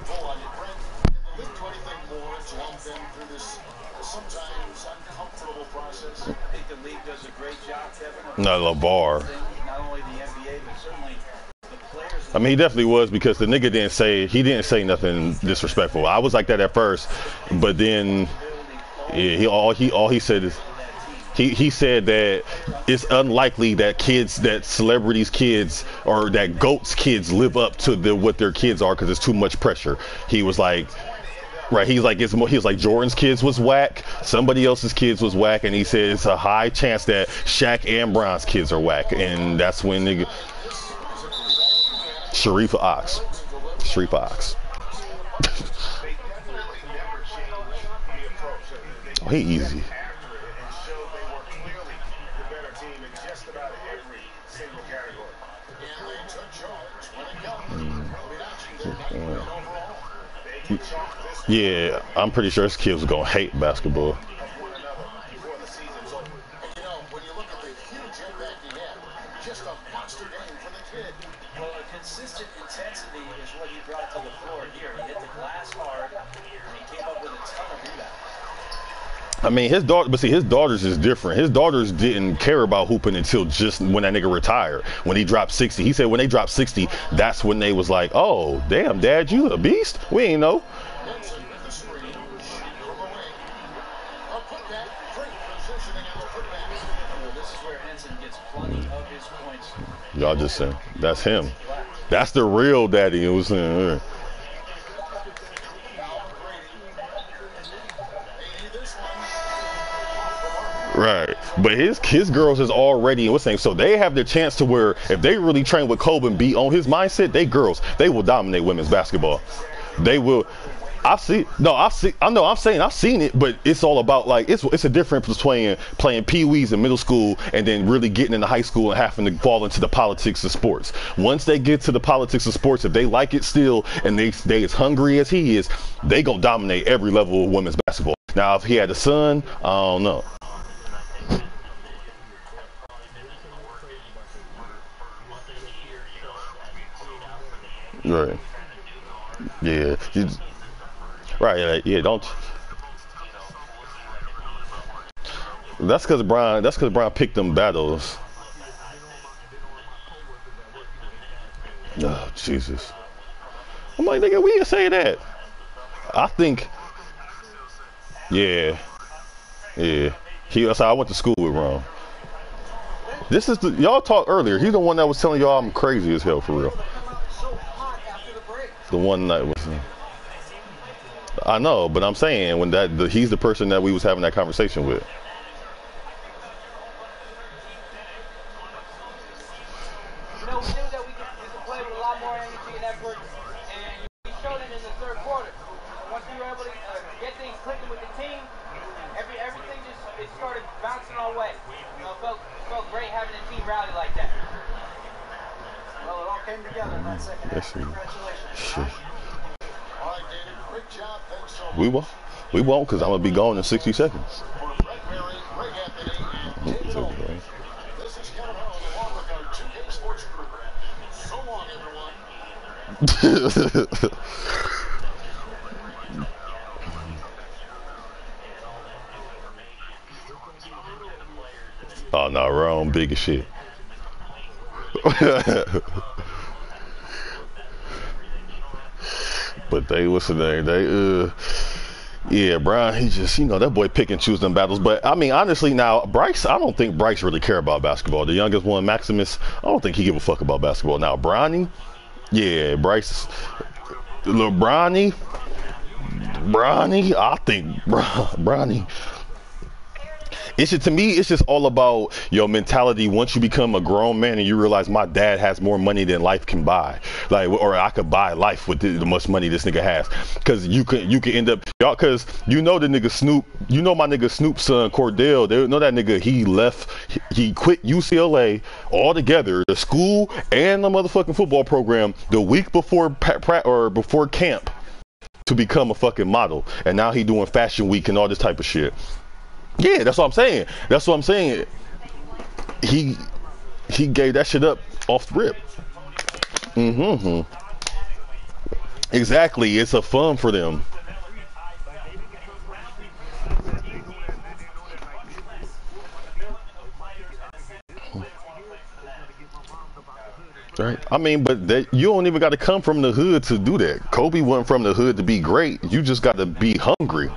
No, LeVar. I mean, he definitely was because the nigga didn't say nothing disrespectful. I was like that at first, but then all he said is he said that it's unlikely that celebrities' kids or that GOAT's kids live up to what their kids are because it's too much pressure. He was like. Right, he was like Jordan's kids was whack, somebody else's kids was whack, and he said it's a high chance that Shaq and Bron's kids are whack, and that's when nigga Sharif Ox. Oh, he easy. Yeah, I'm pretty sure his kids are gonna hate basketball. When you look at the huge impact he had, just a monster game for the kid. Well, a consistent intensity is what he brought to the floor here. He hit the glass hard, and he came up with a ton of rebounds. I mean, his daughters is different. His daughters didn't care about hooping until just when that nigga retired. When he dropped 60, he said when they dropped 60, that's when they was like, oh, damn, Dad, you a beast? We ain't know. Y'all just saying that's him. That's the real daddy. It was saying. Right, but his girls is already what's saying, so they have their chance to where if they really train with Kobe and be on his mindset, they will dominate women's basketball. They will. I've seen it, but it's all about like it's a difference between playing pee-wees in middle school and then really getting into high school and having to fall into the politics of sports. Once they get to the politics of sports, if they like it still and they as hungry as he is, they gonna dominate every level of women's basketball. Now, if he had a son, I don't know. Right. Yeah. Right. Yeah. Don't. That's because Brian. That's because Brian picked them battles. Oh Jesus. I'm like, nigga, we didn't say that. I think. Yeah. Yeah. So I went to school with Ron. This is y'all talked earlier. He's the one that was telling y'all I'm crazy as hell for real. The one that was. I know, but I'm saying when he's the person that we was having that conversation with. You know, we knew that we could play with a lot more energy and effort, and we showed it in the third quarter. Once we were able to get things clicking with the team, everything it started bouncing our way. You know, it felt great having a team rally like that. Well, it all came together in that second half. Congratulations. All right, David, great job. Thanks so much. We won't, because I'm going to be gone in 60 seconds. This is Kevin Hall along with our 2K Sports Group. So long, everyone. Oh, no, wrong, big as shit. But yeah, Brian, he just, that boy pick and choose them battles. But I mean, honestly, now Bryce, I don't think Bryce really care about basketball. The youngest one, Maximus, I don't think he give a fuck about basketball. Now Bronny, yeah, Bryce, little Bronny, I think Bronny. To me, it's just all about your mentality. Once you become a grown man and you realize my dad has more money than life can buy, or I could buy life with the much money this nigga has, because you can end up, y'all, because the nigga Snoop, my nigga Snoop's son Cordell, they know that nigga, he quit UCLA altogether, the school and the motherfucking football program, the week before before camp to become a fucking model, and now he doing Fashion Week and all this type of shit. Yeah, that's what I'm saying. He gave that shit up off the rip. Exactly. It's a fun for them. Right. I mean, but you don't even got to come from the hood to do that. Kobe went from the hood to be great. You just got to be hungry.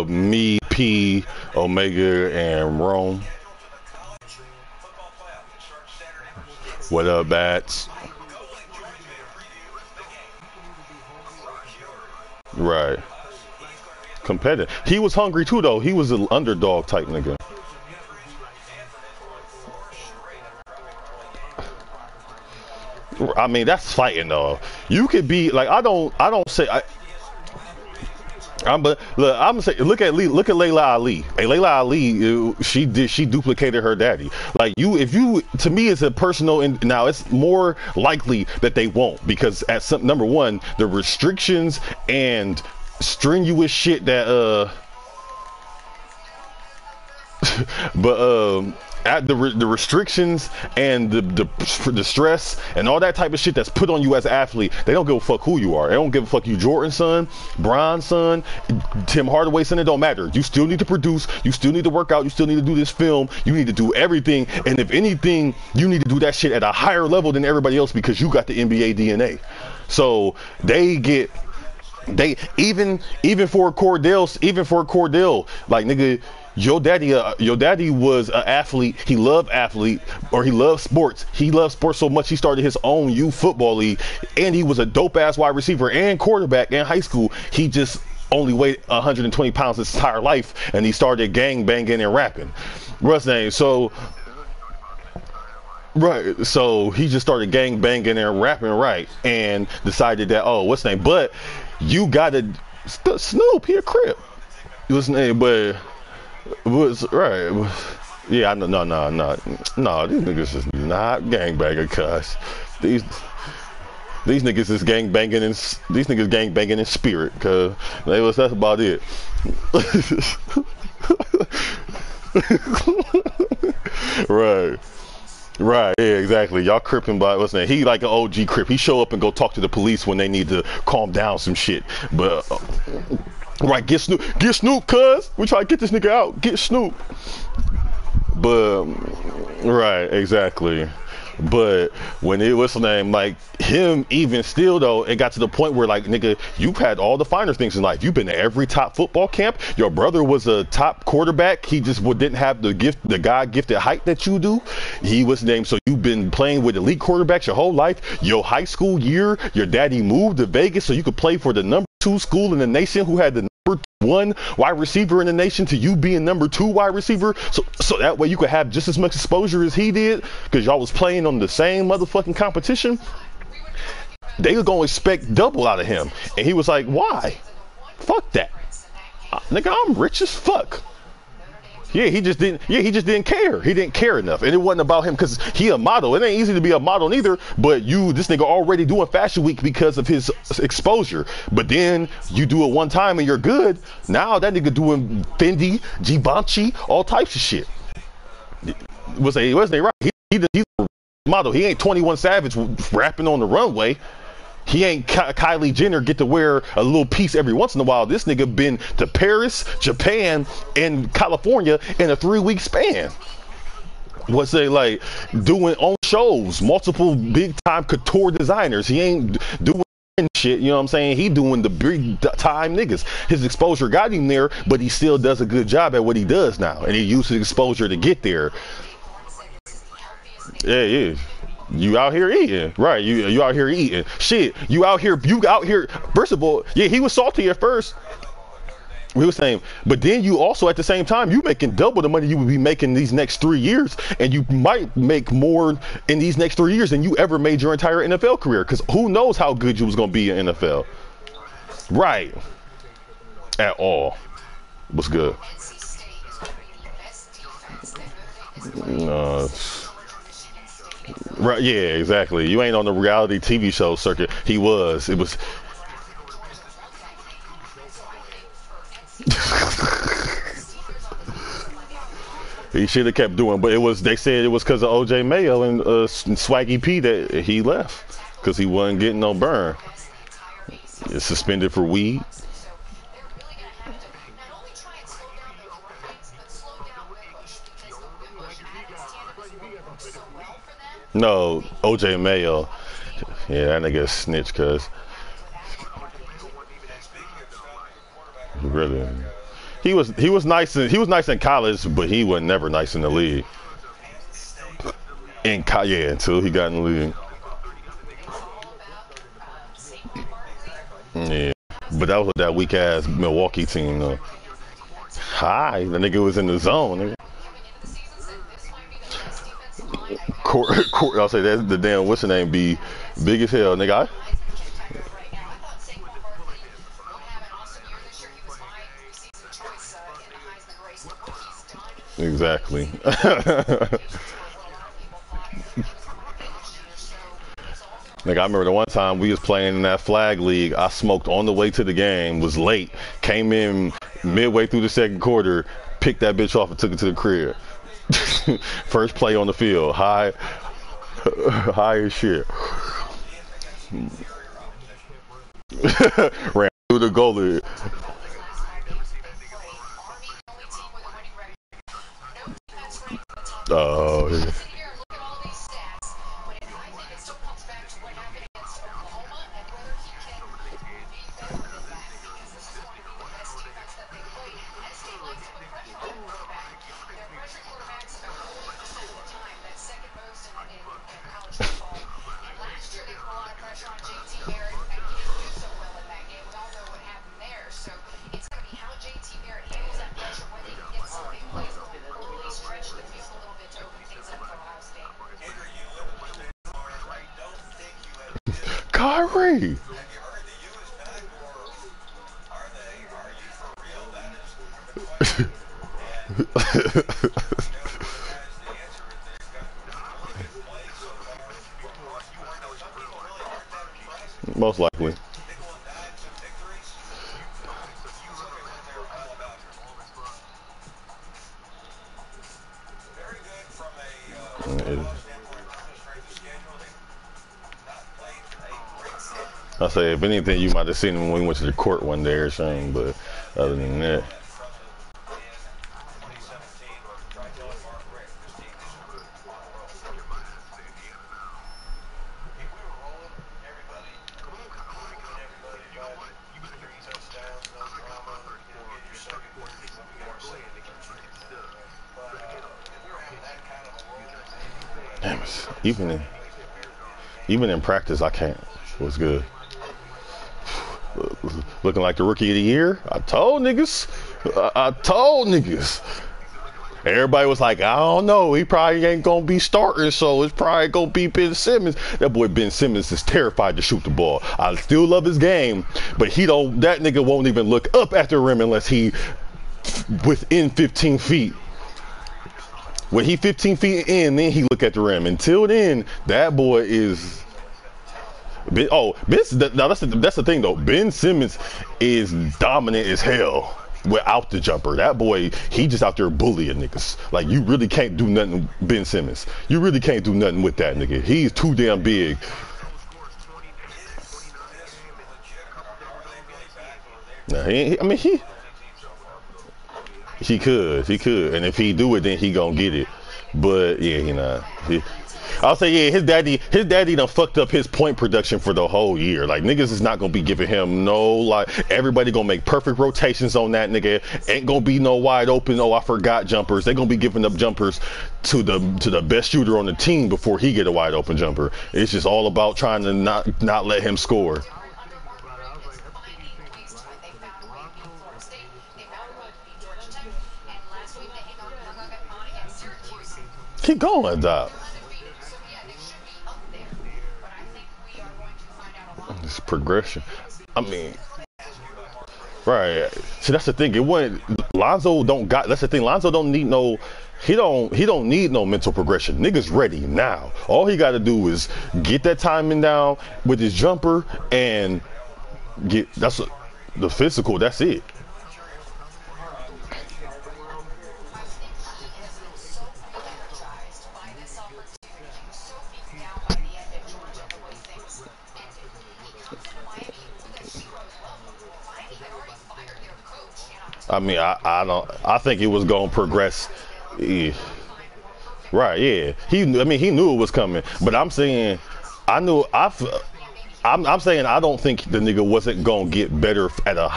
Me, P, Omega, and Rome. What up, Bats? Right. Competitive. He was hungry too, though. He was an underdog type nigga. I mean, that's fighting though. You could be like, I don't say. But look, I'm gonna say, look at Layla Ali. Hey, Layla Ali, she duplicated her daddy. Like to me, it's a personal. And now it's more likely that they won't, because at number one, the restrictions and strenuous shit that at the restrictions and the stress and all that type of shit that's put on you as an athlete, they don't give a fuck who you are. They don't give a fuck you Jordan's son, Bron's son, Tim Hardaway's son. It don't matter. You still need to produce. You still need to work out. You still need to do this film. You need to do everything. And if anything, you need to do that shit at a higher level than everybody else because you got the NBA DNA. So they even for Cordell, like, nigga, your daddy was an athlete. He loved sports. He loved sports so much he started his own youth football league, and he was a dope ass wide receiver and quarterback in high school. He just only weighed 120 pounds his entire life, and he started gang banging and rapping. What's his name? So he just started gang banging and rapping, right? And decided that, oh, what's his name? But you gotta Snoop, he a Crip. What's his name? But was right. Yeah, no. These niggas is not gangbanger, cuz these niggas is gangbanging in spirit, cuz that's about it. Right, yeah, exactly. Y'all cripping by what's name? He like an OG Crip. He show up and go talk to the police when they need to calm down some shit. But right, get Snoop, cuz we try to get this nigga out. Get Snoop. But right, exactly. But when it was name like him, even still though, it got to the point where, like, nigga, you've had all the finer things in life. You've been to every top football camp. Your brother was a top quarterback. He just didn't have the God-gifted height that you do. He was named. So you've been playing with elite quarterbacks your whole life. Your high school year, your daddy moved to Vegas so you could play for the number 2 school in the nation who had the number 1 wide receiver in the nation to you being number 2 wide receiver, so that way you could have just as much exposure as he did, because y'all was playing on the same motherfucking competition. They were gonna expect double out of him, and he was like, why? Fuck that, nigga, I'm rich as fuck. He just didn't care. He didn't care enough. And it wasn't about him because he a model. It ain't easy to be a model neither, but this nigga already doing Fashion Week because of his exposure. But then you do it one time and you're good. Now that nigga doing Fendi, Givenchy, all types of shit. Wasn't he right? He's a model. He ain't 21 Savage rapping on the runway. He ain't Kylie Jenner get to wear a little piece every once in a while. This nigga been to Paris, Japan, and California in a 3-week span. What's they like doing on shows, multiple big time couture designers. He ain't doing shit, you know what I'm saying? He doing the big time niggas. His exposure got him there, but he still does a good job at what he does now, and he used his exposure to get there. Yeah. You out here eating, right? You out here eating. Shit, you out here. First of all, yeah, he was salty at first. We were saying, but then you also at the same time you making double the money you would be making these next 3 years, and you might make more in these next 3 years than you ever made your entire NFL career. Because who knows how good you was gonna be in NFL, right? At all. What's good? Right, yeah, exactly. You ain't on the reality TV show circuit. He was. It was. He should have kept doing, but it was. They said it was because of OJ Mayo and Swaggy P that he left because he wasn't getting no burn. It's suspended for weed. No, OJ Mayo. Yeah, that nigga snitch, cuz. Really. He was nice in college, but he was never nice in the league. Until he got in the league. Yeah. But that was that weak ass Milwaukee team though. The nigga was in the zone, nigga. I'll say that the damn what's the name be big as hell, nigga. Exactly. Nigga, I remember the one time we was playing in that flag league. I smoked on the way to the game, was late, came in midway through the second quarter, picked that bitch off and took it to the crib. First play on the field, high as shit. Ran through the goalie. Oh, yeah. Kyrie. Most likely. I say, if anything, you might have seen him when we went to the court one day or something, but other than that. Damn it. Even in practice, I can't. It was good. Looking like the rookie of the year. I told niggas. Everybody was like, I don't know. He probably ain't going to be starting, so it's probably going to be Ben Simmons. That boy Ben Simmons is terrified to shoot the ball. I still love his game, but that nigga won't even look up at the rim unless he within 15 feet. When he 15 feet in, then he look at the rim. Until then, that boy is... now that's the thing, though. Ben Simmons is dominant as hell without the jumper. That boy, he just out there bullying niggas. Like, you really can't do nothing with Ben Simmons. You really can't do nothing with that nigga. He's too damn big. Nah, he could, and if he do it, then he gonna get it. But yeah, I'll say, yeah, his daddy done fucked up his point production for the whole year. Like, niggas is not gonna be giving him everybody gonna make perfect rotations on that nigga. Ain't gonna be no wide open, I forgot jumpers. They gonna be giving up jumpers to the best shooter on the team before he get a wide open jumper. It's just all about trying to not let him score. Keep going, Doc. It's progression. I mean, right. See, that's the thing. It wasn't Lonzo don't got. That's the thing. Lonzo don't need no. He don't need no mental progression. Niggas ready now. All he got to do is get that timing down with his jumper and get. That's the physical. That's it. I mean, I think it was gonna progress. Yeah. Right? Yeah. He knew it was coming. But I'm saying, I'm saying I don't think the nigga wasn't gonna get better at a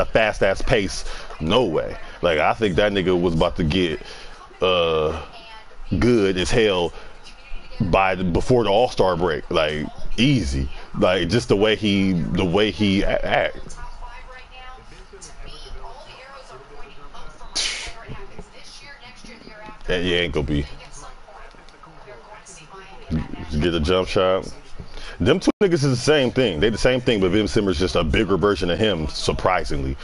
fast ass pace. No way. Like, I think that nigga was about to get good as hell before the All-Star break. Like, easy. Like, just the way he acts. Yeah, ain't gonna be. Get a jump shot. Them two niggas is the same thing. They the same thing, but Ben Simmons just a bigger version of him, surprisingly.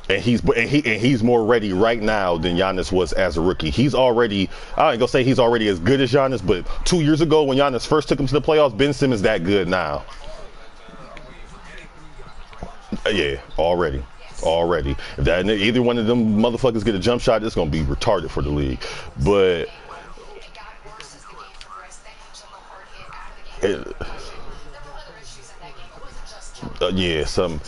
And he's more ready right now than Giannis was as a rookie. He's already, I ain't gonna say he's already as good as Giannis, but 2 years ago when Giannis first took him to the playoffs, Ben Simmons that good now. Yeah, already. already. If that either one of them motherfuckers get a jump shot, it's gonna be retarded for the league. But yeah, some.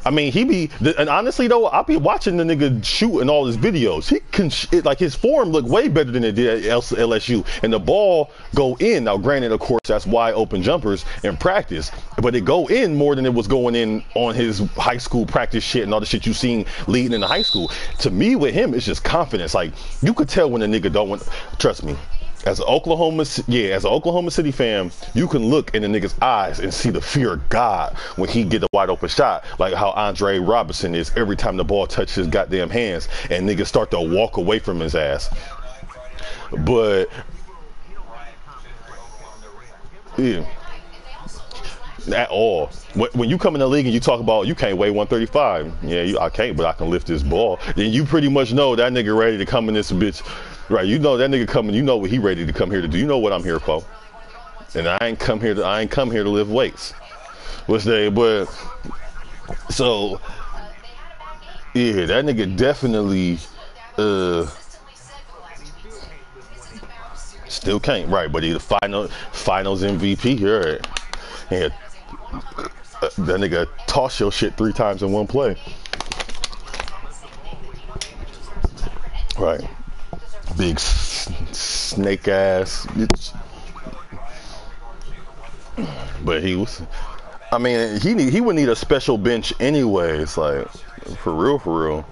I mean, he be, and honestly though, I be watching the nigga shoot in all his videos. He can, like his form look way better than it did at LSU, and the ball go in. Now, granted, of course, that's wide open jumpers in practice, but it go in more than it was going in on his high school practice shit and all the shit you seen leading into high school. To me, with him, it's just confidence. Like you could tell when a nigga don't want. Trust me. As an Oklahoma City fan, you can look in the nigga's eyes and see the fear of God when he get a wide open shot, like how Andre Robertson is every time the ball touches his goddamn hands, and niggas start to walk away from his ass. But yeah, at all. When you come in the league and you talk about you can't weigh 135, yeah, I can't, but I can lift this ball. Then you pretty much know that nigga ready to come in this bitch. Right, you know that nigga coming. You know what he ready to come here to do. You know what I'm here for. And I ain't come here to lift weights. But so yeah, that nigga definitely still can't. Right, but he the finals MVP here. And that nigga toss your shit 3 times in one play. Right. Big snake ass. But he was. I mean, he would need a special bench anyways. Like for real.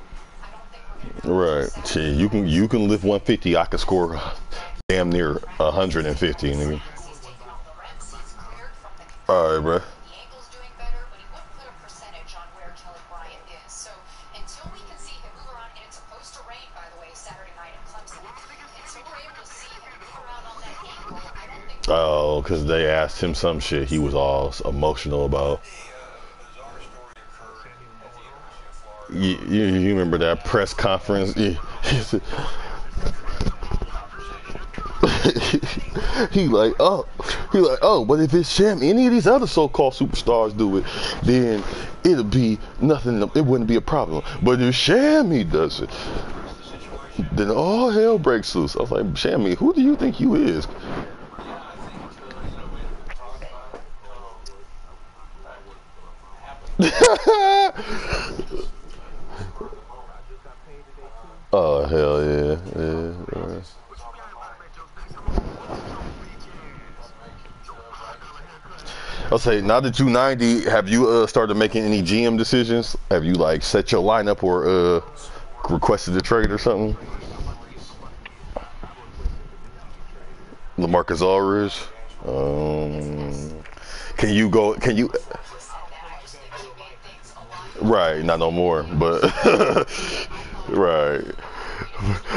Right. Shit, you can lift 150. I can score damn near 150. Nigga. All right, bro. Oh, because they asked him some shit he was all emotional about. You remember that press conference? He like, oh, but if it's Sham, any of these other so-called superstars do it, then it'll be nothing. It wouldn't be a problem. But if Shammy does it, then all hell breaks loose. I was like, Shammy, who do you think you is? Oh hell yeah. I'll say, now that you 90, have you started making any GM decisions? Have you like set your lineup or requested a trade or something? LaMarcus Aldridge. Can you? Right, not no more, but right.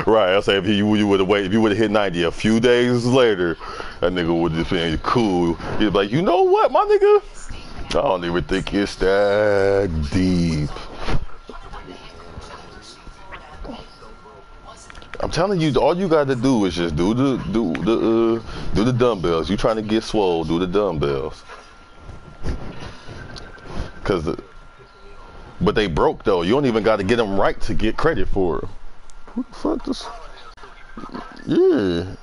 I'll say if you would have waited, if you would have hit 90 a few days later, that nigga would have been cool. He'd be like, you know what, my nigga? I don't even think it's that deep. I'm telling you, all you got to do is just do the dumbbells. You trying to get swole? Do the dumbbells. But they broke though. You don't even got to get them right to get credit for it. Who the fuck this? Yeah,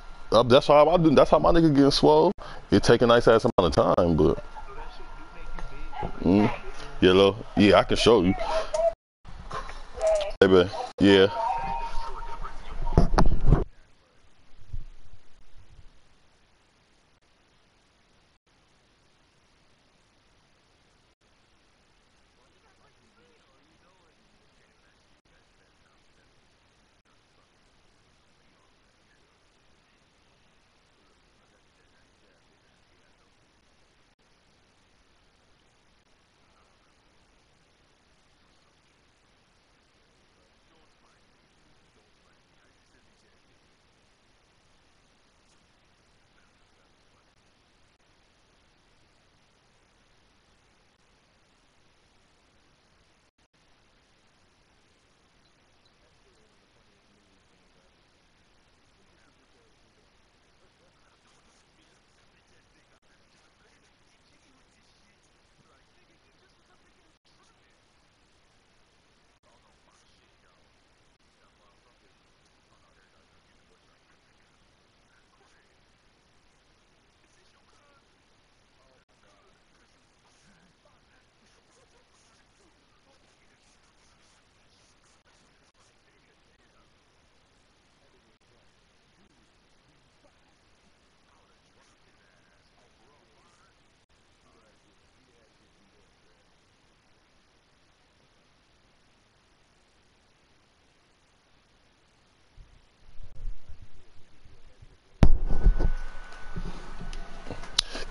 that's how I do. That's how my nigga getting swole. It take a nice ass amount of time, but yellow. Yeah, I can show you. Baby, yeah.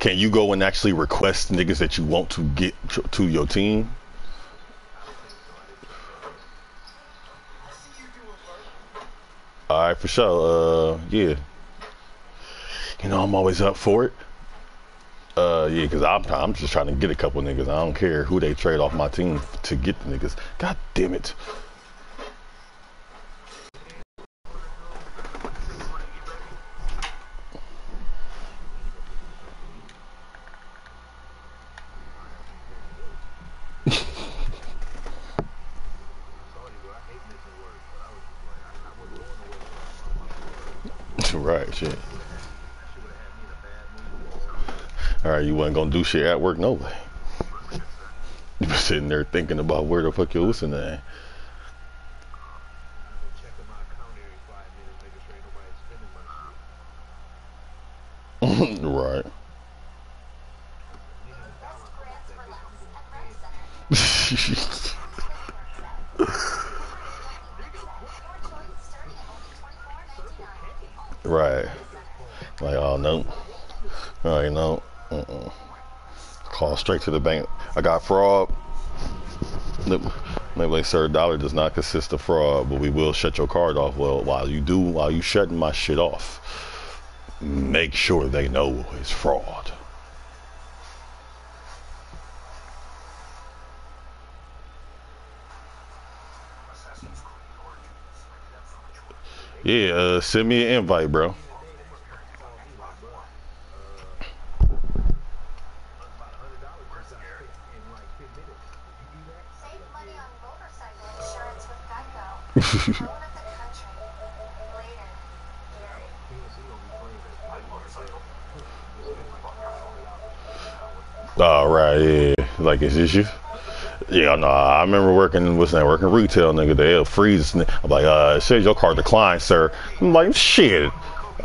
Can you go and actually request niggas that you want to get to your team? All right, for sure. Yeah. You know, I'm always up for it. Yeah, because I'm just trying to get a couple niggas. I don't care who they trade off my team to get the niggas. God damn it. Right, shit. Alright, you wasn't gonna do shit at work, no way. You been sitting there thinking about where the fuck you're listening at. Right. Right. Like, oh no. Oh, you know. Call straight to the bank. I got fraud. Maybe sir, dollar does not consist of fraud, but we will shut your card off. Well, while you shutting my shit off, make sure they know it's fraud. Yeah, send me an invite, bro. All right, yeah. Like, is this you? Yeah, no, I remember working retail, nigga. They'll freeze. I'm like, it says your card declined, sir. I'm like, shit,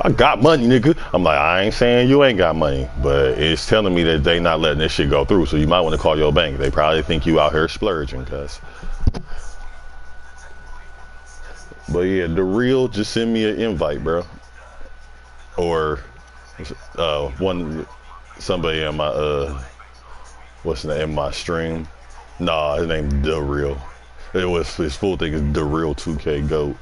I got money, nigga. I'm like, I ain't saying you ain't got money, but it's telling me that they not letting this shit go through. So you might want to call your bank. They probably think you out here splurging, cuz. But yeah, the real, just send me an invite, bro. Or somebody in my what's the name in my stream? Nah, his name The Real. His full thing is The Real 2K GOAT.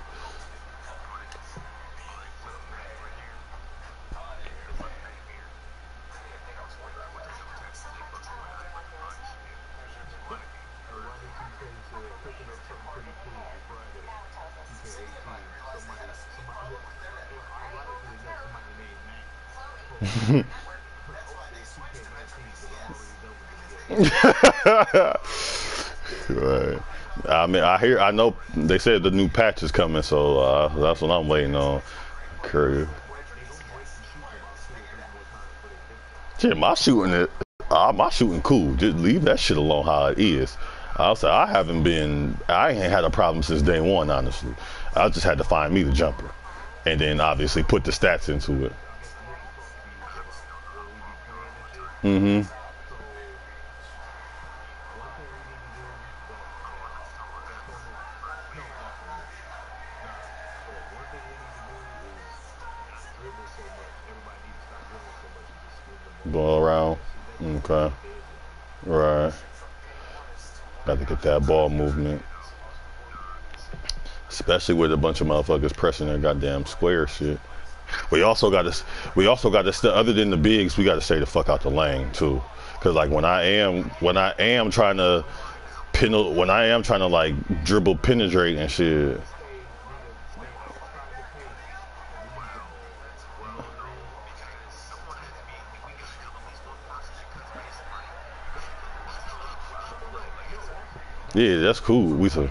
Right. I know they said the new patch is coming, so that's what I'm waiting on. Courier. Shit, my shooting cool. Just leave that shit alone how it is. I'll say I ain't had a problem since day one, honestly. I just had to find me the jumper, and then obviously put the stats into it. Mm-hmm. Ball around. Okay. Right. Got to get that ball movement. Especially with a bunch of motherfuckers pressing their goddamn square shit. We also got to other than the bigs, we got to stay the fuck out the lane too. Cause like when I am trying to like dribble penetrate and shit. Yeah, that's cool.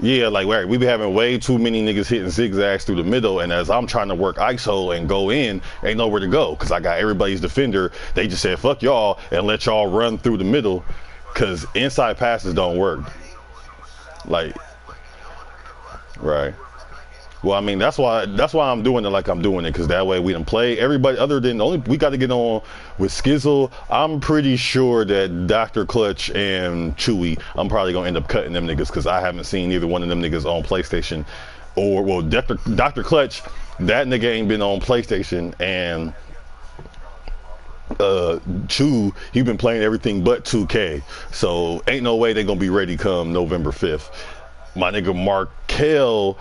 Yeah, like we be having way too many niggas hitting zigzags through the middle, and as I'm trying to work ISO and go in, ain't nowhere to go because I got everybody's defender. They just said fuck y'all and let y'all run through the middle because inside passes don't work. Like, right. Well, I mean that's why I'm doing it like I'm doing it because that way we can play everybody other than we got to get on with Skizzle. I'm pretty sure that Dr. Clutch and Chewy, I'm probably gonna end up cutting them niggas because I haven't seen either one of them niggas on PlayStation or well Dr. Clutch, that nigga ain't been on PlayStation and Chew, he been playing everything but 2K. So ain't no way they gonna be ready come November 5th. My nigga Markel,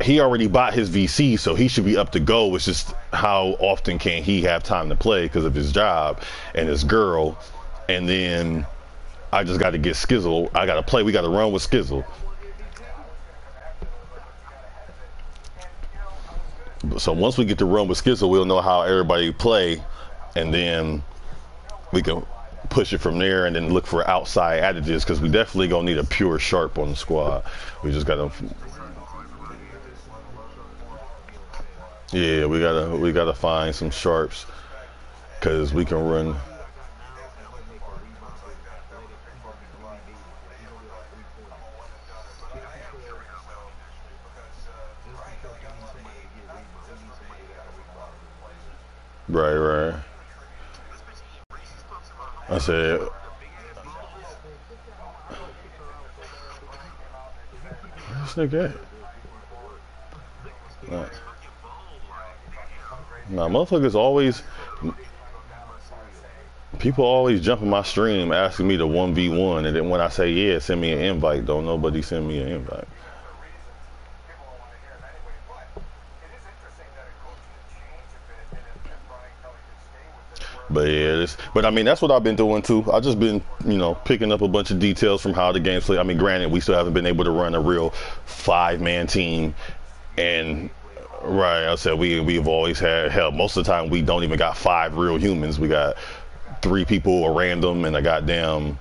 he already bought his VC, so he should be up to go. It's just how often can he have time to play because of his job and his girl. And then I just got to get Skizzle. I got to play. We got to run with Skizzle. So once we get to run with Skizzle, we'll know how everybody play, and then we can push it from there and then look for outside additions because we definitely gonna need a pure sharp on the squad. We just gotta, yeah, we gotta find some sharps because we can run. Right. I said, where's this nigga at? Nah, motherfuckers always, people always jump in my stream asking me to 1v1, and then when I say yeah, send me an invite, don't nobody send me an invite. But yeah, but I mean, that's what I've been doing too. I've just been, you know, picking up a bunch of details from how the game's play. I mean, granted, we still haven't been able to run a real 5-man team. And right, I said we've always had, hell, most of the time we don't even got 5 real humans. We got 3 people, a random, and a goddamn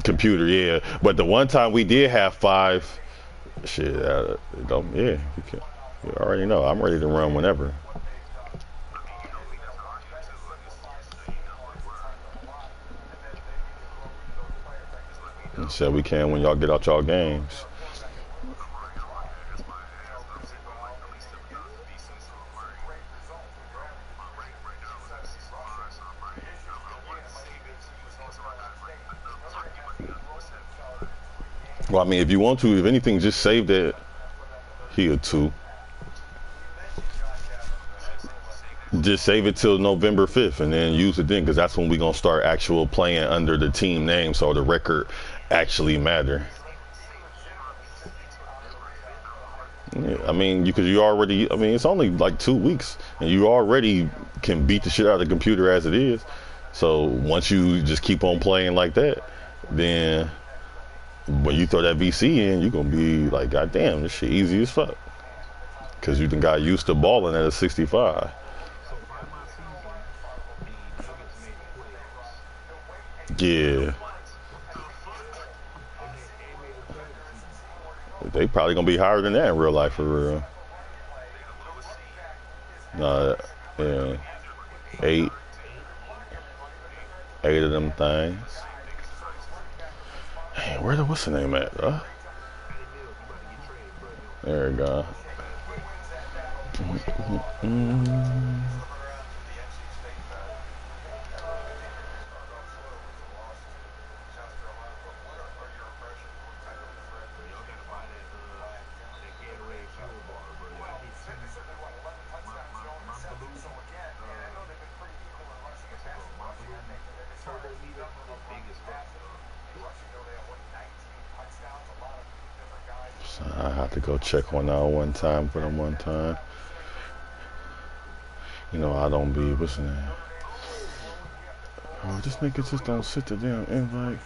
computer. Yeah, but the one time we did have 5, shit, don't, yeah, you already know. I'm ready to run whenever. And said we can when y'all get out y'all games. Well, I mean, if you want to, if anything, just save that here too. Just save it till November 5th and then use it then, because that's when we're going to start actual playing under the team name, so the record actually matter. Yeah, I mean, you already, I mean, it's only like 2 weeks, and you already can beat the shit out of the computer as it is. So once you just keep on playing like that, then when you throw that VC in, you're going to be like, God damn, this shit easy as fuck. Because you done got used to balling at a 65. Yeah. They probably gonna be higher than that in real life, for real. Nah, yeah. 8 of them things. Hey, what's the name at? There we go. I have to go check one out one time for them one time. You know, I don't be, what's the name? Oh, this nigga just don't sit the damn invite.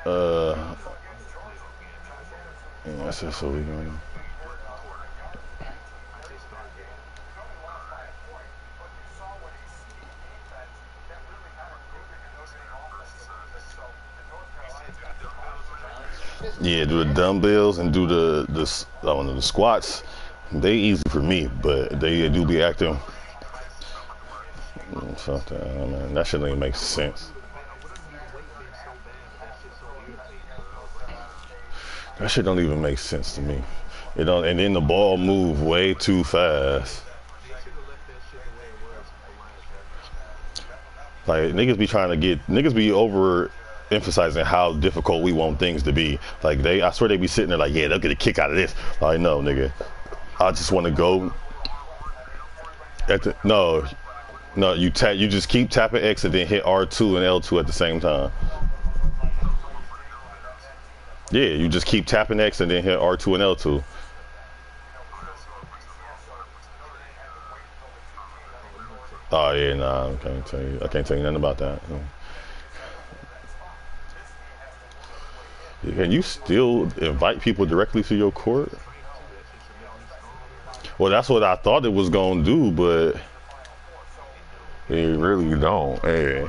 Yeah, that's just what we gonna. Yeah, do the dumbbells and do the squats. They easy for me, but they do be acting. Something, man, that shit don't even make sense. That shit don't even make sense to me. It don't, and then the ball move way too fast. Like niggas be over emphasizing how difficult we want things to be. Like I swear they be sitting there like, yeah, they'll get a kick out of this. Like, no, nigga, I just want to go. No, you just keep tapping X and then hit R2 and L2 at the same time. Yeah, you just keep tapping X and then hit R2 and L2. Oh yeah, nah, I can't tell you nothing about that. Can you still invite people directly to your court? Well, that's what I thought it was gonna do, but it really don't. Hey.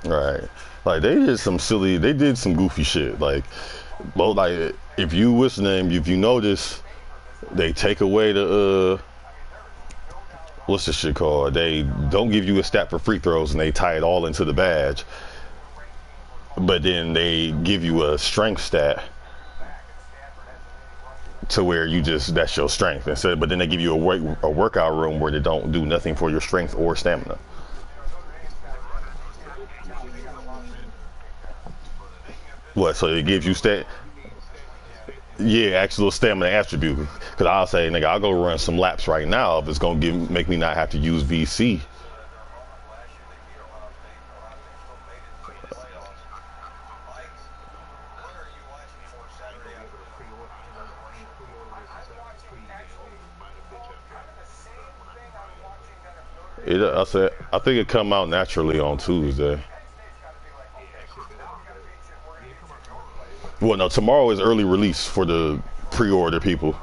Right. Like they did some goofy shit. Like if you listening, if you notice, they take away the what's this shit called? They don't give you a stat for free throws and they tie it all into the badge. But then they give you a strength stat to where that's your strength instead. But then they give you a workout room where they don't do nothing for your strength or stamina. What? So it gives you Yeah, actual stamina attribute. Because I'll say, nigga, I'll go run some laps right now if it's gonna make me not have to use VC. I think it come out naturally on Tuesday. Well, no, tomorrow is early release for the pre-order people.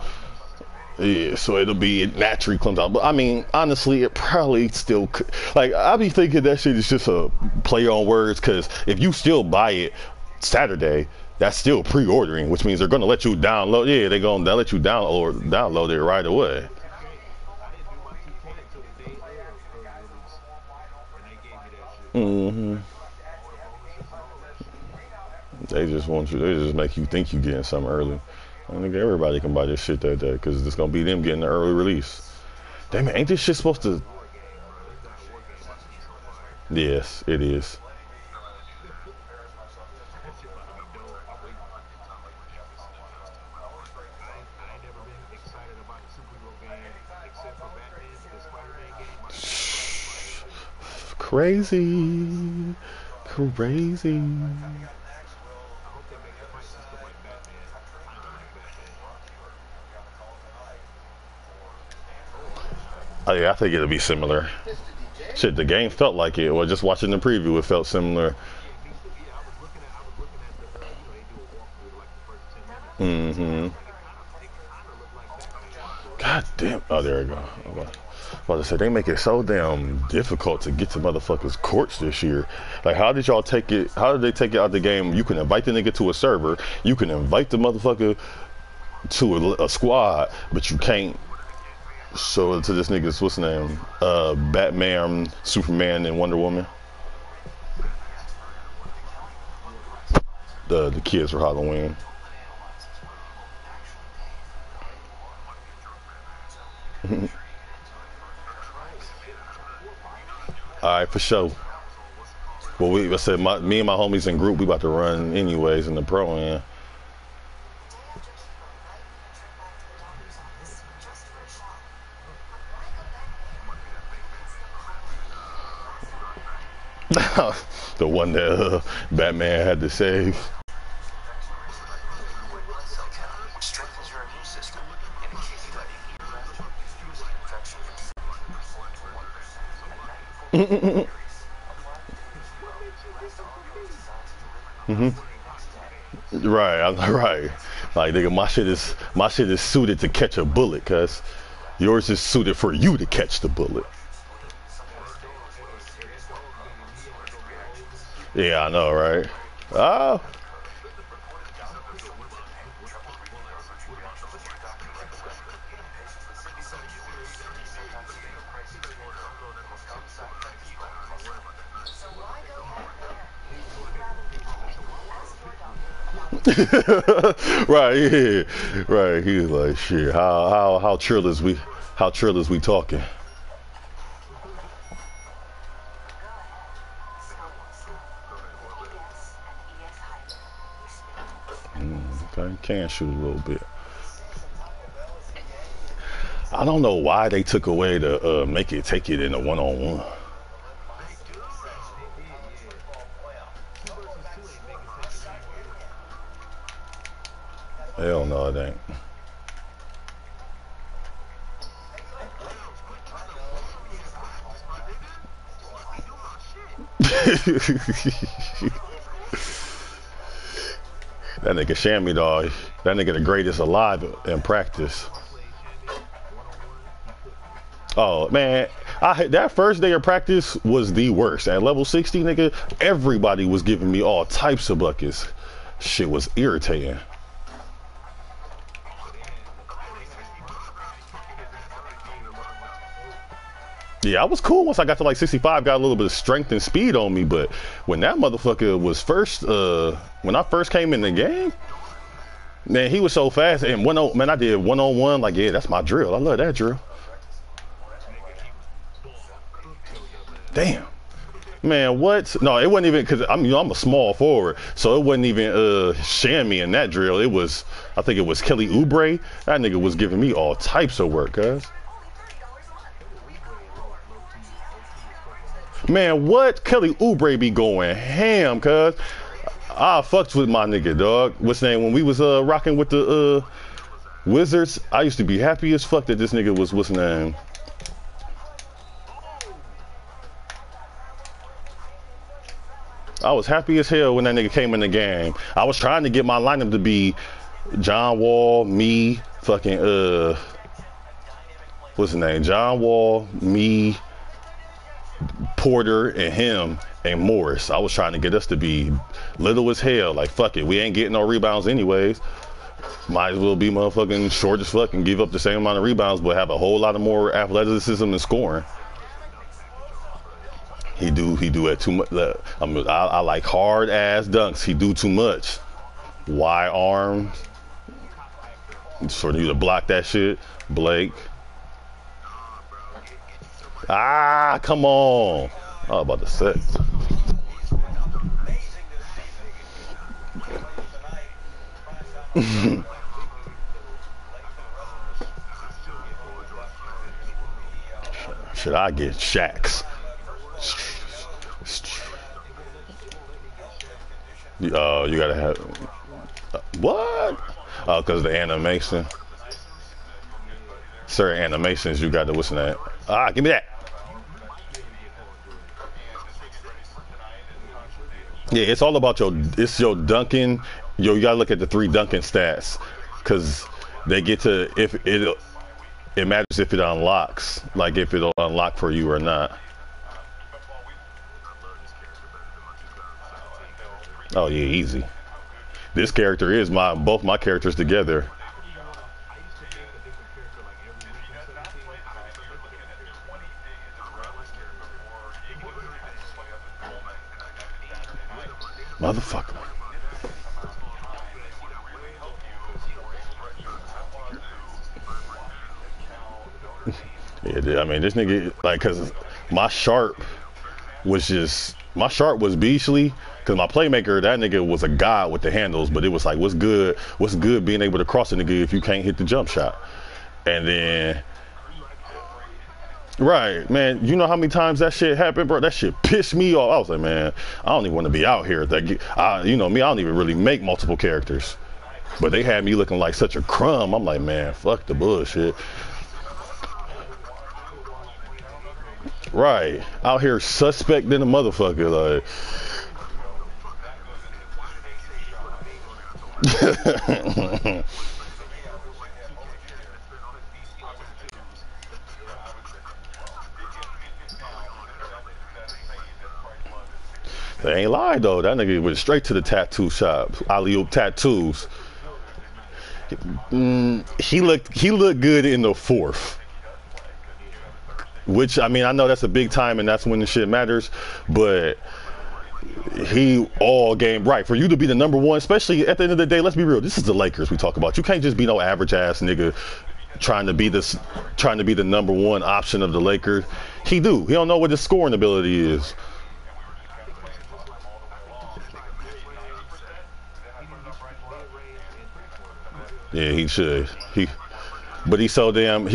Yeah, so it naturally comes out. But I mean, honestly, it probably still could. Like, I be thinking that shit is just a play on words, because if you still buy it Saturday, that's still pre-ordering, which means they're gonna let you download. Yeah, they'll let you download it right away. Mm-hmm. They just make you think you getting something early. I think everybody can buy this shit that day because it's gonna be them getting the early release. Damn it, ain't this shit supposed to? Yes, it is. Crazy. Oh yeah, I think it'll be similar. Shit, the game felt like it. Well, just watching the preview, it felt similar. Mm-hmm. God damn. Oh, there we go. About to say, they make it so damn difficult to get to motherfuckers' courts this year. Like, how did y'all take it? How did they take it out the game? You can invite the nigga to a server. You can invite the motherfucker to a squad, but you can't show it to this nigga's, what's his name? Batman, Superman, and Wonder Woman. The kids for Halloween. Alright, for sure. Well, I said me and my homies in group, we about to run anyways in the pro end. The one that Batman had to save. Right. Like, nigga, my shit is suited to catch a bullet, cuz yours is suited for you to catch the bullet. Yeah, I know, right? Oh. Right, yeah. Right. He was like, shit, how trill is we talking? can shoot a little bit. I don't know why they took away the take it in a one-on-one. Hell no, it ain't. That nigga Shammy dog, that nigga the greatest alive in practice. Oh man, that first day of practice was the worst. At level 60, nigga, everybody was giving me all types of buckets. Shit was irritating. Yeah, I was cool once I got to like 65, got a little bit of strength and speed on me, but when that motherfucker was first, when I first came in the game, man, he was so fast. And man, I did one-on-one, like, yeah, that's my drill. I love that drill. Damn. Man, what? No, it wasn't even, because I'm a small forward, so it wasn't even Shammy in that drill. It was, I think it was Kelly Oubre. That nigga was giving me all types of work, guys. Man, what? Kelly Oubre be going ham, cuz. I fucked with my nigga, dog. What's his name? When we was rocking with the Wizards, I used to be happy as fuck that this nigga was, what's his name? I was happy as hell when that nigga came in the game. I was trying to get my lineup to be John Wall, me, fucking, what's his name? John Wall, me, Porter, and him, and Morris. I was trying to get us to be little as hell. Like, fuck it. We ain't getting no rebounds anyways. Might as well be motherfucking short as fuck and give up the same amount of rebounds, but have a whole lot of more athleticism and scoring. He do it too much. I like hard ass dunks. He do too much. Wide arms. For you to block that shit, Blake. Ah, come on. I was about to say. Should I get Shaqs? You gotta have what? Oh, because the animation. Certain animations, you got to what's that? Ah, give me that. Yeah, it's all about your dunking. You gotta look at the 3 dunking stats, because they get to, if it matters if it unlocks, like if it'll unlock for you or not. Oh yeah, easy. This character is both my characters together. Motherfucker. Yeah, I mean, this nigga, like, cause my sharp was beastly. Cause my playmaker, that nigga was a god with the handles, but it was like, what's good being able to cross a nigga if you can't hit the jump shot? And then, right, man, you know how many times that shit happened, bro? That shit pissed me off. I was like, man, I don't even want to be out here. You know me, I don't even really make multiple characters. But they had me looking like such a crumb. I'm like, man, fuck the bullshit. Right, out here suspect than a motherfucker, like. They ain't lie though. That nigga went straight to the tattoo shop. Alley-oop tattoos. He looked good in the 4th. Which, I mean, I know that's a big time and that's when the shit matters, but he all game right. For you to be the number 1, especially at the end of the day, let's be real, this is the Lakers we talk about. You can't just be no average ass nigga trying to be the number 1 option of the Lakers. He don't know what his scoring ability is. Yeah, he should. But he's so damn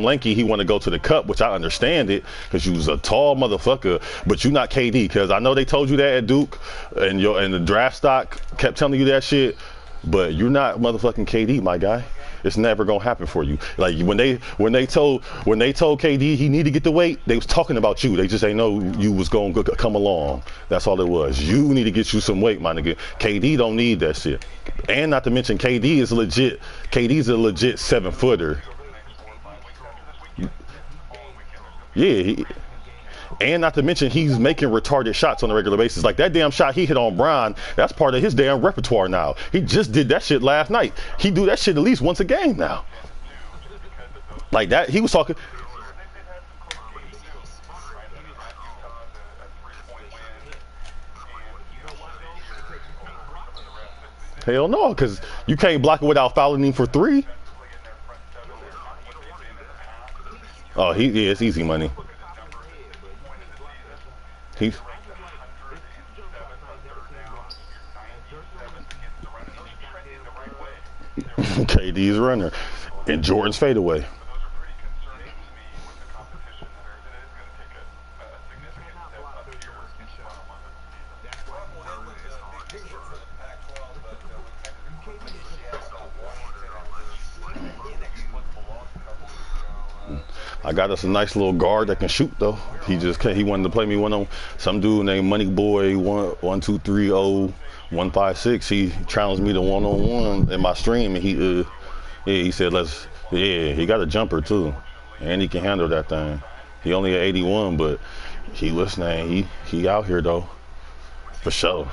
lanky. He want to go to the cup, which I understand it, because you was a tall motherfucker. But you not KD, because I know they told you that at Duke, and the draft stock kept telling you that shit. But you're not motherfucking KD, my guy. It's never gonna happen for you. Like when they told KD he need to get the weight, they was talking about you. They just ain't know you was gonna come along. That's all it was. You need to get you some weight, my nigga. KD don't need that shit. And not to mention KD is legit. KD's a legit 7-footer. Yeah. And not to mention he's making retarded shots on a regular basis. Like that damn shot he hit on Bron, that's part of his damn repertoire now. He just did that shit last night. He do that shit at least once a game now. Like that, he was talking. Hell no, because you can't block it without fouling him for 3. Oh, yeah, it's easy money. He's KD's runner and Jordan's fadeaway. I got us a nice little guard that can shoot though. He wanted to play me one on some dude named Money Boy 1230156. He challenged me to 1-on-1 in my stream, and he said he got a jumper too, and he can handle that thing. He only at 81, but he listening. He out here though, for sure.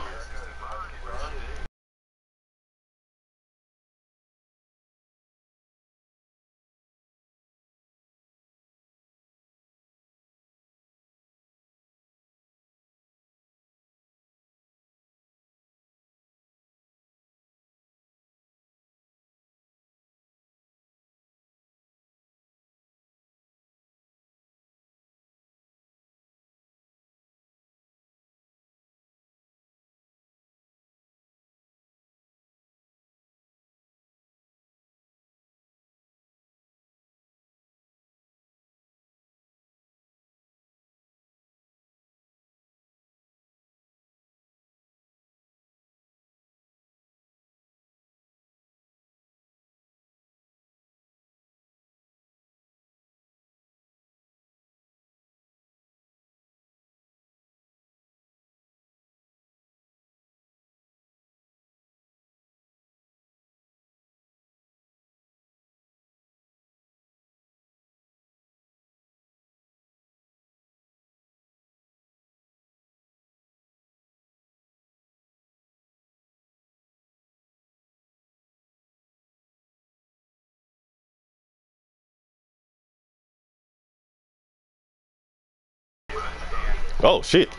Oh shit!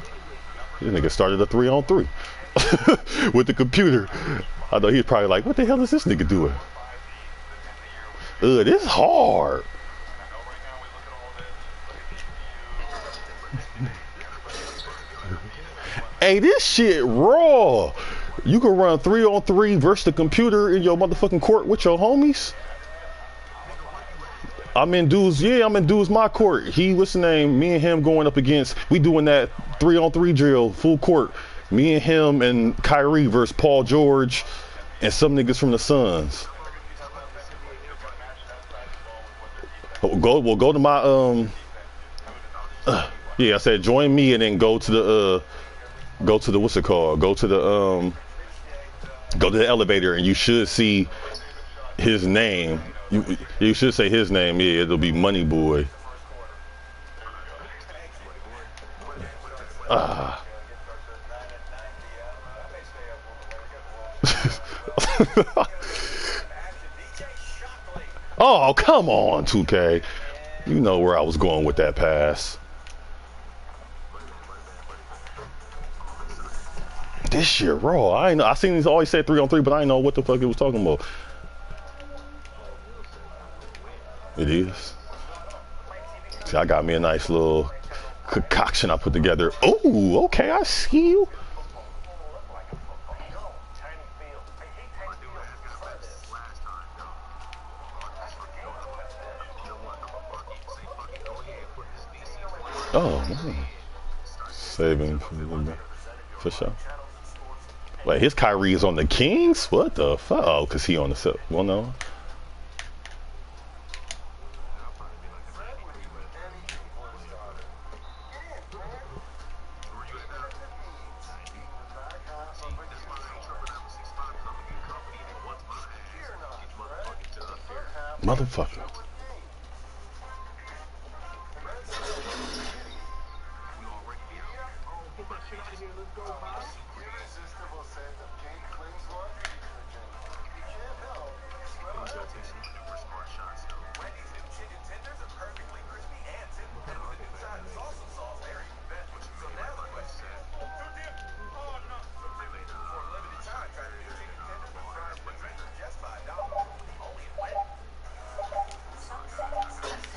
This nigga started a 3-on-3 with the computer. I know he's probably like, "What the hell is this nigga doing?" This is hard. Hey, this shit raw. You can run 3-on-3 versus the computer in your motherfucking court with your homies. I'm in dudes my court. What's the name? Me and him going up against, we doing that 3-on-3 drill, full court. Me and him and Kyrie versus Paul George and some niggas from the Suns. Go to my I said join me and then go to the what's it called? Go to the elevator and you should see his name. You should say his name. Yeah, it'll be Money Boy. Oh, come on, 2K. You know where I was going with that pass. This shit raw. I seen these always said 3-on-3, but I didn't know what the fuck it was talking about. It is. See, I got me a nice little concoction I put together. Oh, okay, I see you. Oh, man. Saving for sure. Wait, his Kyrie is on the Kings? What the fuck? Oh, because he on the set. Well, no. Motherfucker.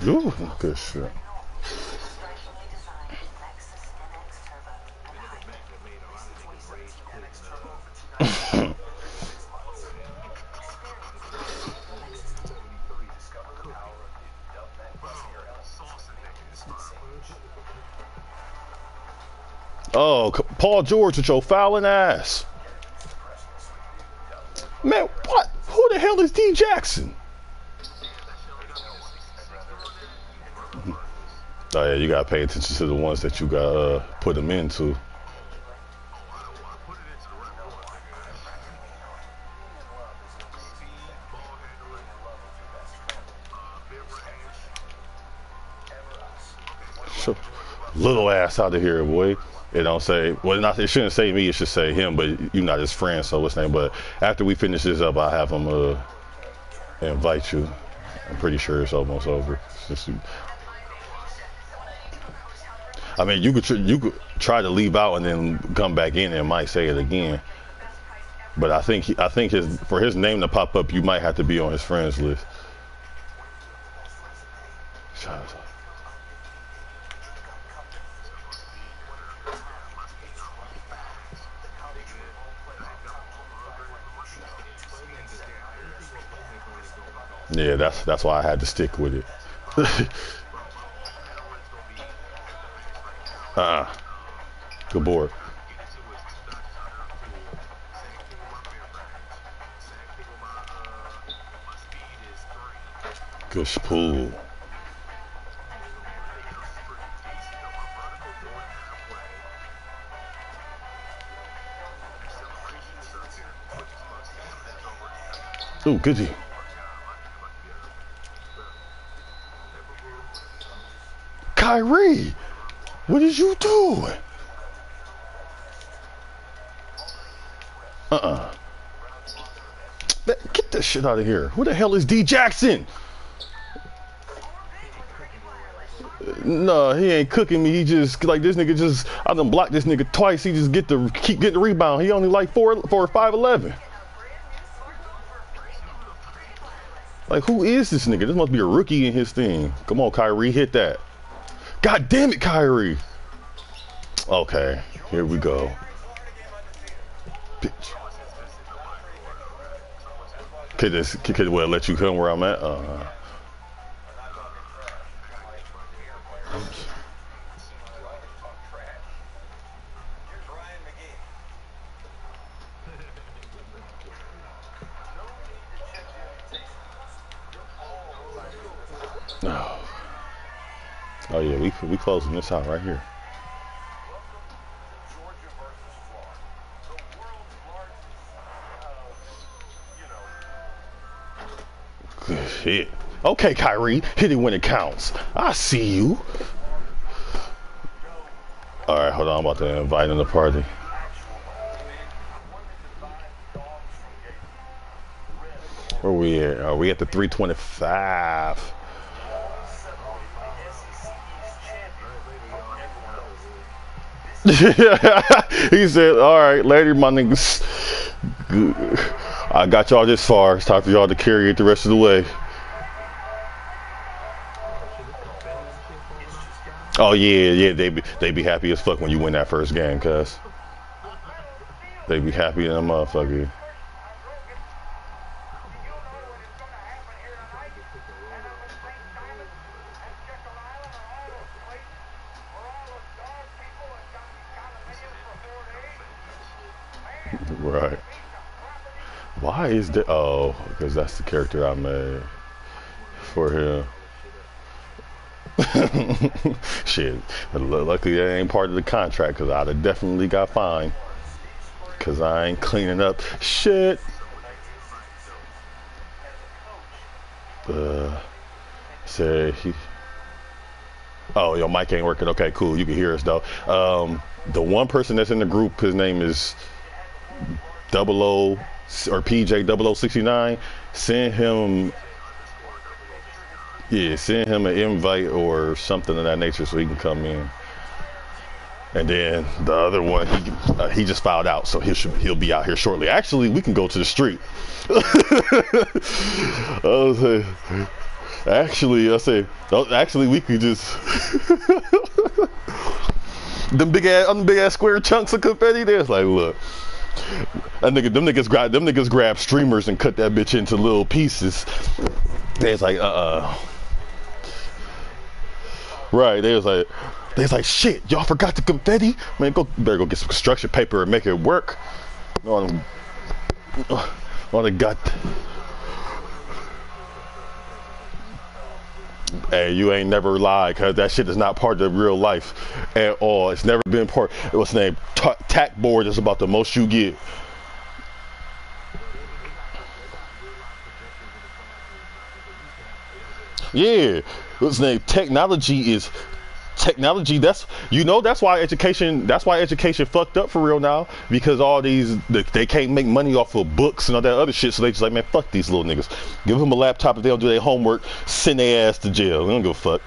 Ooh, good shit. Oh, Paul George with your fouling ass. Man, what? Who the hell is D Jackson? Oh yeah, you gotta pay attention to the ones that you got put them into. Little ass out of here, boy. It don't say, well, not, it shouldn't say me, it should say him, but you're not his friend, so what's name? But after we finish this up, I'll have him invite you. I'm pretty sure it's almost over. I mean, you could try to leave out and then come back in and might say it again. But I think for his name to pop up, you might have to be on his friends list. Yeah, that's why I had to stick with it. Good board. Good pull. Ooh, goodie. Kyrie, what is you doing? Get that shit out of here. Who the hell is D Jackson? No, he ain't cooking me. He just, like, this nigga just, I done blocked this nigga twice. He just keep getting the rebound. He only like 5'11". Like, who is this nigga? This must be a rookie in his thing. Come on, Kyrie, hit that. God damn it, Kyrie. Okay, here we go. Bitch. Could well let you come where I'm at? Oh yeah, we closing this out right here. Good shit. Okay, Kyrie, hit it when it counts. I see you. All right, hold on. I'm about to invite in the party. Where we at? Are we at the 325? He said, all right, later, my niggas. Good. I got y'all this far. It's time for y'all to carry it the rest of the way. Oh yeah, they be happy as fuck when you win that first game, cuz. They be happy in a motherfucker. Right. Why is that? Oh, because that's the character I made for him. Shit. Luckily, that ain't part of the contract because I'd have definitely got fined. Because I ain't cleaning up shit. Say he. Oh, your mic ain't working. Okay, cool. You can hear us though. The one person that's in the group, his name is 00 or PJ 0069. Send him. Yeah, send him an invite or something of that nature so he can come in. And then the other one, he just filed out, so he'll be out here shortly. Actually, we can go to the street. Actually, we could just them big ass square chunks of confetti. There's like, look, them niggas grab streamers and cut that bitch into little pieces. There's like, right? There's like, shit, y'all forgot the confetti? Man, better go get some construction paper and make it work. On the gut. Hey, you ain't never lied, cause that shit is not part of real life at all. It's never been part. What's the name? Tack board is about the most you get. Yeah, what's the name? Technology. That's why education fucked up for real now, because all these they can't make money off of books and all that other shit, so they just like, man, fuck these little niggas, give them a laptop if they don't do their homework, send their ass to jail. They don't give a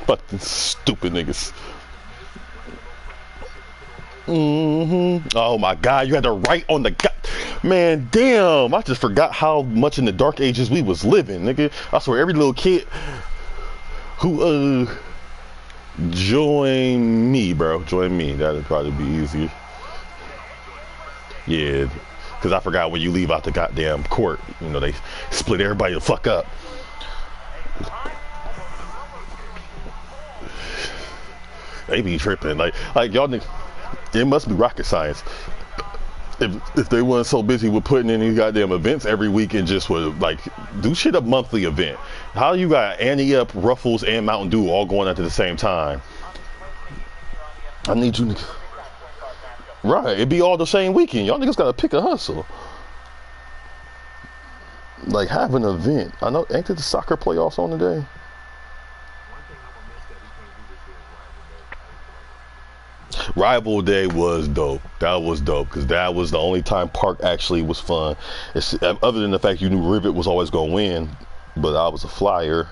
fuck these stupid niggas. Oh my god, you had to write on the man, damn, I just forgot how much in the dark ages we was living, nigga. I swear every little kid who join me, bro. Join me. That'd probably be easier. Yeah, because I forgot when you leave out the goddamn court, you know, they split everybody the fuck up. They be tripping. Like y'all niggas, it must be rocket science. If they weren't so busy with putting in these goddamn events every week and just would like do shit a monthly event. How you got Annie Up, Ruffles, and Mountain Dew all going at the same time? I need you. Right, it'd be all the same weekend. Y'all niggas gotta pick a hustle. Like have an event. I know, ain't it the soccer playoffs on today? Rival Day was dope. That was dope because that was the only time Park actually was fun. Other than the fact you knew Rivet was always gonna win, but I was a flyer.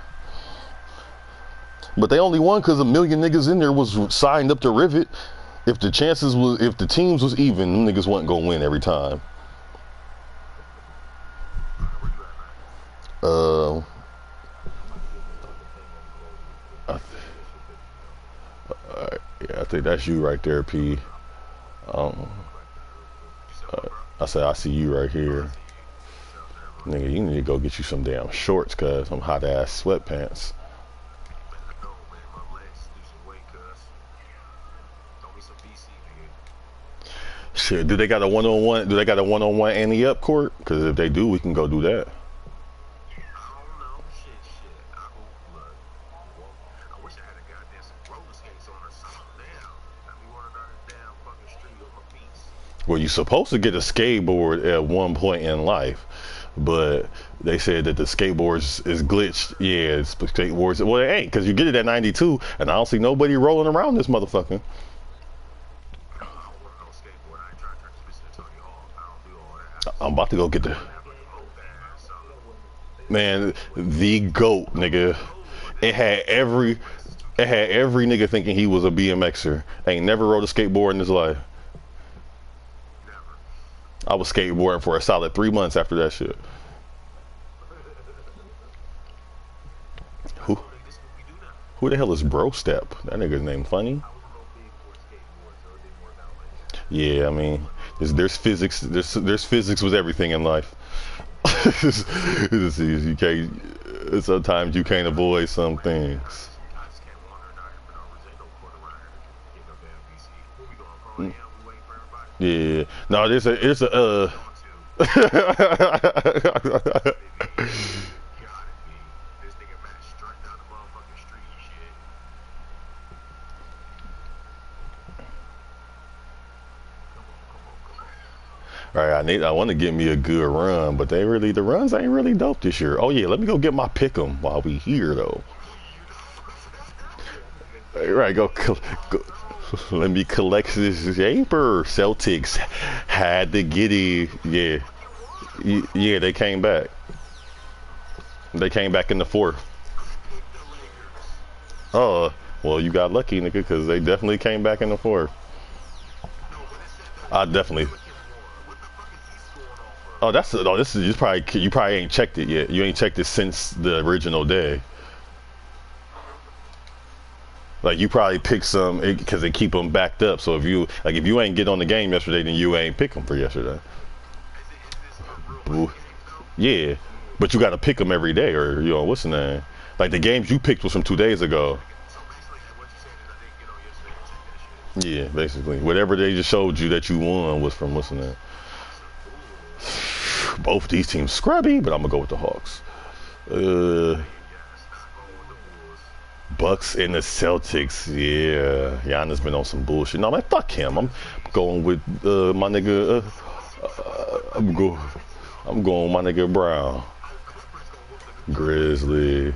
But they only won because a million niggas in there was signed up to Rivet. If the teams was even, them niggas wasn't gonna win every time. Yeah, I think that's you right there, P. I said, I see you right here. Nigga, you need to go get you some damn shorts, cuz some hot ass sweatpants. Shit, do they got a one-on-one? Do they got a one-on-one Annie Up court? Because if they do, we can go do that. Well, you're supposed to get a skateboard at one point in life, but they said that the skateboards is glitched. Yeah, it's skateboards. Well, it ain't, because you get it at 92, and I don't see nobody rolling around this motherfucker. I'm about to go get the... Man, the GOAT, nigga. It had every nigga thinking he was a BMXer. Ain't never rode a skateboard in his life. I was skateboarding for a solid 3 months after that shit. Who the hell is Bro Step? That nigga's name funny. Yeah, I mean, there's physics. There's physics with everything in life. You can't. Sometimes you can't avoid some things. Yeah. No, it's a All right, I want to get me a good run, but the runs ain't really dope this year. Oh yeah, let me go get my pick 'em while we here though. All right, go. Let me collect this paper. Celtics had to get it. Yeah, yeah, they came back. They came back in the fourth. Oh, well, you got lucky, nigga, because they definitely came back in the fourth. I definitely. Oh, this is you probably ain't checked it yet. You ain't checked it since the original day. Like you probably picked some because they keep them backed up. So if you ain't get on the game yesterday, then you ain't pick them for yesterday. Ooh. Yeah, but you got to pick them every day, or what's the name? Like the games you picked was from 2 days ago. Yeah, basically whatever they just showed you that you won was from what's the name. Both these teams scrubby, but I'm gonna go with the Hawks. Bucks and the Celtics, yeah. Giannis been on some bullshit. No, man, fuck him. I'm going with my nigga. I'm going with my nigga Brown. Grizzly.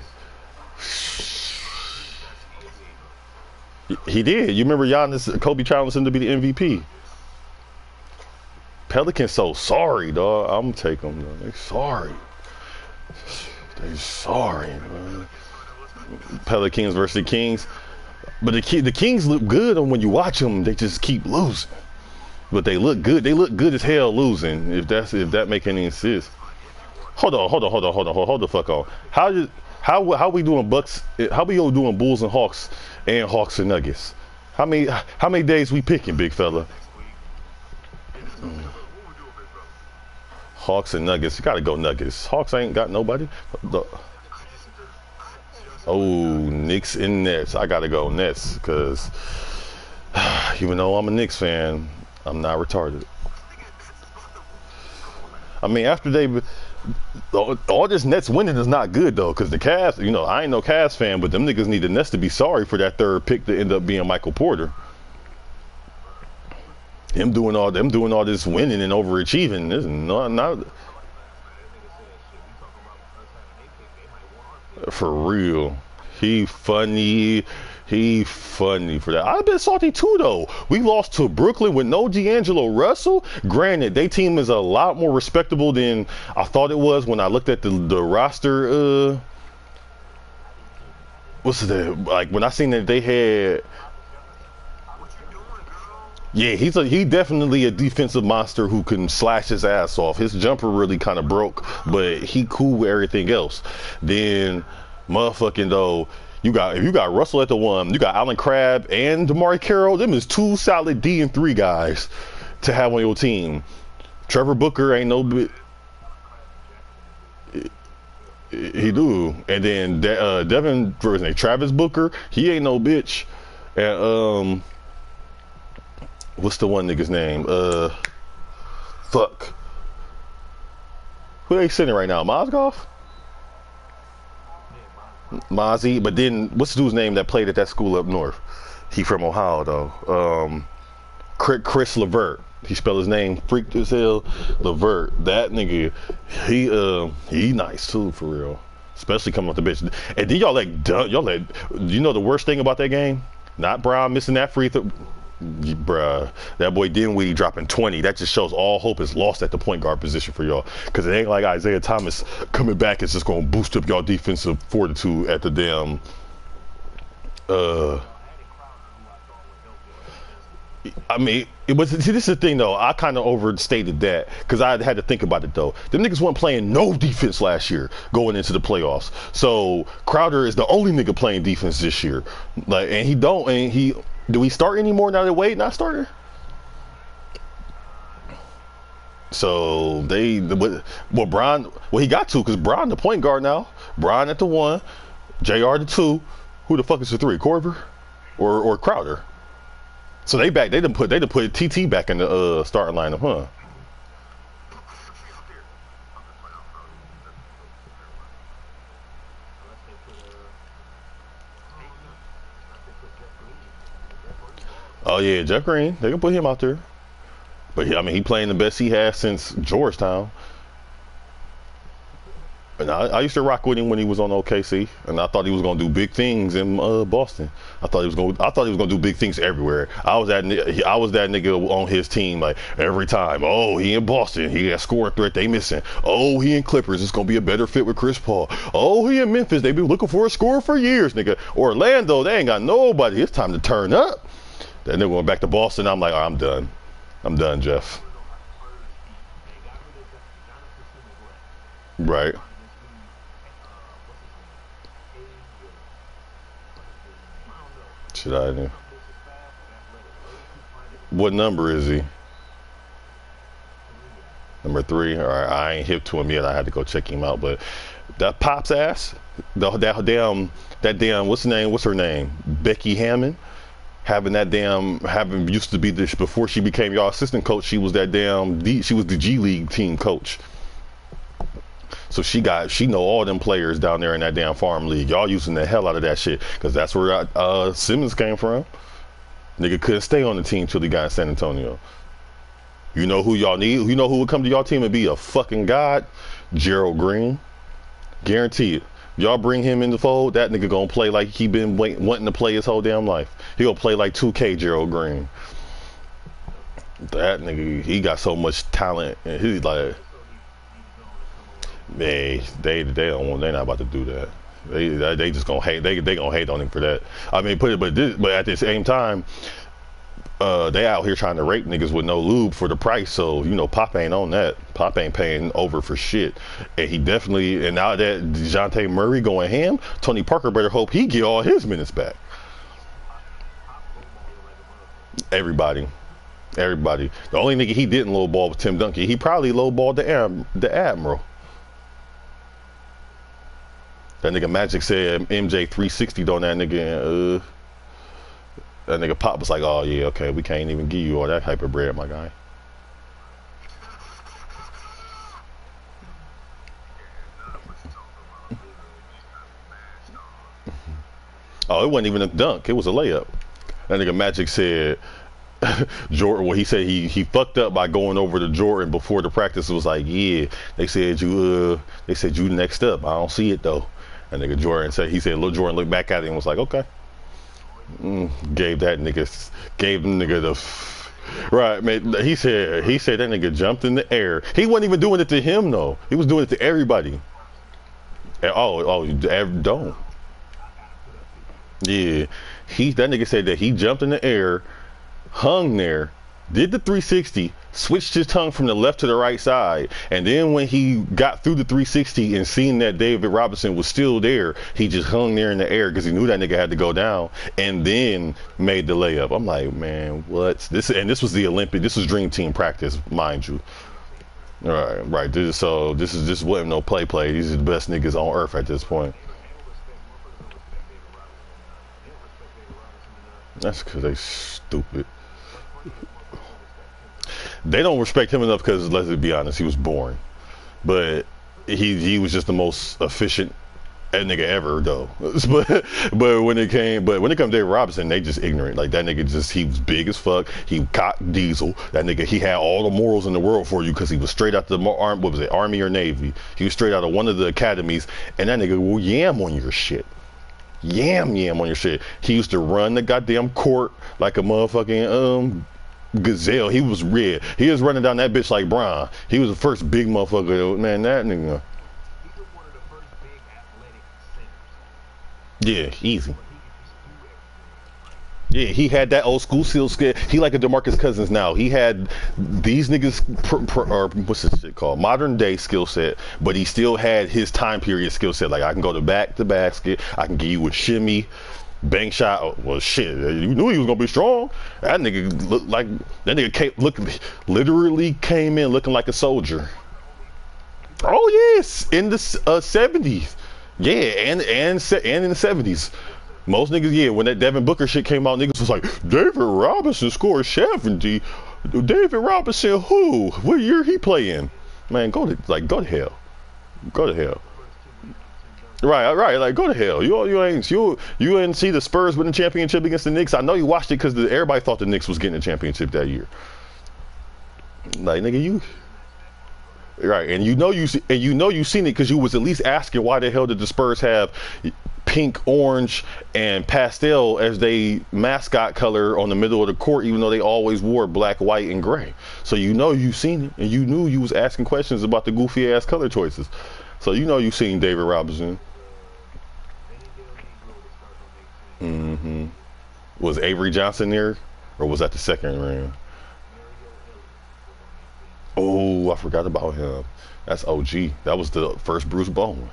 He did. You remember Giannis? Kobe challenged him to be the MVP. Pelicans so sorry, dog. I'm taking them. They sorry. They sorry, man. Pelicans versus the Kings, but the Kings look good when you watch them. They just keep losing, but they look good. They look good as hell losing. If that make any sense. Hold the fuck on. How we doing Bucks? How we doing Bulls and Hawks and Nuggets? How many days we picking, big fella? Hawks and Nuggets. You gotta go Nuggets. Hawks ain't got nobody. Oh, Knicks and Nets. I gotta go Nets because even though I'm a Knicks fan, I'm not retarded. I mean, after all this Nets winning is not good though, because the Cavs, I ain't no Cavs fan, but them niggas need the Nets to be sorry for that third pick to end up being Michael Porter. Him doing all this winning and overachieving is not for real. He funny for that. I've been salty too though. We lost to Brooklyn with no D'Angelo Russell. Granted, their team is a lot more respectable than I thought it was when I looked at the roster. What's that? Like when I seen that they had. Yeah, he definitely a defensive monster who can slash his ass off. His jumper really kind of broke, but he cool with everything else. Then, motherfucking though, if you got Russell at the one, you got Allen Crabbe and DeMar Carroll. Them is two solid D and 3 guys to have on your team. Trevor Booker ain't no bit. He do, and then Devin, for his name, Travis Booker, he ain't no bitch, and what's the one nigga's name? Fuck. Who they sitting right now? Mozgov? Mozzie. But then, what's the dude's name that played at that school up north? He from Ohio, though. Chris Levert. He spelled his name freaked as hell. Levert. That nigga, he nice too, for real. Especially coming off the bench. And then y'all you know the worst thing about that game? Not Brown missing that free throw. Bruh, that boy Dinwiddie dropping 20. That just shows all hope is lost at the point guard position for y'all. Because it ain't like Isaiah Thomas coming back is just going to boost up y'all defensive fortitude at the damn. I mean, this is the thing though. I kind of overstated that because I had to think about it though. Them niggas weren't playing no defense last year going into the playoffs. So Crowder is the only nigga playing defense this year. Do we start anymore now that Wade not starting? So Bron, he got to because Bron the point guard now. Bron at the 1, JR the 2. Who the fuck is the 3? Corver or Crowder? So they done put TT back in the starting lineup, huh? Oh yeah, Jeff Green. They can put him out there. But I mean, he playing the best he has since Georgetown. And I used to rock with him when he was on OKC, and I thought he was gonna do big things in Boston. I thought he was gonna do big things everywhere. I was that nigga on his team, like every time. Oh, he in Boston, he got scoring threat they missing. Oh, he in Clippers, it's gonna be a better fit with Chris Paul. Oh, he in Memphis, they been looking for a scorer for years, nigga. Orlando, they ain't got nobody. It's time to turn up. Then they went back to Boston. I'm like, oh, I'm done. I'm done, Jeff. Right. Should I do? What number is he? Number 3. All right, I ain't hip to him yet. I had to go check him out. But that Pop's ass, that damn, what's her name? Becky Hammond. Having used to be this before she became y'all assistant coach. She was she was the G League team coach. So she know all them players down there in that damn farm league. Y'all using the hell out of that shit because that's where Simmons came from. Nigga couldn't stay on the team till he got in San Antonio. You know who y'all need? You know who would come to y'all team and be a fucking god? Gerald Green. Guarantee it. Y'all bring him in the fold, that nigga gonna play like he been wanting to play his whole damn life. He gonna play like 2K Gerald Green. That nigga, he got so much talent, and he's like, man, they're not about to do that. They just gonna hate. They gonna hate on him for that. I mean, but at the same time, they out here trying to rape niggas with no lube for the price. So you know, Pop ain't on that. Pop ain't paying over for shit. And he definitely. And now that DeJounte Murray going ham, Tony Parker better hope he get all his minutes back. Everybody. The only nigga he didn't lowball was Tim Duncan. He probably lowballed the Admiral. That nigga Magic said MJ 360'd on that nigga, and that nigga Pop was like, oh yeah, okay, we can't even give you all that hyper bread, my guy. Oh, it wasn't even a dunk, it was a layup. That nigga Magic said Jordan, well, he said he fucked up by going over to Jordan before the practice. It was like, yeah, they said you next up. I don't see it though. And nigga Jordan said, Lil Jordan looked back at him and was like, okay. Gave the nigga the, right, man. He said that nigga jumped in the air. He wasn't even doing it to him though. He was doing it to everybody. And, don't. Yeah, that nigga said that he jumped in the air, hung there, did the 360, switched his tongue from the left to the right side, and then when he got through the 360 and seen that David Robinson was still there, he just hung there in the air because he knew that nigga had to go down, and then made the layup. I'm like, man, what? This was the Olympic. This was Dream Team practice, mind you. Right. This wasn't no play. These are the best niggas on earth at this point. That's because they stupid. They don't respect him enough because, let's be honest, he was boring. But he was just the most efficient nigga ever, though. but when it comes to David Robinson, they just ignorant. Like that nigga he was big as fuck. He cocked diesel. That nigga, he had all the morals in the world for you because he was straight out the Army or Navy. He was straight out of one of the academies, and that nigga will yam on your shit. Yam on your shit. He used to run the goddamn court like a motherfucking gazelle. He was red. He was running down that bitch like Brian. He was the first big motherfucker. Man, that nigga. Yeah, easy. Yeah, he had that old school skill. He like a DeMarcus Cousins now. He had these niggas, or what's this shit called? Modern day skill set, but he still had his time period skill set. Like I can go to back to basket. I can give you a shimmy, bank shot. Oh, well, shit, you knew he was gonna be strong. That nigga looked like literally came in looking like a soldier. Oh yes, in the 70s. Yeah, and in the 70s. Most niggas, yeah, when that Devin Booker shit came out, niggas was like, David Robinson scored 70. David Robinson, who? What year he play in? Man, go to hell. Go to hell. Right, like go to hell. You didn't see the Spurs win the championship against the Knicks. I know you watched it because everybody thought the Knicks was getting a championship that year. Like nigga, you right, and you know you seen it because you was at least asking why the hell did the Spurs have pink, orange, and pastel as they mascot color on the middle of the court, even though they always wore black, white, and gray. So you know you seen it, and you knew you was asking questions about the goofy ass color choices. So you know you seen David Robinson. Was Avery Johnson there, or was that the second ring? Oh, I forgot about him. That's OG. That was the first Bruce Bowen.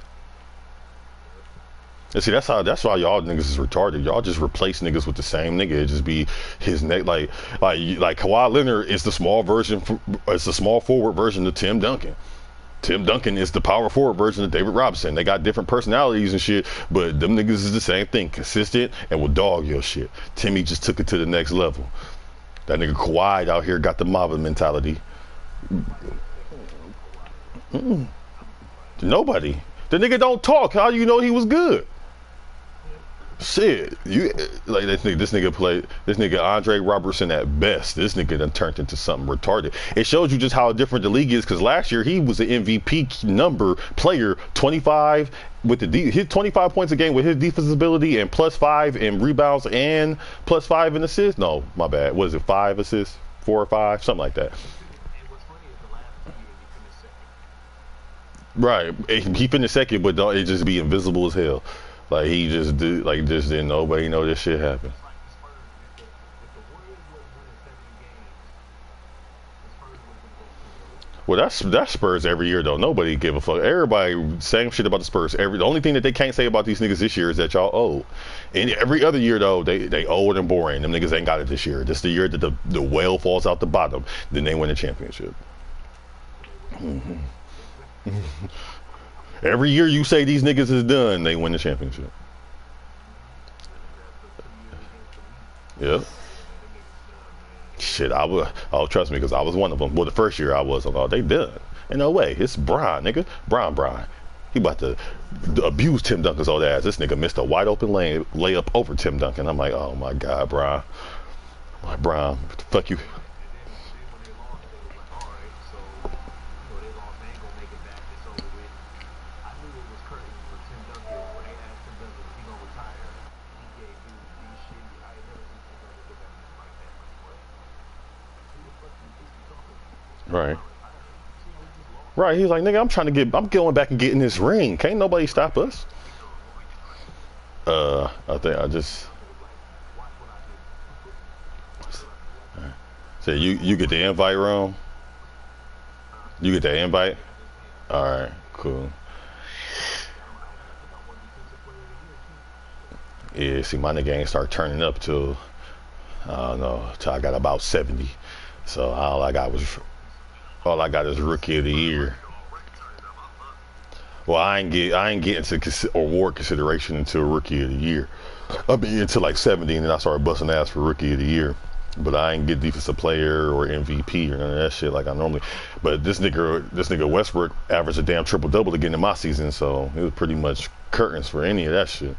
And see, that's why y'all niggas is retarded. Y'all just replace niggas with the same nigga. It just be his neck, like Kawhi Leonard is the small version. It's the small forward version of Tim Duncan. Tim Duncan is the power forward version of David Robinson. They got different personalities and shit, but them niggas is the same thing, consistent and will dog your shit. Timmy just took it to the next level. That nigga Kawhi out here got the Mamba mentality. Nobody. The nigga don't talk. How do you know he was good? Shit, you like this nigga Andre Robertson at best. This nigga done turned into something retarded. It shows you just how different the league is, because last year he was an MVP number player, 25 with hit 25 points a game with his defensive ability and +5 in rebounds and +5 in assists. No, my bad. What is it? 5 assists, 4 or 5, something like that. Right, he finished second, but it just be invisible as hell. Like he just didn't nobody know this shit happened. Well, that's Spurs every year though. Nobody give a fuck. Everybody same shit about the Spurs. The only thing that they can't say about these niggas this year is that y'all old. And every other year though, they old and boring. Them niggas ain't got it this year. This the year that the whale falls out the bottom. Then they win the championship. Every year you say these niggas is done, they win the championship. Yep. Shit, trust me, because I was one of them. Well, the first year I was, they done. Ain't no way. It's Brian, nigga. Brian. He about to abuse Tim Duncan's old ass. This nigga missed a wide open layup over Tim Duncan. I'm like, oh my God, Brian. I'm like, Brian, fuck you. Right, he's like, nigga, I'm going back and getting this ring. Can't nobody stop us. I think I just so you get the invite, Rome. You get the invite. All right, cool. Yeah, see, my nigga ain't start turning up till I don't know, till I got about 70. So all I got is rookie of the year. Well, I ain't getting to award consideration until rookie of the year. I mean, until like 70, and then I started busting ass for rookie of the year. But I ain't get defensive player or MVP or none of that shit like I normally. But this nigga Westbrook averaged a damn triple double again in my season, so it was pretty much curtains for any of that shit.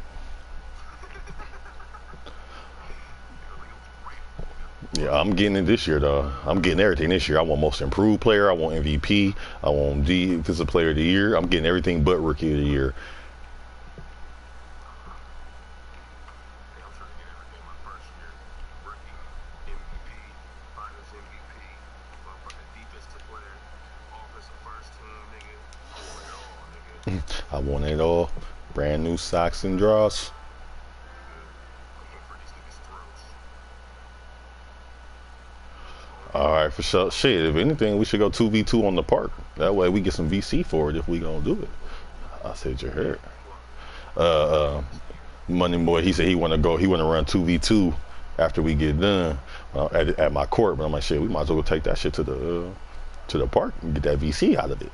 Yeah, I'm getting it this year though. I'm getting everything this year. I want most improved player. I want MVP. I want defensive player of the year. I'm getting everything but rookie of the year. I want it all. Brand new socks and drawers. All right, for sure. Shit, if anything, we should go 2v2 on the park. That way we get some VC for it if we gonna do it. I said you heard. Money Boy, he said he wanna run 2v2 after we get done at my court. But I'm like, shit, we might as well take that shit to the park and get that VC out of it.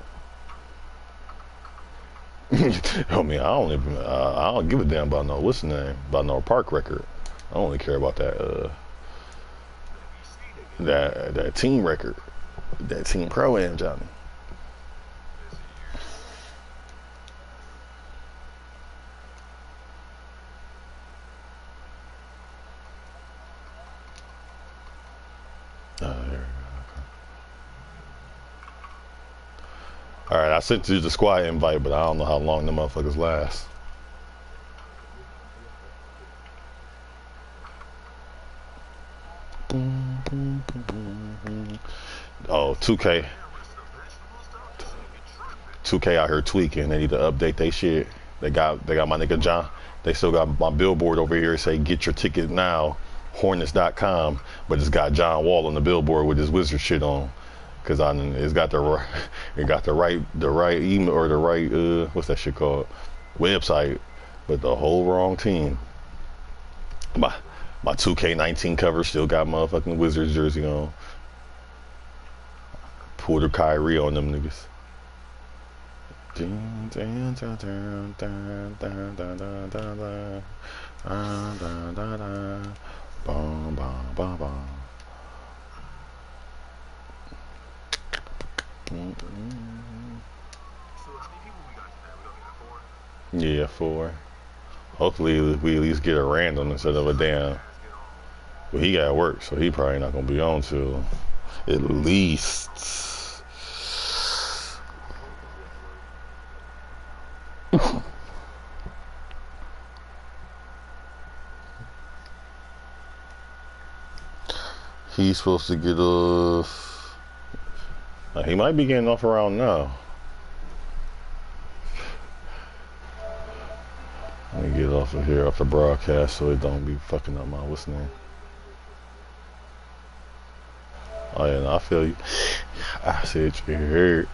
I mean, I don't give a damn about no what's the name, about no park record. I only care about that that team record, that team pro-am, Johnny. There we go. All right, I sent you the squad invite, but I don't know how long the motherfuckers last. Oh, 2K out here tweaking. They need to update their shit. They got my nigga John. They still got my billboard over here say get your ticket now, Hornets.com, but it's got John Wall on the billboard with his Wizard shit on. Cause it's got the right email or the right what's that shit called, website, but the whole wrong team. My 2K18 cover still got motherfucking Wizards jersey on. Pulled a Kyrie on them niggas. Yeah, 4. Hopefully we at least get a random instead of a damn. Well, he got work, so he probably not gonna be on till at least. He's supposed to get off. He might be getting off around now. Let me get off of here, off the broadcast, so it don't be fucking up my what's name. Oh yeah, no, I feel you. I said you heard.